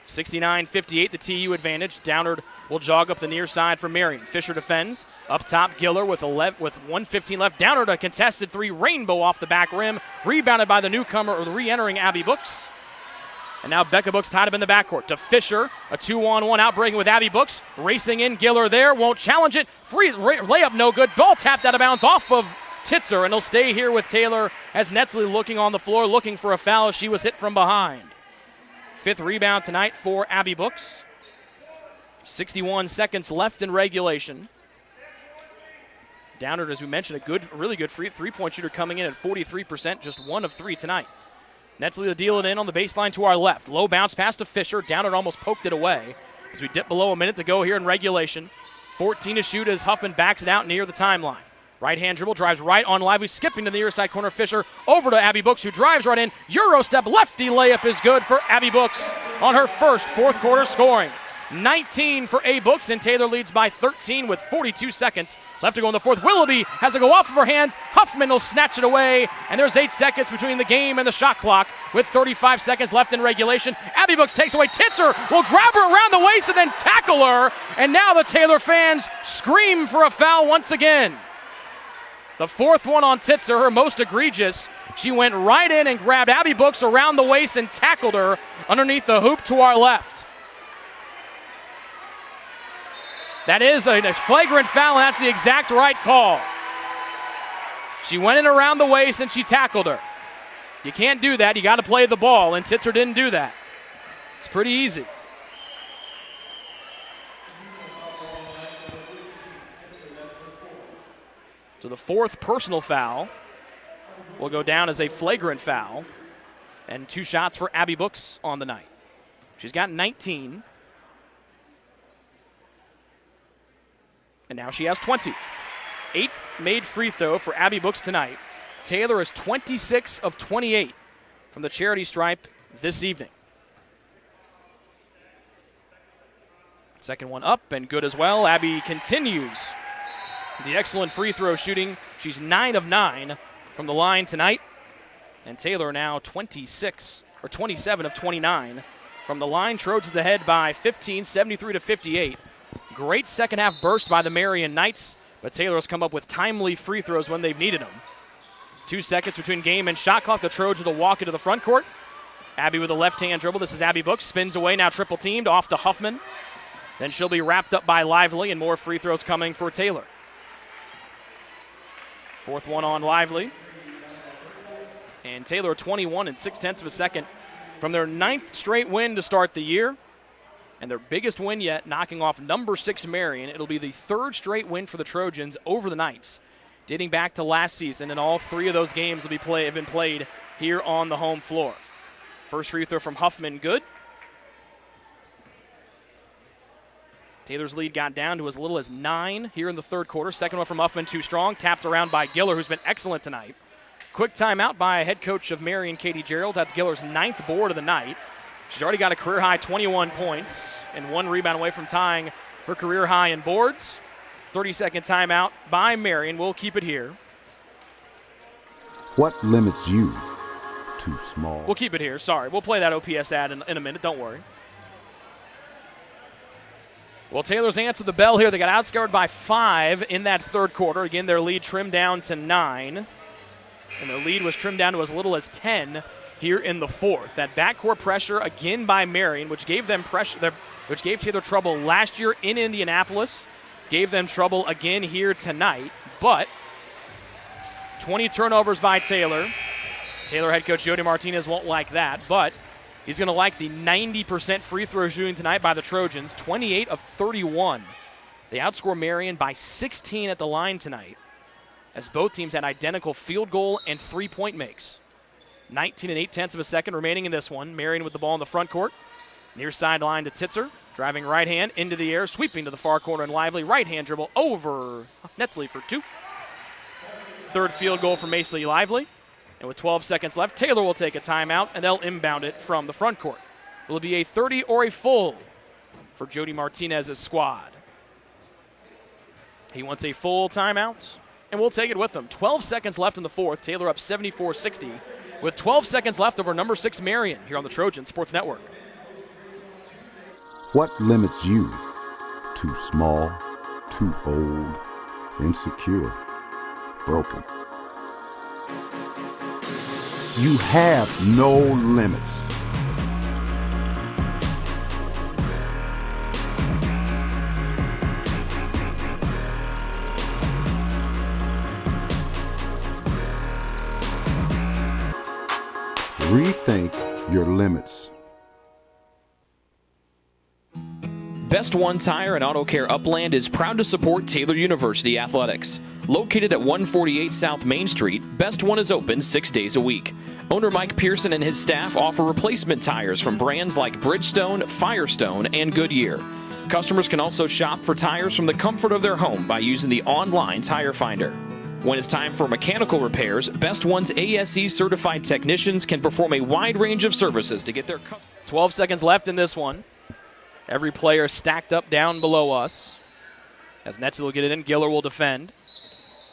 69-58, the TU advantage. Downard will jog up the near side for Marian. Fisher defends. Up top, Giller with 1:15 left. Downard a contested 3, rainbow off the back rim. Rebounded by the newcomer, or the re-entering Abby Books. And now Becca Books tied up in the backcourt to Fisher. A 2-on-1 outbreaking with Abby Books. Racing in, Giller there, won't challenge it. Free layup, no good. Ball tapped out of bounds off of Titzer, and he'll stay here with Taylor as Netzley looking on the floor, looking for a foul as she was hit from behind. 5th rebound tonight for Abby Books. 61 seconds left in regulation. Downard, as we mentioned, really good three-point shooter coming in at 43%, just 1 of 3 tonight. Netzley to deal it in on the baseline to our left. Low bounce pass to Fisher. Downard almost poked it away as we dip below a minute to go here in regulation. 14 to shoot as Huffman backs it out near the timeline. Right-hand dribble, drives right on Lively, skipping to the near side corner. Fisher over to Abby Books, who drives right in. Euro step, lefty layup is good for Abby Books on her first fourth quarter scoring. 19 for A. Books, and Taylor leads by 13 with 42 seconds left to go in the fourth. Willoughby has to go off of her hands. Huffman will snatch it away, and there's 8 seconds between the game and the shot clock with 35 seconds left in regulation. Abby Books takes away. Titzer will grab her around the waist and then tackle her, and now the Taylor fans scream for a foul once again. The fourth one on Titzer, her most egregious. She went right in and grabbed Abby Brooks around the waist and tackled her underneath the hoop to our left. That is a flagrant foul, and that's the exact right call. She went in around the waist and she tackled her. You can't do that. You got to play the ball, and Titzer didn't do that. It's pretty easy. So the fourth personal foul will go down as a flagrant foul, and 2 shots for Abby Brooks on the night. She's got 19. And now she has 20. 8th made free throw for Abby Brooks tonight. Taylor is 26 of 28 from the charity stripe this evening. Second one up and good as well. Abby continues the excellent free throw shooting. She's 9 of 9 from the line tonight. And Taylor now 27 of 29 from the line. Trojans ahead by 15, 73-58. Great second half burst by the Marian Knights, but Taylor has come up with timely free throws when they've needed them. 2 seconds between game and shot clock. The Trojans will walk into the front court. Abby with a left-hand dribble. This is Abby Brooks. Spins away, now triple teamed, off to Huffman. Then she'll be wrapped up by Lively, and more free throws coming for Taylor. Fourth one on Lively. And Taylor 21 and 0.6 of a second from their 9th straight win to start the year. And their biggest win yet, knocking off number 6 Marian. It'll be the 3rd straight win for the Trojans over the Knights, dating back to last season, and all 3 of those games have been played here on the home floor. First free throw from Huffman, good. Taylor's lead got down to as little as 9 here in the third quarter. Second one from Huffman, too strong. Tapped around by Giller, who's been excellent tonight. Quick timeout by head coach of Marian, Katie Gerald. That's Giller's 9th board of the night. She's already got a career-high 21 points and 1 rebound away from tying her career high in boards. 30-second timeout by Marian. We'll keep it here. What limits you? Too small. We'll keep it here. Sorry. We'll play that OPS ad in a minute. Don't worry. Well, Taylor's answered the bell here. They got outscored by 5 in that third quarter. Again, their lead trimmed down to 9. And their lead was trimmed down to as little as 10 here in the fourth. That backcourt pressure again by Marian, which gave them pressure, which gave Taylor trouble last year in Indianapolis, gave them trouble again here tonight. But 20 turnovers by Taylor. Taylor head coach Jody Martinez won't like that, but he's going to like the 90% free throw shooting tonight by the Trojans, 28 of 31. They outscore Marian by 16 at the line tonight, as both teams had identical field goal and 3-point makes. 19 and 0.8 of a second remaining in this one. Marian with the ball in the front court. Near sideline to Titzer. Driving right hand into the air, sweeping to the far corner and Lively. Right hand dribble over Netzley for 2. Third field goal for Maceley Lively. And with 12 seconds left, Taylor will take a timeout and they'll inbound it from the front court. Will it be a 30 or a full for Jody Martinez's squad? He wants a full timeout, and we'll take it with him. 12 seconds left in the fourth. Taylor up 74-60 with 12 seconds left over number 6 Marian here on the Trojan Sports Network. What limits you? Too small, too old, insecure, broken. You have no limits. Rethink your limits. Best One Tire and Auto Care Upland is proud to support Taylor University Athletics. Located at 148 South Main Street, Best One is open 6 days a week. Owner Mike Pearson and his staff offer replacement tires from brands like Bridgestone, Firestone, and Goodyear. Customers can also shop for tires from the comfort of their home by using the online Tire Finder. When it's time for mechanical repairs, Best One's ASE certified technicians can perform a wide range of services to get their 12 seconds left in this one. Every player stacked up down below us. As Netzley will get it in, Giller will defend.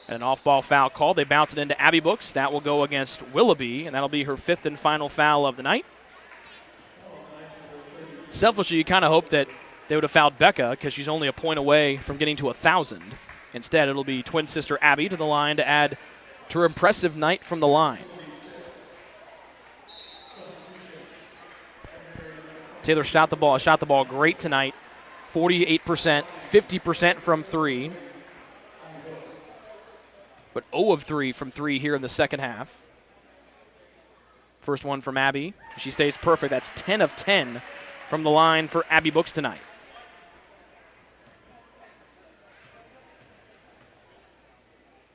And an off-ball foul called. They bounce it into Abby Brooks. That will go against Willoughby, and that'll be her 5th and final foul of the night. Selfishly, you kind of hope that they would have fouled Becca because she's only a point away from getting to 1,000. Instead, it'll be twin sister Abby to the line to add to her impressive night from the line. Taylor shot the ball great tonight. 48%, 50% from three. But 0 of 3 from three here in the second half. First one from Abby. She stays perfect. That's 10 of 10 from the line for Abby Books tonight.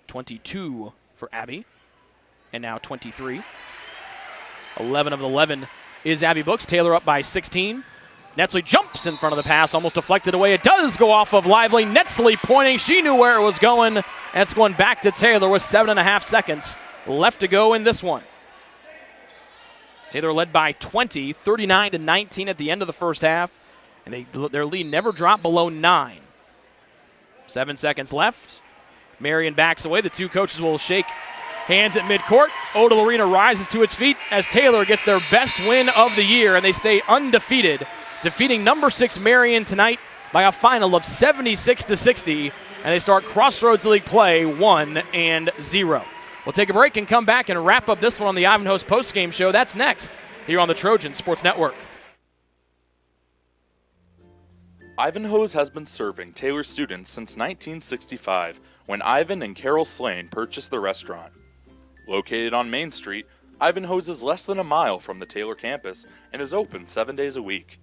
.22 for Abby. And now 23. 11 of 11 is Abby Books. Taylor up by 16. Netsley jumps in front of the pass, almost deflected away. It does go off of Lively. Netsley pointing. She knew where it was going. And it's going back to Taylor with 7.5 seconds left to go in this one. Taylor led by 20, 39-19 at the end of the first half. And their lead never dropped below 9. 7 seconds left. Marian backs away. The two coaches will shake hands at midcourt. Oda Lorena rises to its feet as Taylor gets their best win of the year, and they stay undefeated, defeating number 6 Marian tonight by a final of 76-60, and they start Crossroads League play 1-0. We'll take a break and come back and wrap up this one on the Ivanhoe's postgame show. That's next here on the Trojan Sports Network. Ivanhoe's has been serving Taylor students since 1965, when Ivan and Carol Slane purchased the restaurant. Located on Main Street, Ivanhoe's is less than a mile from the Taylor campus and is open 7 days a week.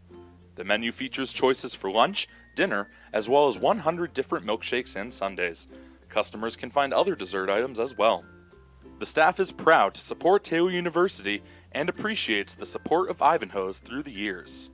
The menu features choices for lunch, dinner, as well as 100 different milkshakes and sundaes. Customers can find other dessert items as well. The staff is proud to support Taylor University and appreciates the support of Ivanhoe's through the years.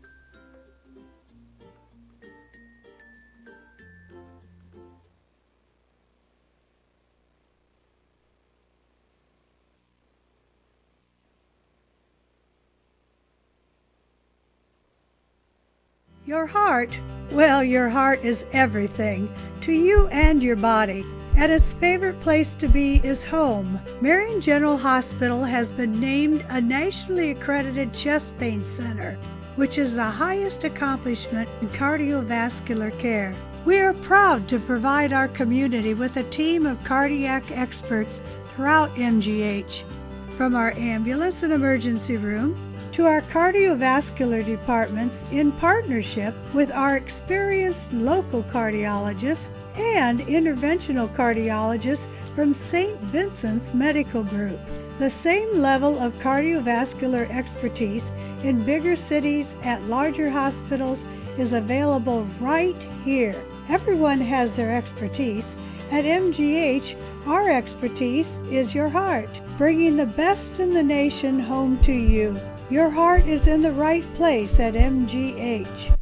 Your heart, well, your heart is everything to you and your body, and its favorite place to be is home. Marian General Hospital has been named a nationally accredited chest pain center, which is the highest accomplishment in cardiovascular care. We are proud to provide our community with a team of cardiac experts throughout MGH. From our ambulance and emergency room to our cardiovascular departments in partnership with our experienced local cardiologists and interventional cardiologists from St. Vincent's Medical Group. The same level of cardiovascular expertise in bigger cities at larger hospitals is available right here. Everyone has their expertise. At MGH, our expertise is your heart, bringing the best in the nation home to you. Your heart is in the right place at MGH.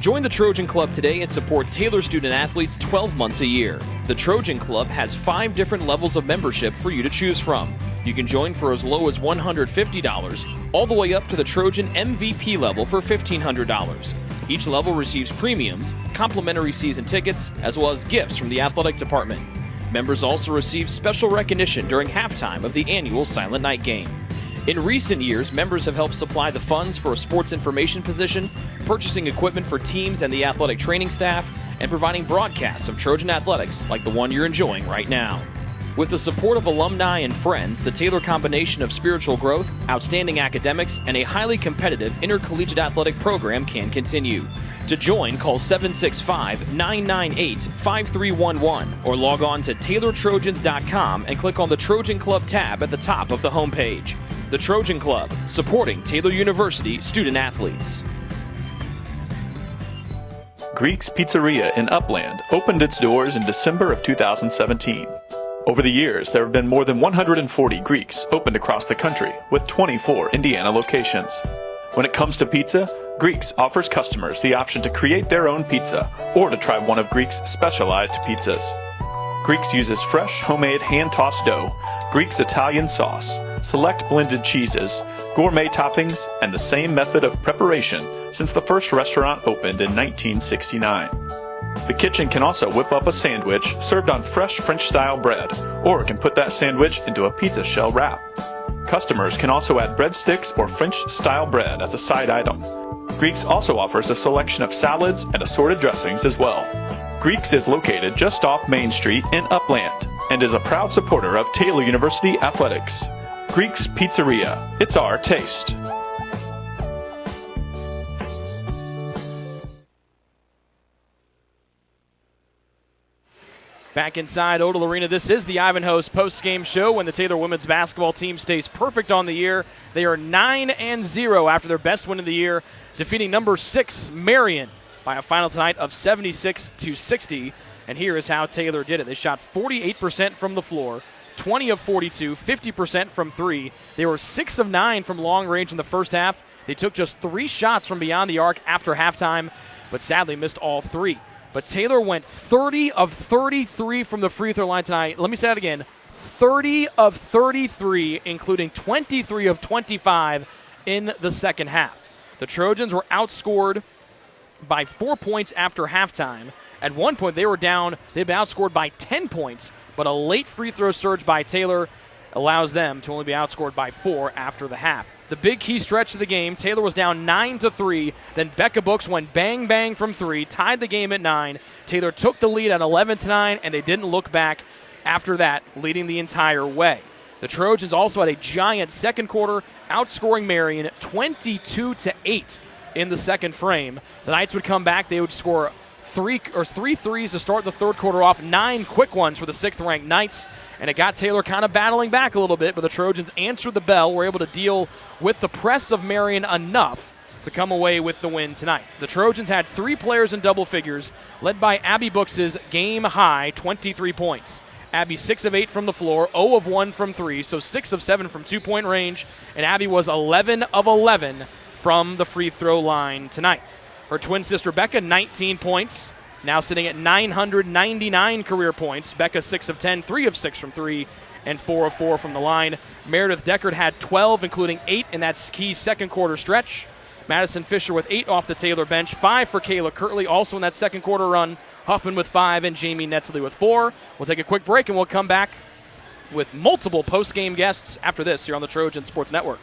Join the Trojan Club today and support Taylor student athletes 12 months a year. The Trojan Club has 5 different levels of membership for you to choose from. You can join for as low as $150, all the way up to the Trojan MVP level for $1,500. Each level receives premiums, complimentary season tickets, as well as gifts from the athletic department. Members also receive special recognition during halftime of the annual Silent Night game. In recent years, members have helped supply the funds for a sports information position, purchasing equipment for teams and the athletic training staff, and providing broadcasts of Trojan athletics like the one you're enjoying right now. With the support of alumni and friends, the Taylor combination of spiritual growth, outstanding academics, and a highly competitive intercollegiate athletic program can continue. To join, call 765-998-5311 or log on to TaylorTrojans.com and click on the Trojan Club tab at the top of the homepage. The Trojan Club, supporting Taylor University student athletes. Greek's Pizzeria in Upland opened its doors in December of 2017. Over the years, there have been more than 140 Greeks opened across the country, with 24 Indiana locations. When it comes to pizza, Greeks offers customers the option to create their own pizza or to try one of Greek's specialized pizzas. Greeks uses fresh, homemade, hand-tossed dough, Greek's Italian sauce, select blended cheeses, gourmet toppings, and the same method of preparation since the first restaurant opened in 1969. The kitchen can also whip up a sandwich served on fresh French-style bread, or can put that sandwich into a pizza shell wrap. Customers can also add breadsticks or French-style bread as a side item. Greeks also offers a selection of salads and assorted dressings as well. Greeks is located just off Main Street in Upland and is a proud supporter of Taylor University Athletics. Greeks Pizzeria. It's our taste. Back inside Odell Arena, this is the Ivanhoe's post-game show when the Taylor women's basketball team stays perfect on the year. They are 9-0 after their best win of the year, defeating number 6 Marian by a final tonight of 76-60. And here is how Taylor did it. They shot 48% from the floor, 20 of 42, 50% from 3. They were 6 of 9 from long range in the first half. They took just 3 shots from beyond the arc after halftime, but sadly missed all 3. But Taylor went 30 of 33 from the free throw line tonight. Let me say that again. 30 of 33, including 23 of 25 in the second half. The Trojans were outscored by 4 points after halftime. At one point, they were down. They'd been outscored by 10 points, but a late free throw surge by Taylor allows them to only be outscored by 4 after the half. The big key stretch of the game, Taylor was down 9-3. Then Becca Books went bang, bang from 3, tied the game at 9. Taylor took the lead at 11-9, and they didn't look back after that, leading the entire way. The Trojans also had a giant second quarter, outscoring Marian 22-8 in the second frame. The Knights would come back. They would score three threes to start the third quarter off, 9 quick ones for the 6th-ranked Knights, and it got Taylor kind of battling back a little bit, but the Trojans answered the bell, were able to deal with the press of Marian enough to come away with the win tonight. The Trojans had 3 players in double figures, led by Abby Books' game-high 23 points. Abby 6 of 8 from the floor, 0 of 1 from 3, so 6 of 7 from 2-point range, and Abby was 11 of 11 from the free throw line tonight. Her twin sister Becca, 19 points, now sitting at 999 career points. Becca 6 of 10, 3 of 6 from 3, and 4 of 4 from the line. Meredith Deckard had 12, including 8 in that key second quarter stretch. Madison Fisher with 8 off the Taylor bench, 5 for Kayla Kirtley, also in that second quarter run. Huffman with 5, and Jamie Netzley with 4. We'll take a quick break, and we'll come back with multiple post-game guests after this here on the Trojan Sports Network.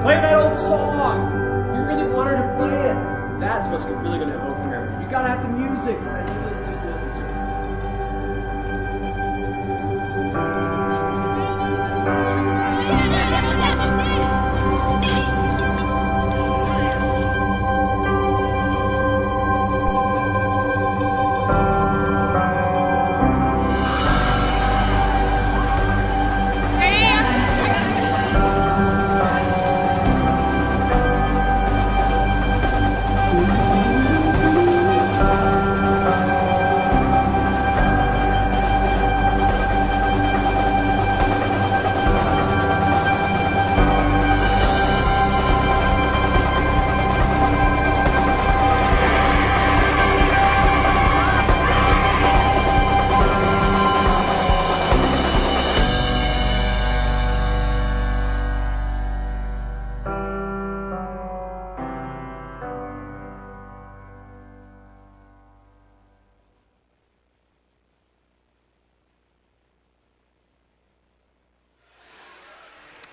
Play that old song. You really want her to play it. That's what's really going to evoke memory. You got to have the music that you listeners to listen to.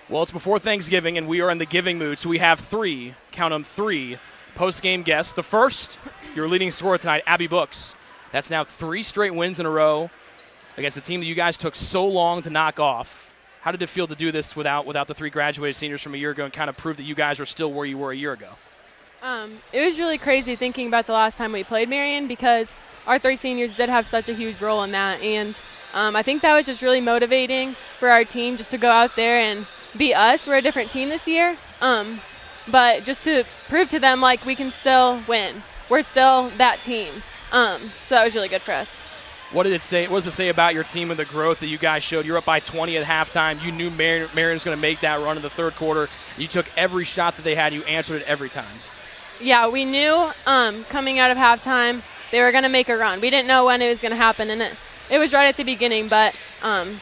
Well, it's before Thanksgiving, and we are in the giving mood, so we have 3, count them 3, post-game guests. The first, your leading scorer tonight, Abby Books. That's now 3 straight wins in a row against a team that you guys took so long to knock off. How did it feel to do this without the 3 graduated seniors from a year ago and kind of prove that you guys are still where you were a year ago? It was really crazy thinking about the last time we played Marian because our 3 seniors did have such a huge role in that, and I think that was just really motivating for our team just to go out there and be us. We're a different team this year. But just to prove to them, like, we can still win. We're still that team. So that was really good for us. What did it say? What does it say about your team and the growth that you guys showed? You're up by 20 at halftime. You knew Marian was going to make that run in the third quarter. You took every shot that they had. You answered it every time. Yeah, we knew coming out of halftime they were going to make a run. We didn't know when it was going to happen, and it was right at the beginning. But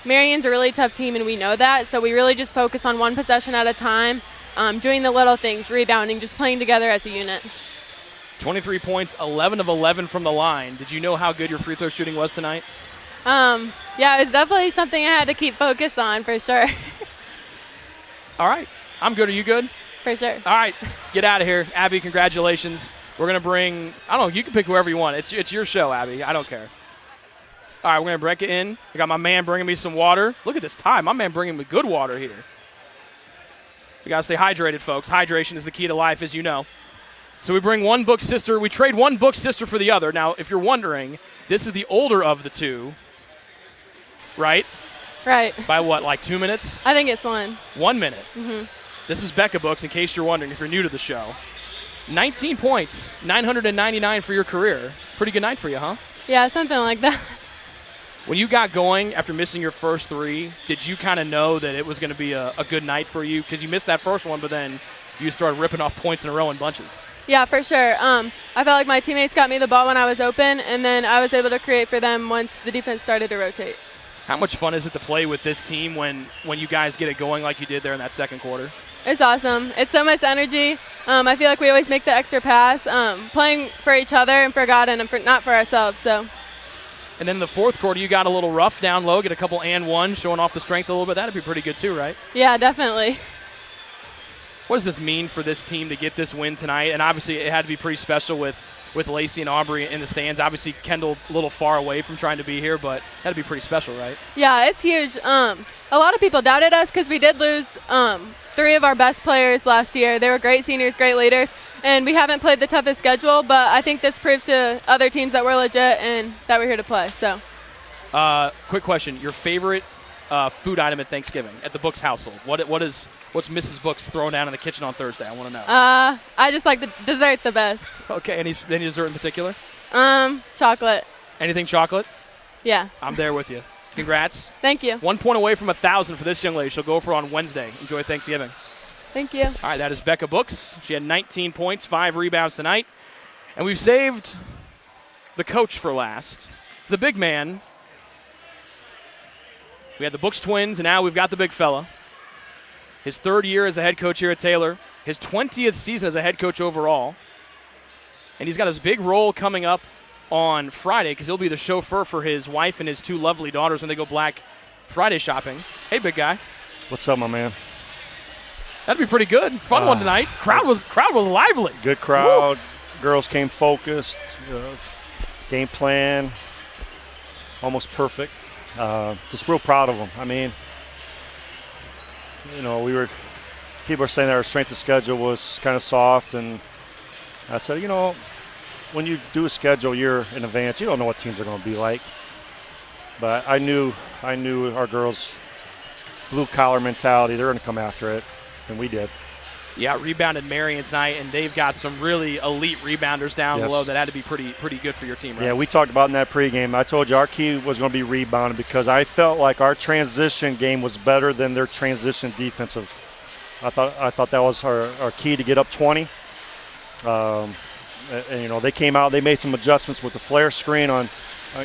Marian's a really tough team, and we know that. So we really just focus on one possession at a time, doing the little things, rebounding, just playing together as a unit. 23 points, 11 of 11 from the line. Did you know how good your free throw shooting was tonight? Yeah, it was definitely something I had to keep focused on for sure. All right. I'm good. Are you good? For sure. All right. Get out of here. Abby, congratulations. We're going to bring – I don't know. You can pick whoever you want. It's your show, Abby. I don't care. All right, we're going to break it in. I got my man bringing me some water. Look at this time. My man bringing me good water here. We got to stay hydrated, folks. Hydration is the key to life, as you know. So we bring one book sister. We trade one book sister for the other. Now, if you're wondering, this is the older of the two, right? Right. By what, like 2 minutes? I think it's 1. 1 minute. Mm-hmm. This is Becca Books, in case you're wondering, if you're new to the show. 19 points, 999 for your career. Pretty good night for you, huh? Yeah, something like that. When you got going after missing your first three, did you kind of know that it was going to be a good night for you? Because you missed that first one, but then you started ripping off points in a row in bunches. Yeah, for sure. I felt like my teammates got me the ball when I was open, and then I was able to create for them once the defense started to rotate. How much fun is it to play with this team when you guys get it going like you did there in that second quarter? It's awesome. It's so much energy. I feel like we always make the extra pass, playing for each other and for God and not for ourselves. So. And then in the fourth quarter, you got a little rough down low, get a couple and one, showing off the strength a little bit. That'd be pretty good too, right? Yeah, definitely. What does this mean for this team to get this win tonight? And obviously it had to be pretty special with Lacey and Aubrey in the stands. Obviously Kendall a little far away from trying to be here, but that'd be pretty special, right? Yeah, it's huge. A lot of people doubted us because we did lose 3 of our best players last year. They were great seniors, great leaders, and we haven't played the toughest schedule, but I think this proves to other teams that we're legit and that we're here to play. So, quick question. Your favorite food item at Thanksgiving at the Books household? What's Mrs. Books throwing down in the kitchen on Thursday? I want to know. I just like the dessert the best. Okay, any dessert in particular? Chocolate. Anything chocolate? Yeah. I'm there with you. Congrats. Thank you. 1 point away from 1,000 for this young lady. She'll go for on Wednesday. Enjoy Thanksgiving. Thank you. All right, that is Becca Books. She had 19 points, 5 rebounds tonight. And we've saved the coach for last, the big man. We had the Books twins, and now we've got the big fella. His 3rd year as a head coach here at Taylor. His 20th season as a head coach overall. And he's got his big role coming up on Friday because he'll be the chauffeur for his wife and his 2 lovely daughters when they go Black Friday shopping. Hey, big guy. What's up, my man? That'd be pretty good. Fun one tonight. Crowd was lively. Good crowd. Woo. Girls came focused. Game plan almost perfect. Just real proud of them. I mean, people are saying that our strength of schedule was kind of soft, and I said, when you do a schedule a year in advance, you don't know what teams are going to be like. But I knew our girls' blue-collar mentality. They're going to come after it, and we did. Yeah, rebounded Marian tonight, and they've got some really elite rebounders down below that had to be pretty good for your team, right? Yeah, we talked about in that pregame. I told you our key was going to be rebounding because I felt like our transition game was better than their transition defensive. I thought that was our key to get up 20. And they came out, they made some adjustments with the flare screen on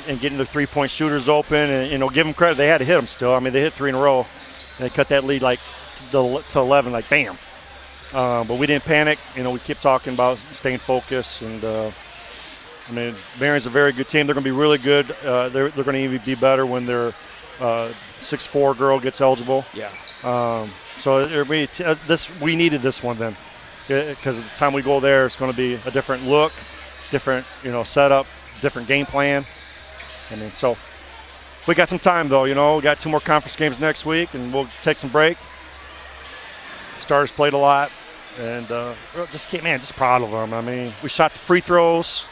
and getting the three-point shooters open, and give them credit, they had to hit them still. I mean, they hit 3 in a row, and they cut that lead like to 11, like bam. But we didn't panic. We kept talking about staying focused, and Marian's a very good team. They're going to be really good. They're going to even be better when their 6'4" girl gets eligible. Yeah. So we needed this one then. Because the time we go there, it's going to be a different look, different, setup, different game plan. So we got some time though. We got 2 more conference games next week, and we'll take some break. Starters played a lot, and just proud of them. I mean, we shot the free throws,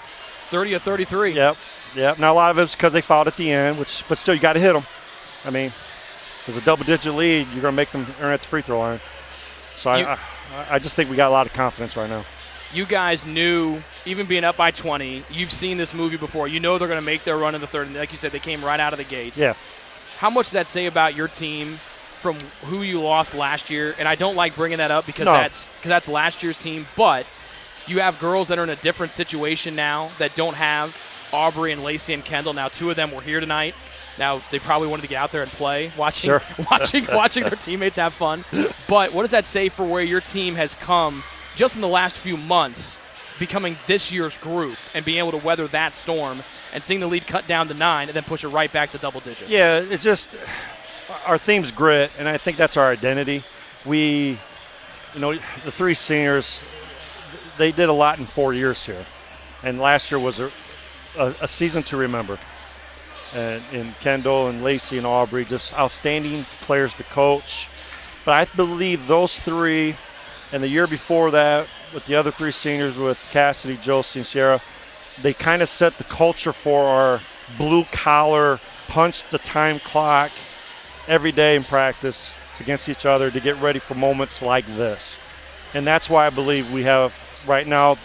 30 of 33. Yep. Now a lot of it's because they fouled at the end, but still you got to hit them. I mean, There's a double-digit lead. You're going to make them earn at the free throw line. So I just think we got a lot of confidence right now. You guys knew, even being up by 20, you've seen this movie before. You know they're going to make their run in the third. And like you said, they came right out of the gates. Yeah. How much does that say about your team from who you lost last year? And I don't like bringing that up because that's last year's team. But you have girls that are in a different situation now that don't have Aubrey and Lacey and Kendall. Now, 2 of them were here tonight. Now, they probably wanted to get out there and play, watching their teammates have fun. But what does that say for where your team has come just in the last few months, becoming this year's group and being able to weather that storm and seeing the lead cut down to 9 and then push it right back to double digits? Yeah, it's just our theme's grit, and I think that's our identity. The 3 seniors, they did a lot in 4 years here. And last year was a season to remember. And Kendall and Lacey and Aubrey, just outstanding players to coach. But I believe those 3, and the year before that with the other 3 seniors with Cassidy, Josie, and Sierra, they kind of set the culture for our blue-collar, punch-the-time clock every day in practice against each other to get ready for moments like this. And that's why I believe we have right now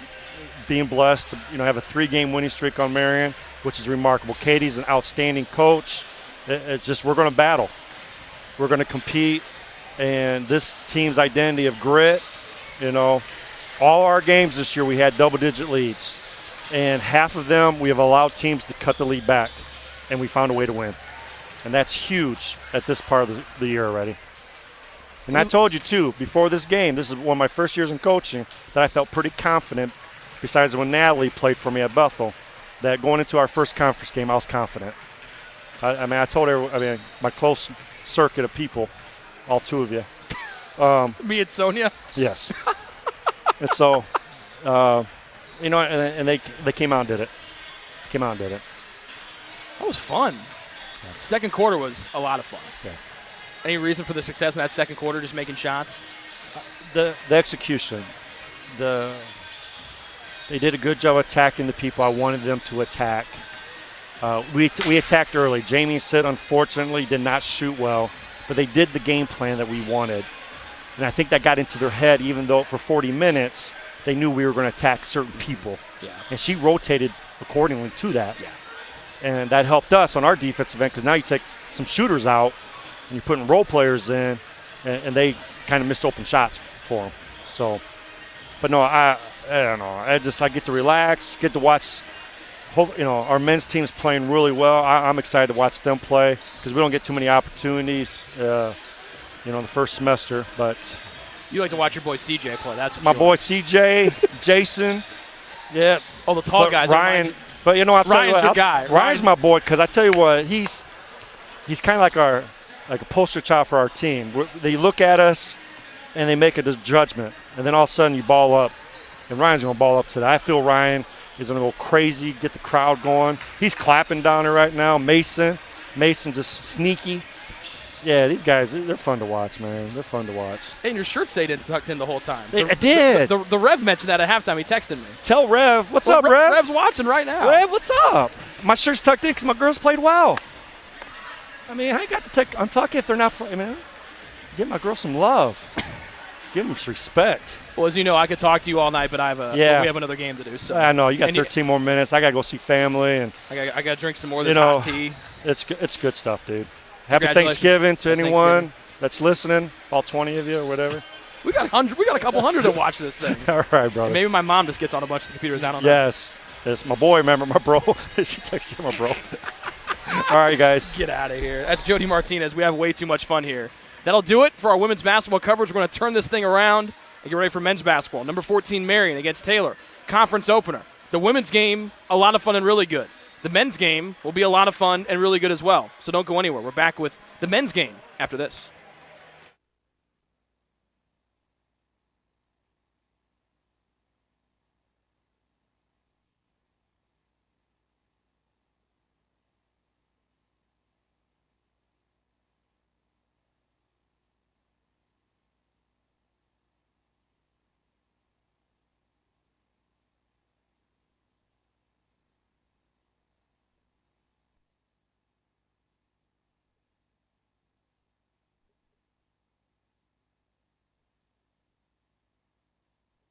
being blessed to have a 3-game winning streak on Marian, which is remarkable. Katie's an outstanding coach. It's just we're going to battle. We're going to compete. And this team's identity of grit, all our games this year we had double-digit leads. And half of them we have allowed teams to cut the lead back, and we found a way to win. And that's huge at this part of the year already. And I told you, too, before this game, this is one of my first years in coaching, that I felt pretty confident, besides when Natalie played for me at Bethel, that going into our first conference game, I was confident. I told everyone, my close circuit of people, all 2 of you. Me and Sonia? Yes. And so, and they came out and did it. That was fun. Second quarter was a lot of fun. Yeah. Any reason for the success in that second quarter, just making shots? The execution. They did a good job attacking the people I wanted them to attack. We attacked early. Jamie and Sid, unfortunately, did not shoot well, but they did the game plan that we wanted. And I think that got into their head, even though for 40 minutes they knew we were going to attack certain people. Yeah. And she rotated accordingly to that. Yeah. And that helped us on our defensive end because now you take some shooters out and you're putting role players in, and they kind of missed open shots for them. So, but no, I don't know. I get to relax, get to watch. Our men's team's playing really well. I'm excited to watch them play because we don't get too many opportunities, the first semester. But you like to watch your boy CJ play. That's what my boy CJ, Jason. Yeah. Oh, the tall guys. Ryan. But I'll tell you what, the guy. Ryan's my boy because I tell you what, he's kind of like a poster child for our team. They look at us and they make a judgment, and then all of a sudden you ball up, and Ryan's going to ball up today. I feel Ryan is going to go crazy, get the crowd going. He's clapping down there right now. Mason just sneaky. Yeah, these guys, they're fun to watch, man. They're fun to watch. Hey, and your shirt stayed tucked in the whole time. I did. The Rev mentioned that at halftime. He texted me. Tell Rev. What's up, Rev? Rev's watching right now. Rev, what's up? My shirt's tucked in because my girls played well. I ain't got to untuck it if they're not playing, man. Give my girls some love. Give them some respect. Well, as you know, I could talk to you all night, but we have another game to do. So I know. You got 13 more minutes. I got to go see family. And I got to drink some more of this hot tea. It's good stuff, dude. Happy Thanksgiving to anyone that's listening, all 20 of you or whatever. We got a couple hundred to watch this thing. All right, brother. Maybe my mom just gets on a bunch of the computers. I don't know. Yes. My boy, remember, my bro. She texted you, my bro. All right, guys. Get out of here. That's Jody Martinez. We have way too much fun here. That'll do it for our women's basketball coverage. We're going to turn this thing around and get ready for men's basketball. Number 14, Marian against Taylor. Conference opener. The women's game, a lot of fun and really good. The men's game will be a lot of fun and really good as well. So don't go anywhere. We're back with the men's game after this.